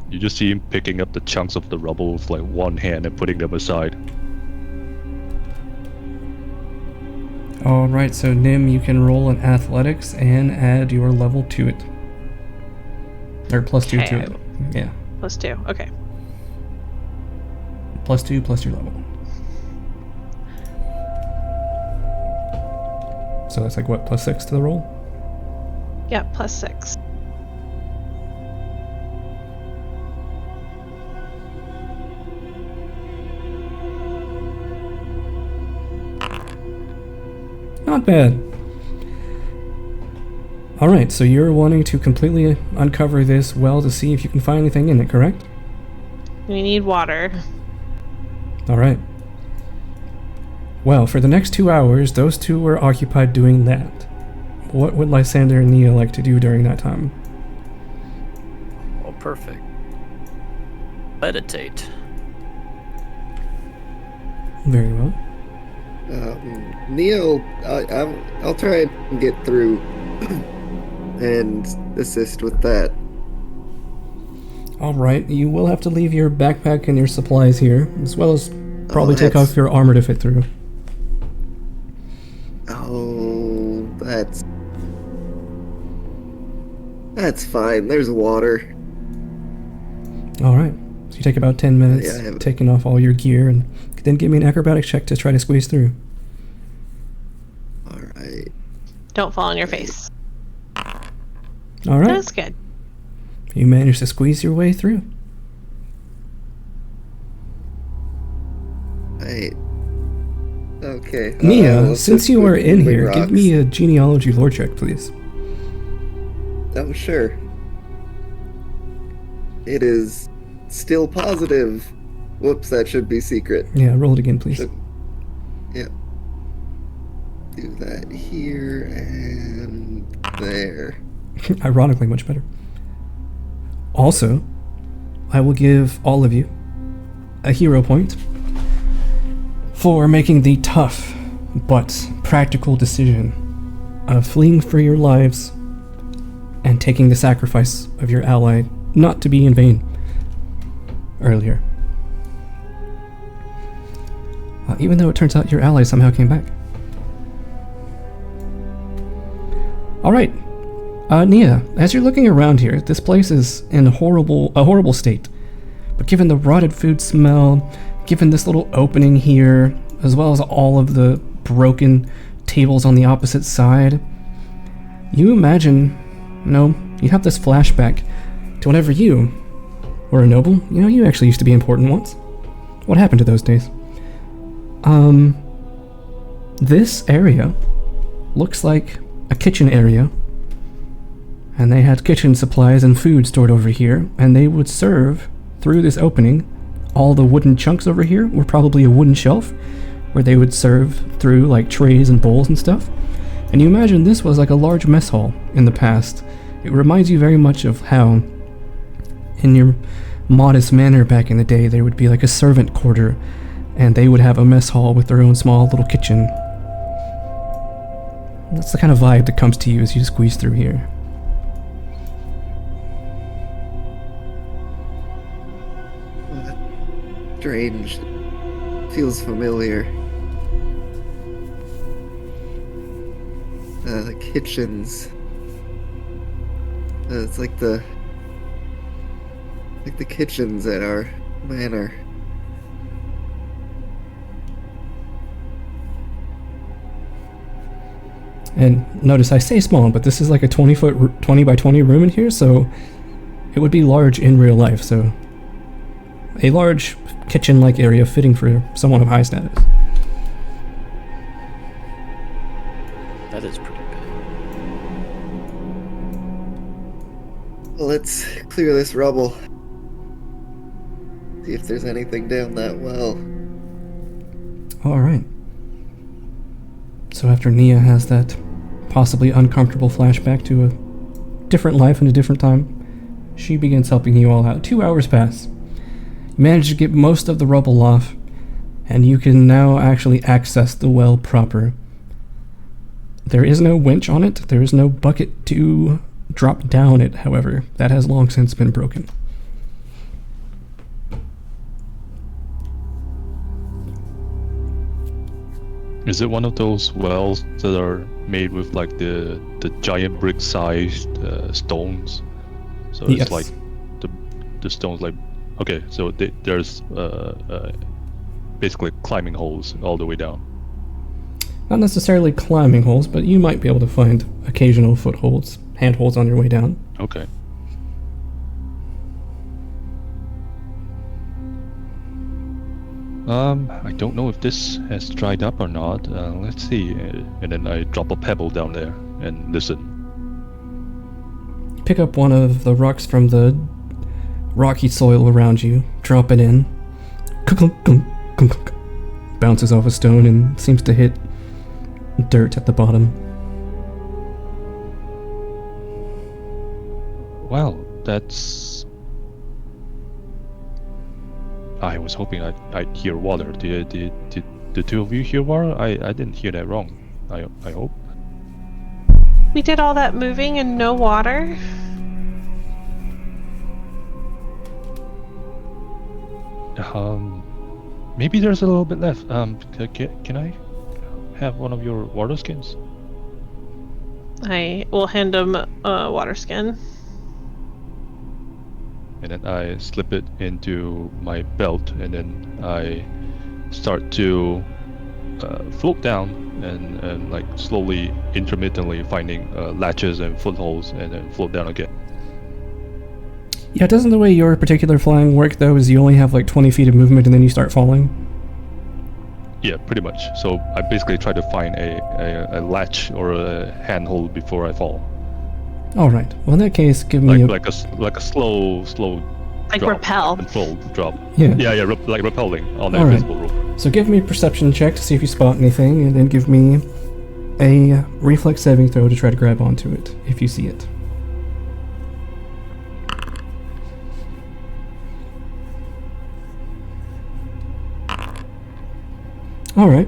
You just see him picking up the chunks of the rubble with like one hand and putting them aside. Alright, so Nim, you can roll an athletics and add your level to it. Or +2 to it. Yeah. +2. Okay. +2 plus your level. So that's like what, +6 to the roll? Yeah, +6. Not bad. Alright, so you're wanting to completely uncover this well to see if you can find anything in it, correct? We need water. Alright. Well, for the next 2 hours, those two were occupied doing that. What would Lysander and Nia like to do during that time? Well, perfect. Meditate. Very well. Neil, I'll try and get through and assist with that. Alright, you will have to leave your backpack and your supplies here, as well as probably take that's- off your armor to fit through. Oh, that's fine. There's water. Alright, so you take about 10 minutes Yeah, I have- taking off all your gear, and then give me an acrobatics check to try to squeeze through. All right. Don't fall on your face. Alright, That's good. you managed to squeeze your way through. Right. Okay. Nia, let's since just you quit are in moving here, rocks. give me a genealogy lore check, please. Oh, sure. It is still positive. Whoops, that should be secret. Yeah, roll it again, please. Should- Yep. Do that here and there. Ironically, much better. Also, I will give all of you a hero point for making the tough but practical decision of fleeing for your lives and taking the sacrifice of your ally not to be in vain earlier. Even though it turns out your ally somehow came back. Alright, Nia, as you're looking around here, this place is in a horrible state. But given the rotted food smell, given this little opening here, as well as all of the broken tables on the opposite side, you imagine, you have this flashback to whenever you were a noble. You actually used to be important once. What happened to those days? This area looks like a kitchen area, and they had kitchen supplies and food stored over here, and they would serve through this opening. All the wooden chunks over here were probably a wooden shelf where they would serve through like trays and bowls and stuff. And you imagine this was like a large mess hall in the past. It reminds you very much of how in your modest manner back in the day there would be like a servant quarter, and they would have a mess hall with their own small little kitchen. That's the kind of vibe that comes to you as you squeeze through here. Strange. Feels familiar. The kitchens. It's like the kitchens at our manor. And notice I say small, but this is like a 20 by 20 room in here, so it would be large in real life, so a large kitchen-like area fitting for someone of high status. That is pretty big. Let's clear this rubble. See if there's anything down that well. Alright. So after Nia has that possibly uncomfortable flashback to a different life and a different time, she begins helping you all out. 2 hours pass. You manage to get most of the rubble off, and you can now actually access the well proper. There is no winch on it. There is no bucket to drop down it, however. That has long since been broken. Is it one of those wells that are made with like the giant brick-sized stones? So Yes. it's like the the stones like. Okay, so there's basically climbing holes all the way down. Not necessarily climbing holes, but you might be able to find occasional footholds, handholds on your way down. Okay. I don't know if this has dried up or not. Let's see. And then I drop a pebble down there and listen. Pick up one of the rocks from the rocky soil around you, drop it in. Clunk, clunk, clunk, clunk. Bounces off a stone and seems to hit dirt at the bottom. Well, that's... I was hoping I'd hear water. Did the two of you hear water? I didn't hear that wrong. I hope. We did all that moving and no water? Maybe there's a little bit left. Can I have one of your water skins? I will hand him a water skin. And then I slip it into my belt, and then I start to float down and like slowly, intermittently finding latches and footholds, and then float down again. Yeah, doesn't the way your particular flying work, though, is you only have like 20 feet of movement and then you start falling? Yeah, pretty much. So I basically try to find a latch or a handhold before I fall. Alright, well in that case, give me Like a slow Like drop, repel. controlled drop. Yeah. Yeah, like rappelling on the All right. invisible rope. So give me a perception check to see if you spot anything, and then give me a reflex saving throw to try to grab onto it, if you see it. Alright,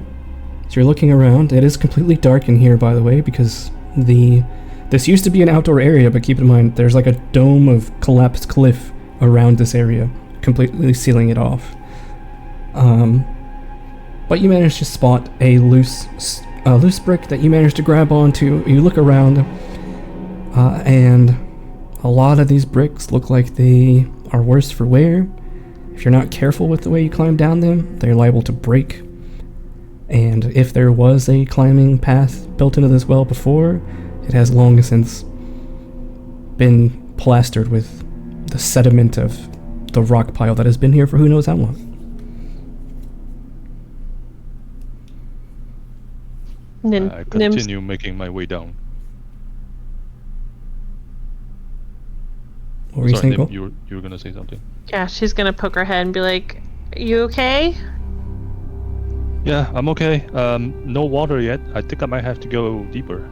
so you're looking around. It is completely dark in here, by the way, because this used to be an outdoor area, but keep in mind, there's like a dome of collapsed cliff around this area, completely sealing it off. But you managed to spot a loose brick that you managed to grab onto. You look around, and a lot of these bricks look like they are worse for wear. If you're not careful with the way you climb down them, they're liable to break. And if there was a climbing path built into this well before, it has long since been plastered with the sediment of the rock pile that has been here for who knows how long. I continue making my way down. What were you saying, Cole? You were gonna say something. Yeah, she's gonna poke her head and be like, "You okay?" Yeah, I'm okay. No water yet. I think I might have to go deeper.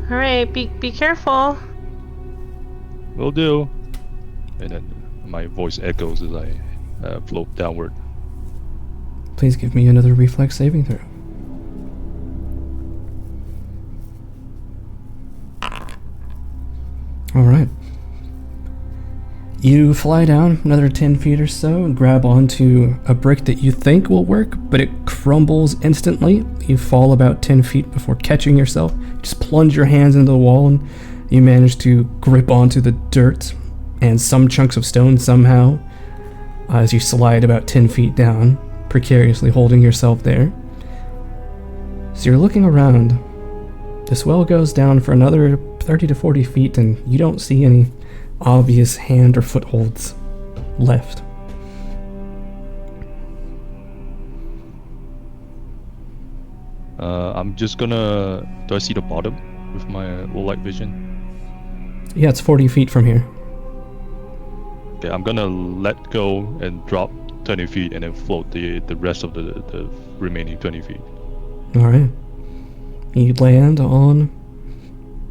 All right, be careful. Will do. And then my voice echoes as I float downward. Please give me another reflex saving throw. Alright. You fly down another 10 feet or so and grab onto a brick that you think will work, but it crumbles instantly. You fall about 10 feet before catching yourself. Just plunge your hands into the wall and you manage to grip onto the dirt and some chunks of stone somehow as you slide about 10 feet down, precariously holding yourself there. So you're looking around. This well goes down for another 30 to 40 feet and you don't see any obvious hand or footholds left. I'm just gonna... Do I see the bottom with my low light vision? Yeah, it's 40 feet from here. Okay, I'm gonna let go and drop 20 feet and then float the rest of the remaining 20 feet. Alright. You land on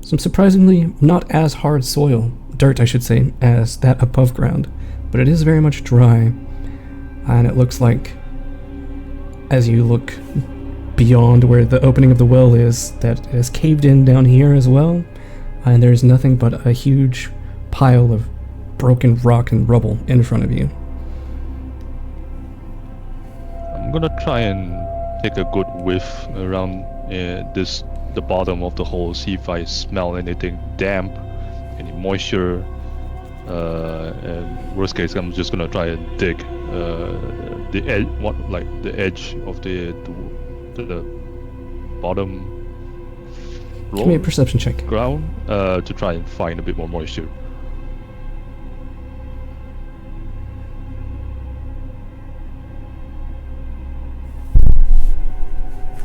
some surprisingly not as hard soil, dirt I should say, as that above ground, but it is very much dry, and it looks like, as you look beyond where the opening of the well is, that it has caved in down here as well, and there's nothing but a huge pile of broken rock and rubble in front of you. I'm gonna try and take a good whiff around the bottom of the hole, see if I smell anything damp, any moisture, And worst case, I'm just gonna try and dig the edge, the edge of the bottom Give me a floor perception check. ground to try and find a bit more moisture.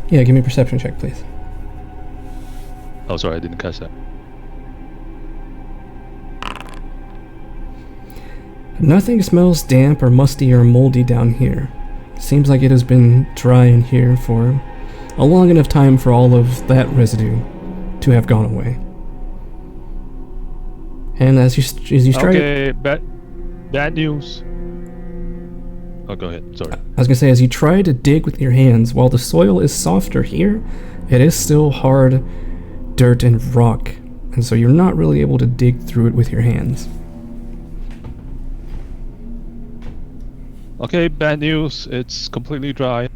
Yeah, give me a perception check, please. Oh, sorry, I didn't catch that. Nothing smells damp or musty or moldy down here. Seems like it has been dry in here for a long enough time for all of that residue to have gone away. And as you try, Okay, bad news. Oh, go ahead. Sorry. I was gonna say, as you try to dig with your hands, while the soil is softer here, it is still hard dirt and rock, and so you're not really able to dig through it with your hands. Okay, bad news. It's completely dry.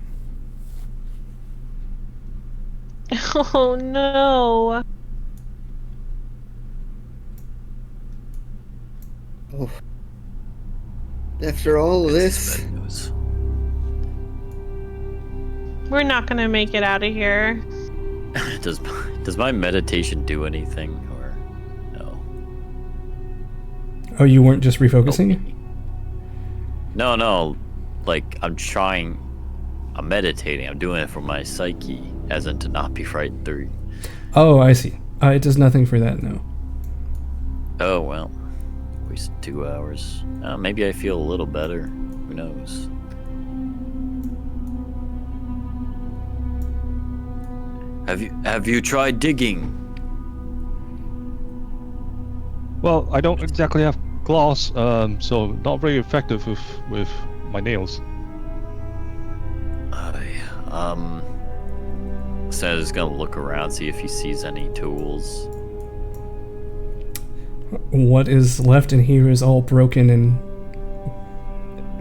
Oh no. Oh. After all of It's this, bad news. We're not gonna make it out of here. Does my meditation do anything, or no? Oh, you weren't just refocusing? No. Like I'm meditating. I'm doing it for my psyche, as in to not be frightened through. Oh, I see. It does nothing for that, no. Oh well, wasted 2 hours. Maybe I feel a little better. Who knows? Have you tried digging? Well, I don't exactly have claws, so not very effective with my nails. Santa's gonna look around, see if he sees any tools. What is left in here is all broken and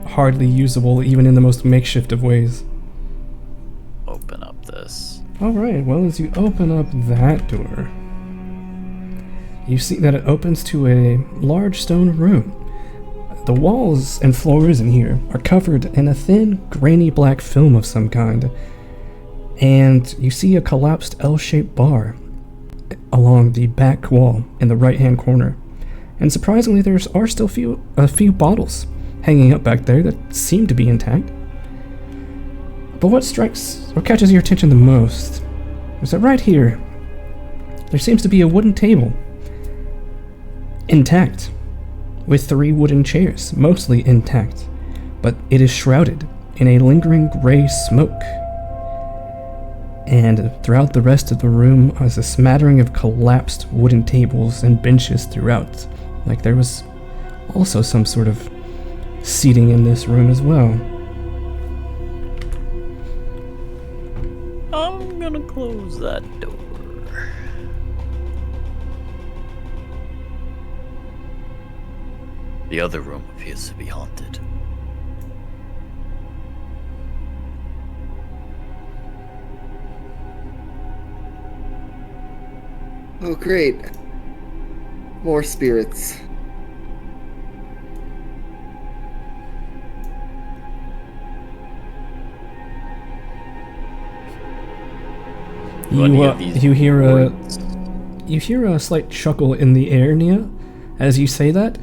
hardly usable, even in the most makeshift of ways. Open up this. Alright, well, as you open up that door, you see that it opens to a large stone room. The walls and floors in here are covered in a thin, grainy black film of some kind, and you see a collapsed L-shaped bar along the back wall in the right-hand corner. And surprisingly, there are still a few bottles hanging up back there that seem to be intact. But what catches your attention the most is that right here, there seems to be a wooden table, intact, with 3 wooden chairs, mostly intact, but it is shrouded in a lingering gray smoke. And throughout the rest of the room is a smattering of collapsed wooden tables and benches throughout, like there was also some sort of seating in this room as well. I'm gonna close that door. The other room appears to be haunted. oh great. More spirits. You hear a slight chuckle in the air, Nia, as you say that,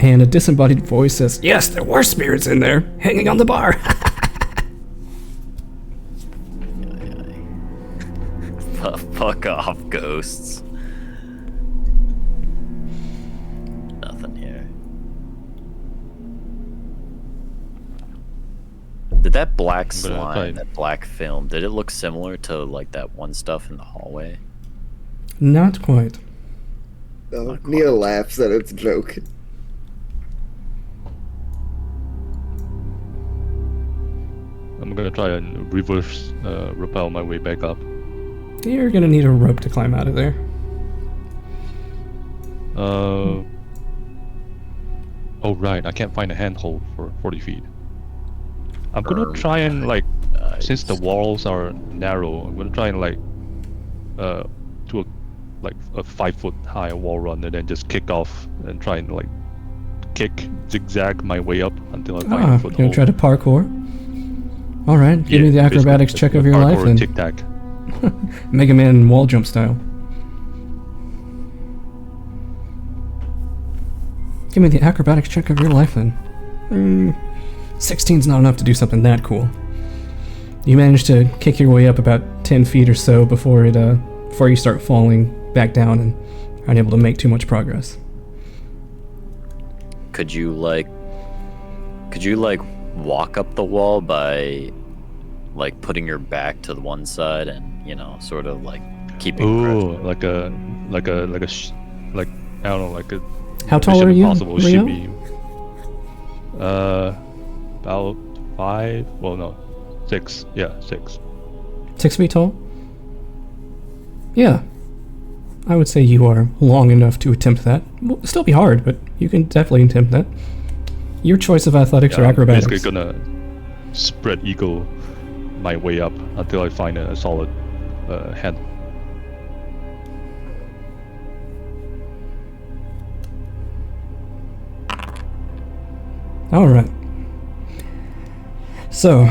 and a disembodied voice says, "Yes, there were spirits in there, hanging on the bar." Fuck off, ghosts. Nothing here. Did that black slime, that black film, did it look similar to like that one stuff in the hallway? Not quite. Oh, Nia laughs at its joke. I'm gonna try and reverse rappel my way back up. You're gonna need a rope to climb out of there. Oh right, I can't find a handhold for 40 feet. I'm gonna try and since the walls are narrow, I'm gonna try and do a 5 foot high wall run and then just kick off and try and kick, zigzag my way up until I find a You're foothold. gonna try to parkour? Alright, give me the acrobatics check of your life then. Tic Tac. Mega Man wall jump style. Give me the acrobatics check of your life then. 16's not enough to do something that cool. You manage to kick your way up about 10 feet or so before you start falling back down and aren't able to make too much progress. Could you walk up the wall by like putting your back to the one side and sort of like keeping Ooh, pressure? like I don't know, like a How tall are Mission you, Impossible Rio? shimmy. About 5. Well, no, 6. Yeah, 6. 6 feet tall? Yeah. I would say you are long enough to attempt that. Will still be hard, but you can definitely attempt that. Your choice of athletics or I'm acrobatics. basically gonna spread eagle my way up until I find a solid hand. Alright. So,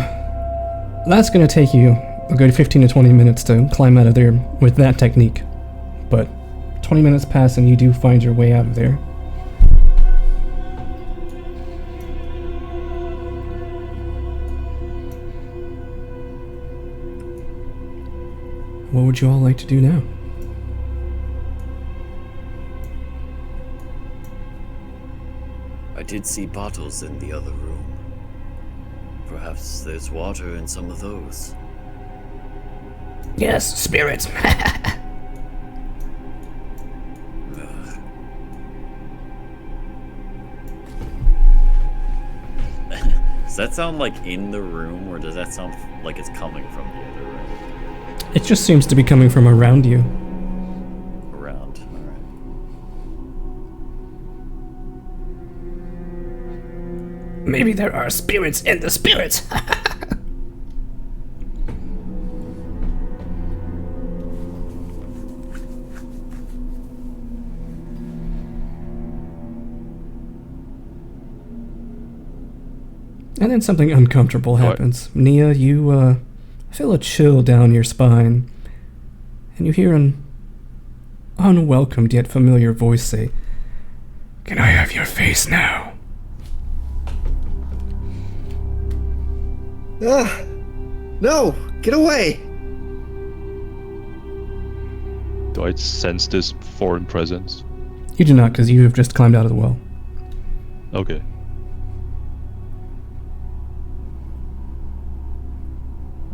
that's going to take you a good 15 to 20 minutes to climb out of there with that technique. But 20 minutes pass and you do find your way out of there. What would you all like to do now? I did see bottles in the other room. Perhaps there's water in some of those. Yes, spirits. Does that sound like in the room, or does that sound like it's coming from the other room? It just seems to be coming from around you. Around, alright. Maybe there are spirits in the spirits. And then something uncomfortable happens. Nia, you feel a chill down your spine, and you hear an unwelcomed yet familiar voice say, "Can I have your face now?" No! Get away! Do I sense this foreign presence? You do not, because you have just climbed out of the well. Okay.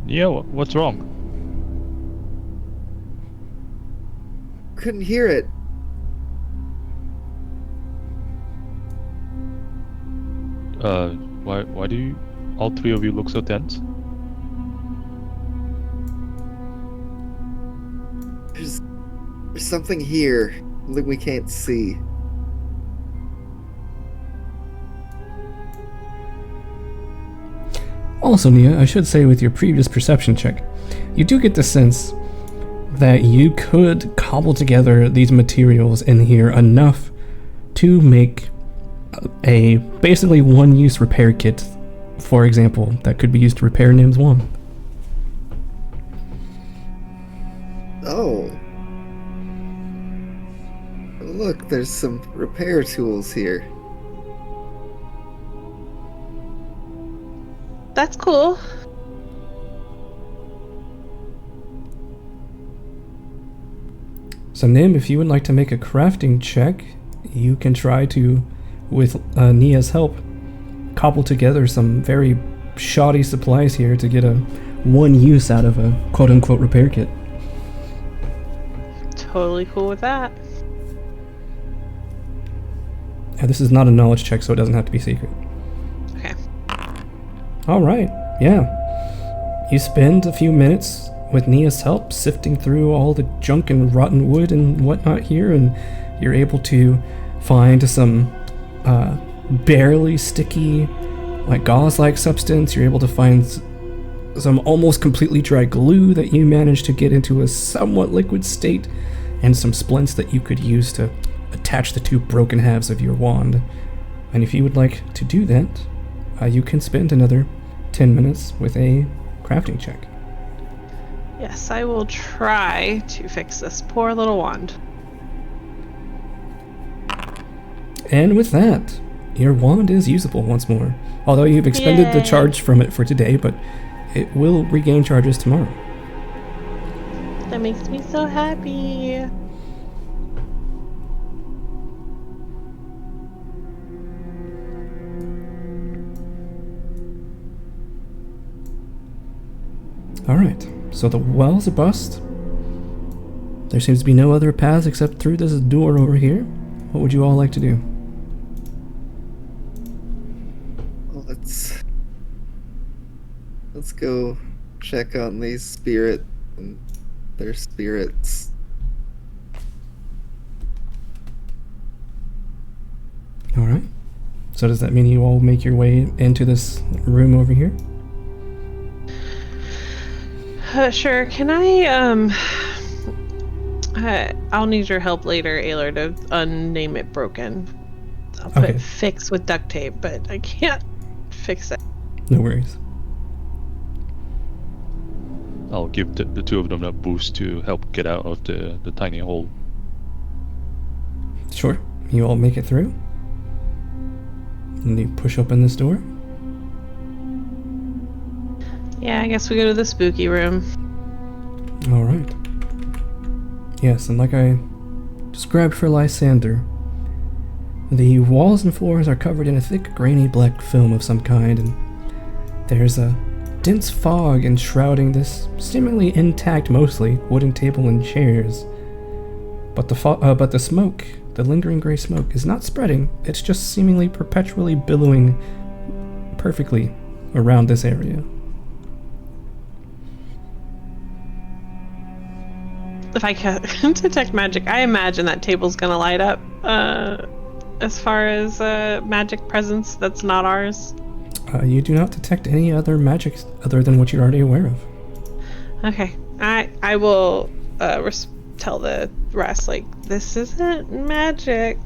Yeah, what's wrong? Couldn't hear it. Why do you, all three of you look so tense? There's something here that we can't see. Also, Nia, I should say with your previous perception check, you do get the sense that you could cobble together these materials in here enough to make a basically one-use repair kit, for example, that could be used to repair Nim's wand. Oh. Look, there's some repair tools here. That's cool. So Nim, if you would like to make a crafting check, you can try to, with Nia's help, cobble together some very shoddy supplies here to get a one use out of a quote-unquote repair kit. Totally cool with that. And this is not a knowledge check, so it doesn't have to be secret. Okay. Alright, yeah. You spend a few minutes with Nia's help sifting through all the junk and rotten wood and whatnot here, and you're able to find some barely sticky, like gauze-like substance. You're able to find some almost completely dry glue that you managed to get into a somewhat liquid state, and some splints that you could use to attach the two broken halves of your wand. And if you would like to do that, you can spend another 10 minutes with a crafting check. Yes, I will try to fix this poor little wand. And with that, your wand is usable once more. Although you've expended the Yay. charge from it for today, but it will regain charges tomorrow. That makes me so happy. Alright, so the well's a bust. There seems to be no other paths except through this door over here. What would you all like to do? Well, let's go check on these spirits and their spirits. Alright. So does that mean you all make your way into this room over here? Sure. Can I'll need your help later, Aylar, to unname it broken. I'll put Okay. fix with duct tape, but I can't fix it. No worries. I'll give the two of them a boost to help get out of the tiny hole. Sure. You all make it through. And you push open this door. Yeah, I guess we go to the spooky room. Alright. Yes, and like I described for Lysander, the walls and floors are covered in a thick, grainy black film of some kind, and there's a dense fog enshrouding this seemingly intact, mostly wooden table and chairs. But the smoke, the lingering gray smoke, is not spreading. It's just seemingly perpetually billowing perfectly around this area. If I can detect magic, I imagine that table's gonna light up. As far as magic presence that's not ours. You do not detect any other magic other than what you're already aware of. Okay, I will tell the rest, like, this isn't magic.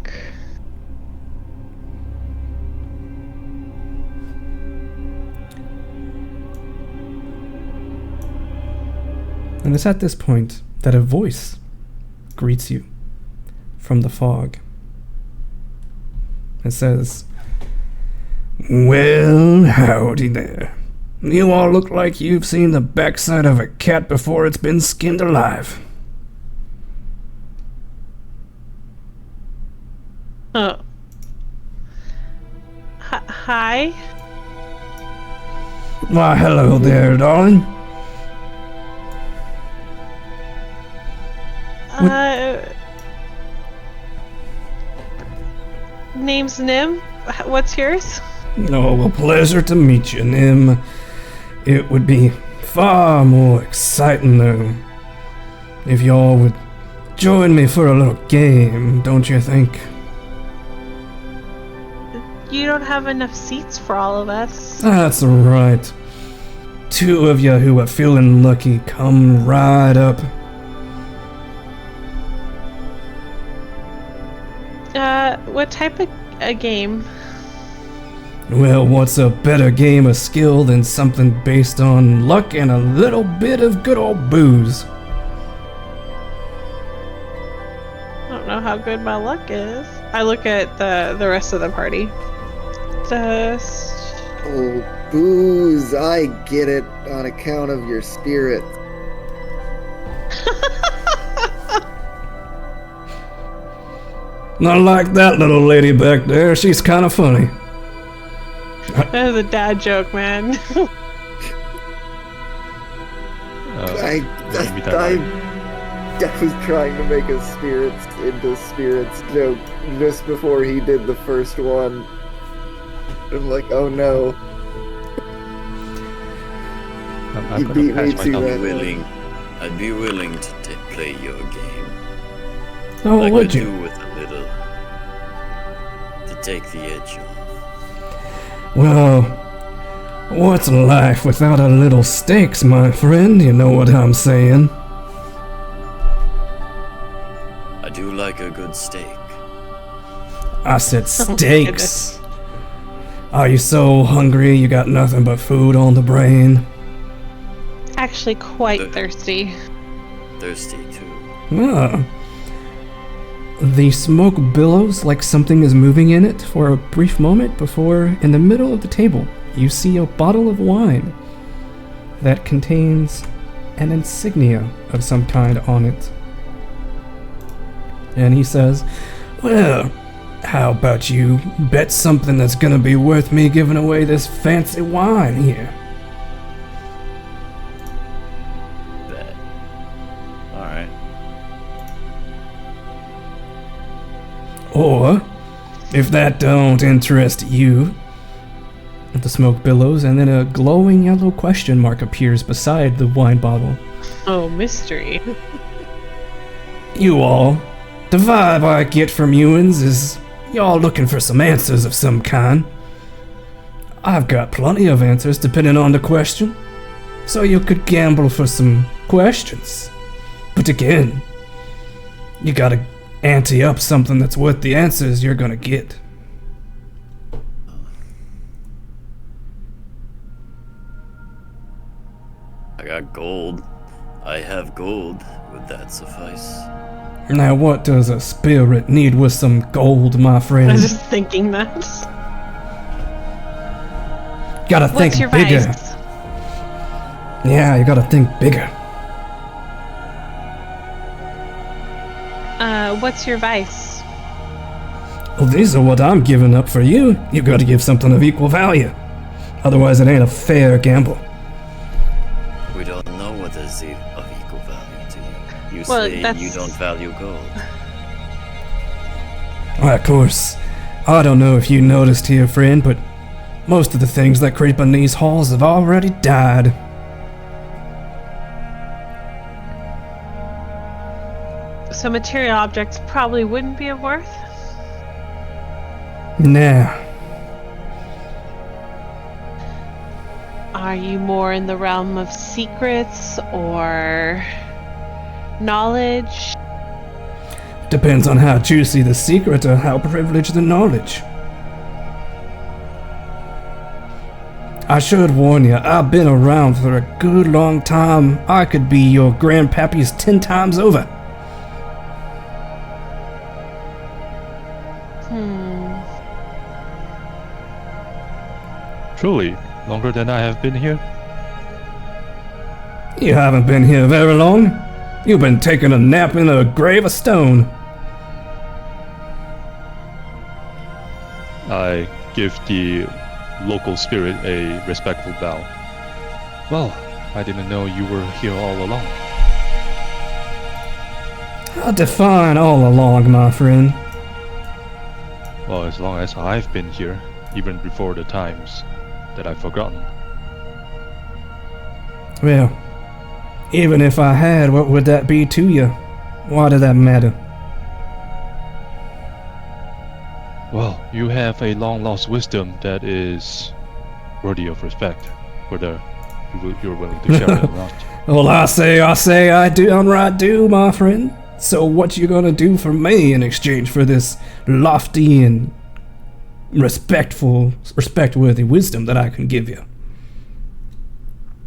And it's at this point that a voice greets you from the fog. It says, "Well, howdy there. You all look like you've seen the backside of a cat before it's been skinned alive." Oh. Hi? Why, hello there, darling. Name's Nim. What's yours? Oh, well, pleasure to meet you, Nim. It would be far more exciting, though, if y'all would join me for a little game, don't you think? You don't have enough seats for all of us. That's right. Two of you who are feeling lucky, come right up. What type of a game? Well, what's a better game of skill than something based on luck and a little bit of good old booze? I don't know how good my luck is. I look at the rest of the party. Just... Oh, booze! I get it on account of your spirit. Not like that little lady back there. She's kind of funny. That was a dad joke, man. I was trying to make a spirits into spirits joke just before he did the first one. I'm like, oh no. I'm You gonna beat pass me my to turn. that. I'd be willing to play your game. Oh, I would could you? do with a little to take the edge off. Well, what's life without a little stakes, my friend? You know what I'm saying? I do like a good steak. I said stakes. Are you so hungry you got nothing but food on the brain? Actually, quite thirsty. Thirsty too. Ah. The smoke billows like something is moving in it for a brief moment before, in the middle of the table, you see a bottle of wine that contains an insignia of some kind on it. And he says, well, how about you bet something that's gonna be worth me giving away this fancy wine here? Bet. Alright. Or, if that don't interest you, the smoke billows, and then a glowing yellow question mark appears beside the wine bottle. Oh, mystery. You all, the vibe I get from you'uns is y'all looking for some answers of some kind. I've got plenty of answers depending on the question, so you could gamble for some questions. But again, you gotta ante up something that's worth the answers you're gonna get. I got gold. I have gold. Would that suffice? Now what does a spirit need with some gold, my I friend? was just thinking that. Gotta think What's your bigger. vice? Yeah, you gotta think bigger. What's your vice? Well, these are what I'm giving up for you. You gotta give something of equal value. Otherwise, it ain't a fair gamble. We don't know what is of equal value to you. You Well, say that's- you don't value gold. Why, of course. I don't know if you noticed here, friend, but most of the things that creep in these halls have already died. So material objects probably wouldn't be of worth? Nah. Are you more in the realm of secrets or knowledge? Depends on how juicy the secret or how privileged the knowledge. I should warn you, I've been around for a good long time. I could be your grandpappy's 10 times over. Truly, longer than I have been here? You haven't been here very long. You've been taking a nap in a grave of stone. I give the local spirit a respectful bow. Well, I didn't know you were here all along. I'll define all along, my friend. Well, as long as I've been here, even before the times that I've forgotten. Well, even if I had, what would that be to you? Why does that matter? Well, you have a long-lost wisdom that is worthy of respect, whether you're willing to share it or not. Well, I say, I downright do, my friend. So what you gonna do for me in exchange for this lofty and respect-worthy wisdom that I can give you?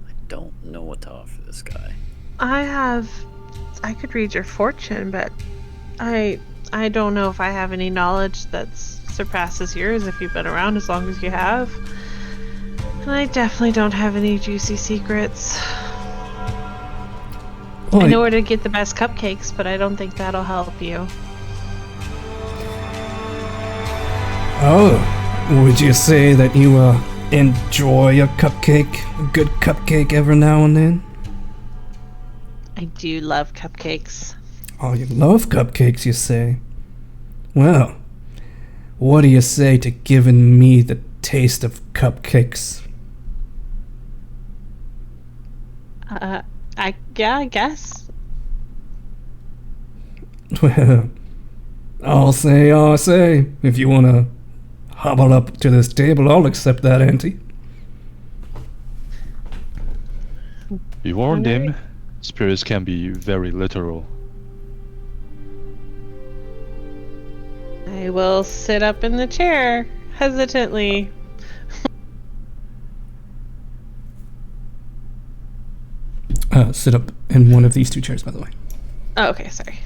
I don't know what to offer this guy. I could read your fortune, but I don't know if I have any knowledge that surpasses yours if you've been around as long as you have. And I definitely don't have any juicy secrets. Well, I know where to get the best cupcakes, but I don't think that'll help you. Oh, would you say that you enjoy a cupcake, a good cupcake every now and then? I do love cupcakes. Oh, you love cupcakes, you say? Well, what do you say to giving me the taste of cupcakes? I guess. Well, I'll say, if you wanna hobble up to this table, I'll accept that ante. Be warned, him. Spirits can be very literal. I will sit up in the chair, hesitantly, Sit up in one of these 2 chairs, by the way. Oh, okay, sorry.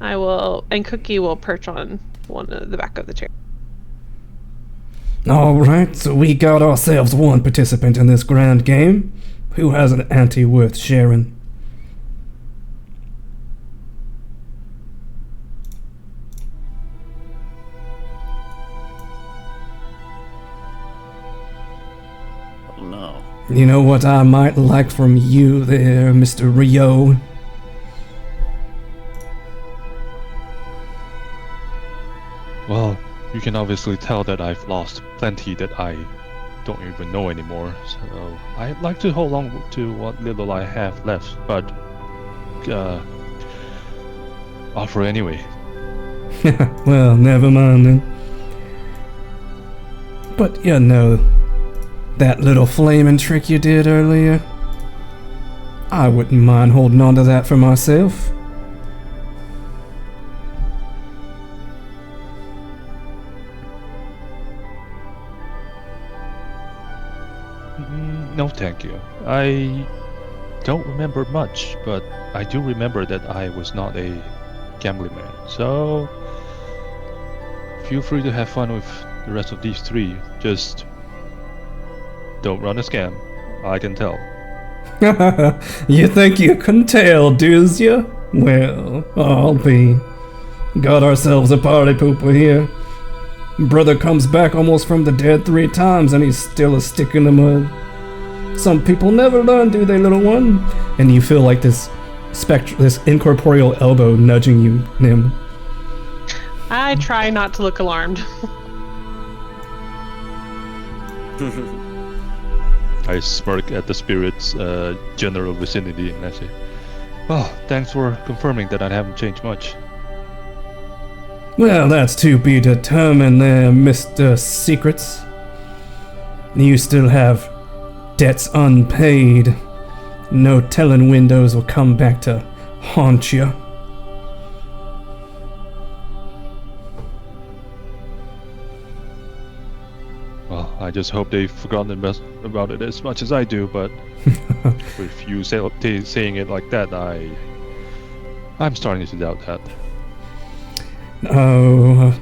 I will, and Cookie will perch on one of the back of the chair. Alright, so we got ourselves one participant in this grand game. Who has an ante worth sharing? Oh no. You know what I might like from you there, Mr. Rio? Well, you can obviously tell that I've lost plenty that I don't even know anymore, so I'd like to hold on to what little I have left, but offer anyway. Well, never mind then. But you know, that little flaming trick you did earlier, I wouldn't mind holding on to that for myself. No, thank you. I don't remember much, but I do remember that I was not a gambling man. So feel free to have fun with the rest of these 3. Just don't run a scam. I can tell. You think you can tell, does ya? Well, I'll be. Got ourselves a party pooper here. Brother comes back almost from the dead 3 times and he's still a stick in the mud. Some people never learn, do they, little one? And you feel like this incorporeal elbow nudging you, Nim. I try not to look alarmed. I smirk at the spirit's general vicinity and I say, well, thanks for confirming that I haven't changed much. Well, that's to be determined there, Mr. Secrets. You still have debts unpaid. No telling when those will come back to haunt you. Well, I just hope they've forgotten about it as much as I do, but with you saying it like that, I'm starting to doubt that. Oh,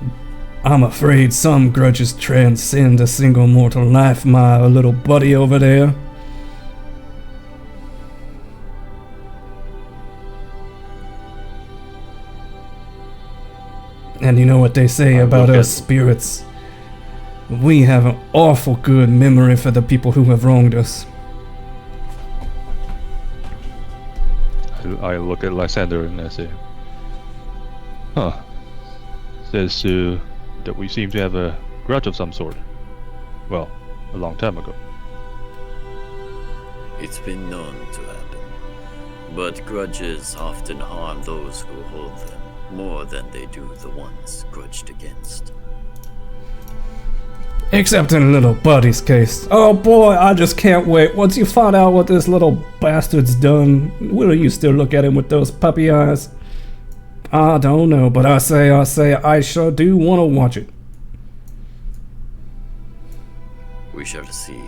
I'm afraid some grudges transcend a single mortal life, my little buddy over there. And you know what they say about us spirits? We have an awful good memory for the people who have wronged us. I look at Lysander and I say, huh. Says that we seem to have a grudge of some sort. Well, a long time ago. It's been known to happen. But grudges often harm those who hold them more than they do the ones grudged against. Except in little buddy's case. Oh boy, I just can't wait. Once you find out what this little bastard's done, will you still look at him with those puppy eyes? I don't know, but I sure do want to watch it. We shall see.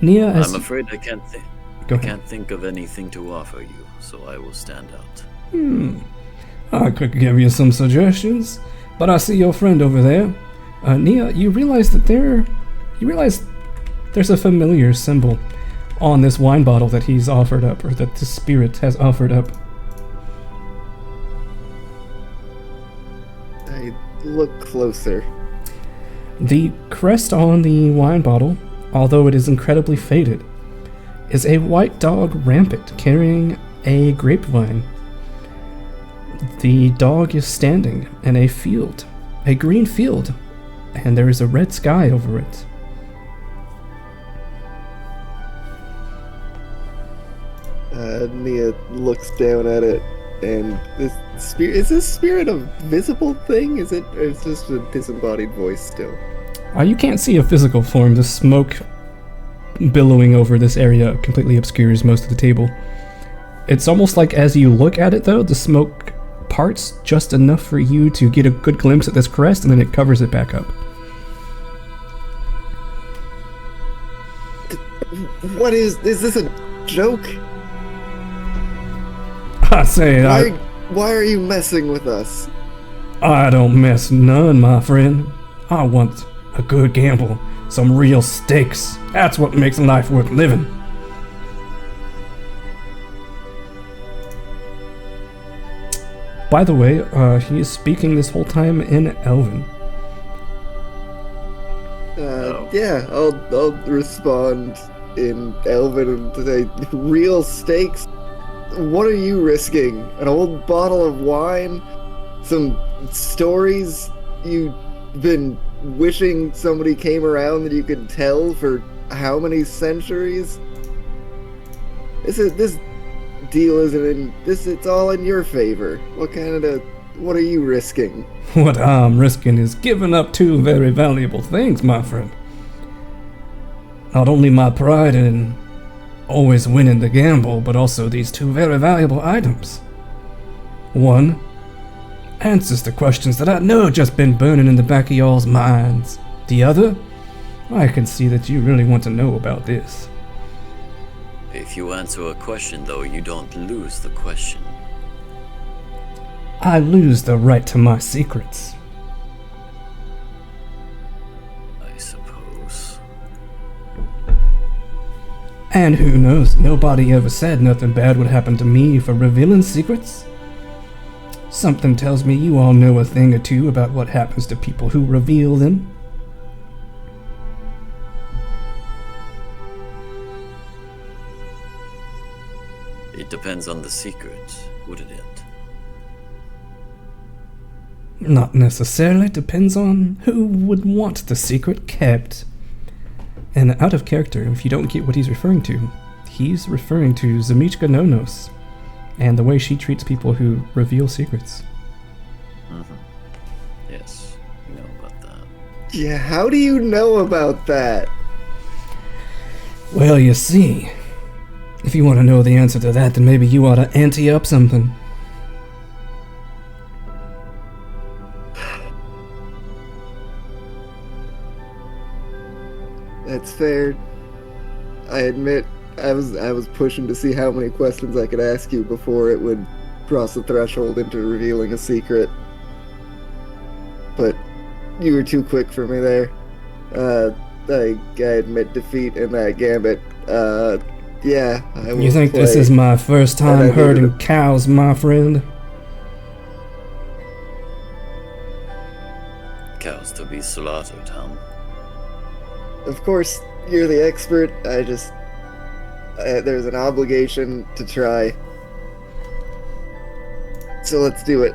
Nia, I'm afraid I can't Go ahead. can't think of anything to offer you, so I will stand out. I could give you some suggestions, but I see your friend over there. Nia, you realize there's a familiar symbol on this wine bottle that he's offered up, or that the spirit has offered up. I look closer. The crest on the wine bottle, although it is incredibly faded, is a white dog rampant carrying a grapevine. The dog is standing in a field, a green field, and there is a red sky over it. Nia looks down at it, and is this spirit a visible thing? Is it, or is this a disembodied voice still? You can't see a physical form. The smoke billowing over this area completely obscures most of the table. It's almost like as you look at it, though, the smoke parts just enough for you to get a good glimpse at this crest, and then it covers it back up. What is this a joke? I say, Why are you messing with us? I don't mess none, my friend. I want a good gamble, some real stakes. That's what makes life worth living. By the way, he is speaking this whole time in Elven. Yeah, I'll respond in Elven and say, real stakes? What are you risking? An old bottle of wine? Some stories you've been wishing somebody came around that you could tell for how many centuries? This deal isn't in this. It's all in your favor. What are you risking? What I'm risking is giving up two very valuable things, my friend. Not only my pride in always winning the gamble, but also these two very valuable items. One answers the questions that I know just been burning in the back of y'all's minds. The other, I can see that you really want to know about this. If you answer a question, though, you don't lose the question. I lose the right to my secrets. I suppose. And who knows, nobody ever said nothing bad would happen to me for revealing secrets. Something tells me you all know a thing or two about what happens to people who reveal them. It depends on the secret, wouldn't it? Not necessarily, depends on who would want the secret kept. And out of character, if you don't get what he's referring to Zamichka Nonos and the way she treats people who reveal secrets. Yes, you know about that. Yeah, how do you know about that? Well, you see, if you want to know the answer to that, then maybe you ought to ante up something. That's fair. I admit, I was pushing to see how many questions I could ask you before it would cross the threshold into revealing a secret. But you were too quick for me there. I admit defeat in that gambit. Yeah, I will. You think play. this is my first time herding cows, my friend? Cows to be slaughtered, huh? Of course, you're the expert. There's an obligation to try. So let's do it.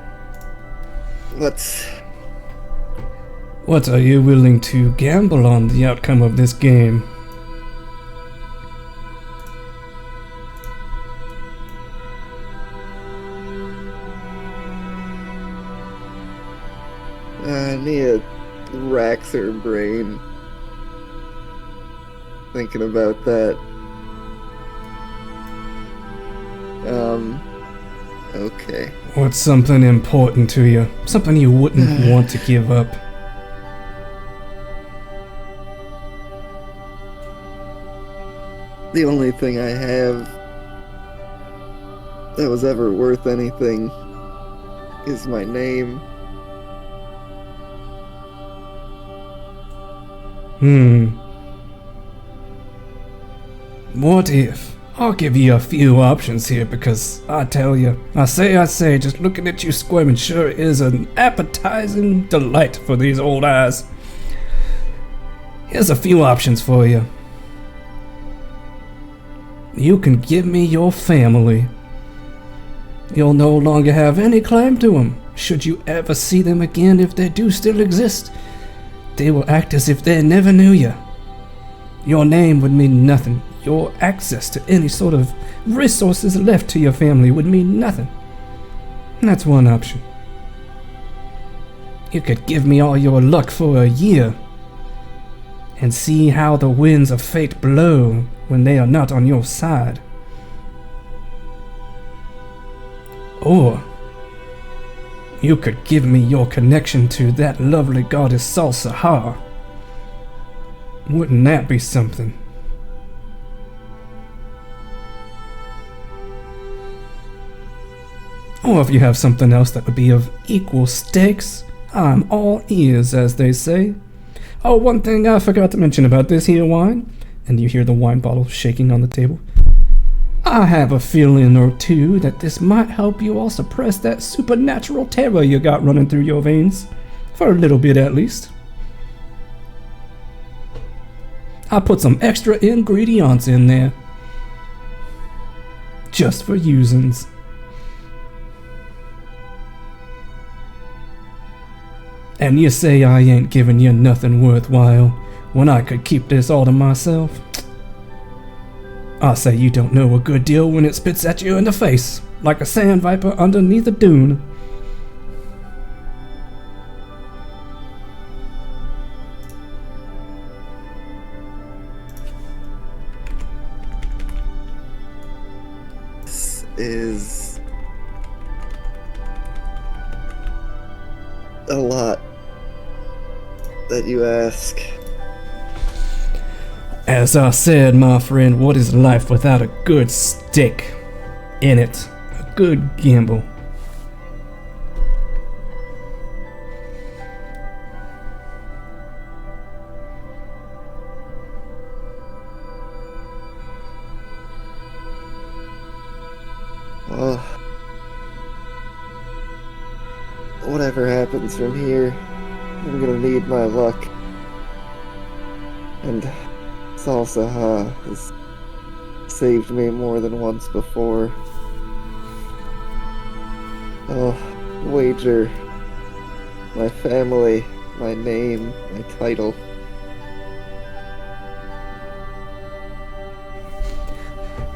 What are you willing to gamble on the outcome of this game? Nia racks her brain thinking about that. Okay. What's something important to you? Something you wouldn't want to give up? The only thing I have that was ever worth anything is my name. What if? I'll give you a few options here because I tell you, I say, just looking at you squirming sure is an appetizing delight for these old eyes. Here's a few options for you. You can give me your family. You'll no longer have any claim to them. Should you ever see them again, if they do still exist, they will act as if they never knew you. Your name would mean nothing. Your access to any sort of resources left to your family would mean nothing. That's one option. You could give me all your luck for a year and see how the winds of fate blow when they are not on your side. Or you could give me your connection to that lovely goddess Sal Sahar. Wouldn't that be something? Or if you have something else that would be of equal stakes, I'm all ears, as they say. Oh, one thing I forgot to mention about this here wine, and you hear the wine bottle shaking on the table. I have a feeling or two that this might help you all suppress that supernatural terror you got running through your veins. For a little bit, at least. I put some extra ingredients in there. Just for usins'. And you say I ain't giving you nothing worthwhile, when I could keep this all to myself? I say you don't know a good deal when it spits at you in the face, like a sand viper underneath a dune. This is a lot that you ask. As I said, my friend, what is life without a good stake in it? A good gamble. Well, whatever happens from here, I'm gonna need my luck. And Salsaha has saved me more than once before. I'll wager my family, my name, my title.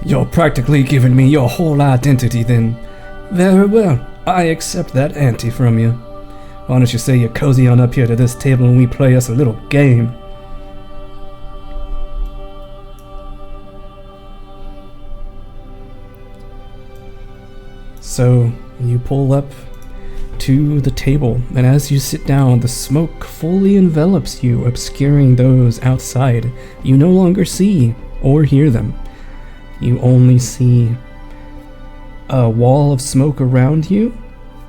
You're practically giving me your whole identity then. Very well, I accept that ante from you. Why don't you say you cozy on up here to this table and we play us a little game? So you pull up to the table, and as you sit down, the smoke fully envelops you, obscuring those outside. You no longer see or hear them. You only see a wall of smoke around you,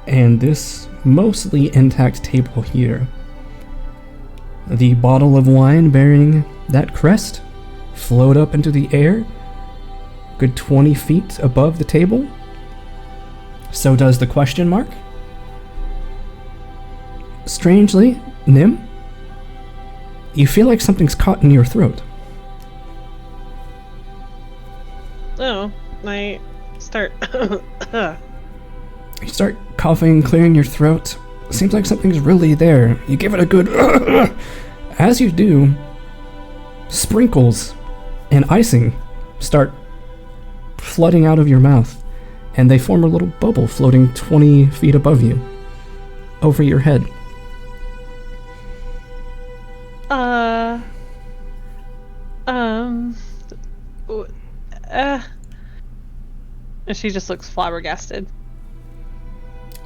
and this mostly intact table here. The bottle of wine bearing that crest float up into the air, good 20 feet above the table. So does the question mark. Strangely, Nim, you feel like something's caught in your throat. Oh, I start. You start coughing, clearing your throat. Seems like something's really there. You give it a good As you do, sprinkles and icing start flooding out of your mouth, and they form a little bubble floating 20 feet above you, over your head. And she just looks flabbergasted.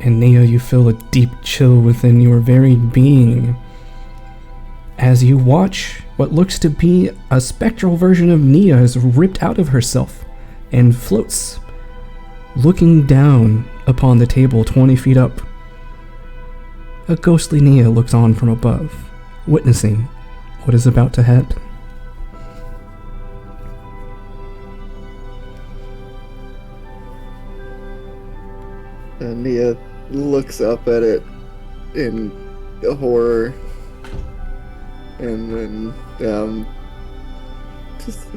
And Nia, you feel a deep chill within your very being as you watch what looks to be a spectral version of Nia is ripped out of herself and floats, looking down upon the table 20 feet up. A ghostly Nia looks on from above, witnessing what is about to happen. And Nia looks up at it in horror, and then I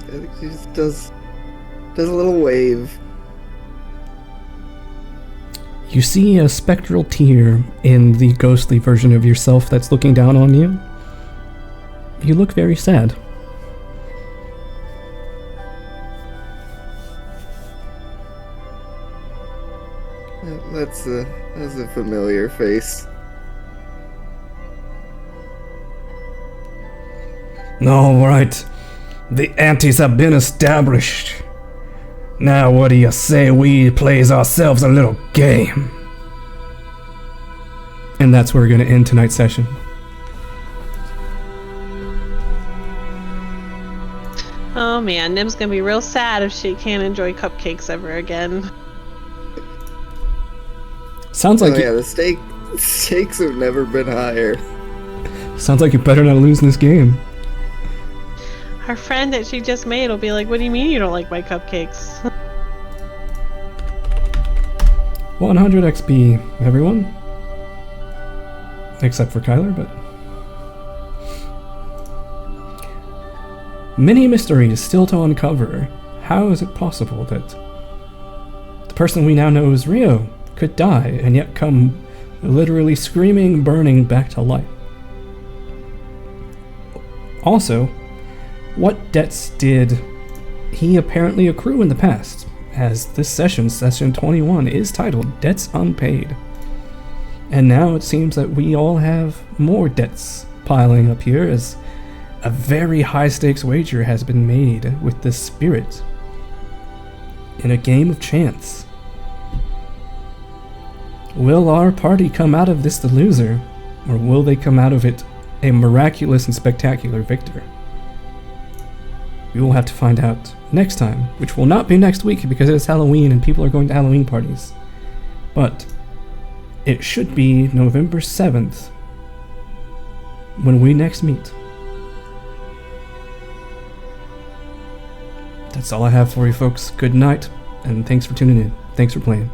think she just does a little wave. You see a spectral tear in the ghostly version of yourself that's looking down on you. You look very sad. That's a familiar face. All right, the antes have been established. Now what do you say we plays ourselves a little game? And that's where we're going to end tonight's session. Oh man, Nim's gonna be real sad if she can't enjoy cupcakes ever again. Sounds like Oh yeah, the stakes have never been higher. sounds like you better not lose in this game. Her friend that she just made will be like, "What do you mean you don't like my cupcakes?" 100 XP, everyone. Except for Kyler, but... Many mysteries still to uncover. How is it possible that the person we now know as Rio could die and yet come literally screaming, burning back to life? Also, what debts did he apparently accrue in the past? As this session 21, is titled Debts Unpaid. And now it seems that we all have more debts piling up here, as a very high stakes wager has been made with the spirit in a game of chance. Will our party come out of this the loser, or will they come out of it a miraculous and spectacular victor? We will have to find out next time, which will not be next week because it's Halloween and people are going to Halloween parties. But it should be November 7th when we next meet. That's all I have for you folks. Good night, and thanks for tuning in. Thanks for playing.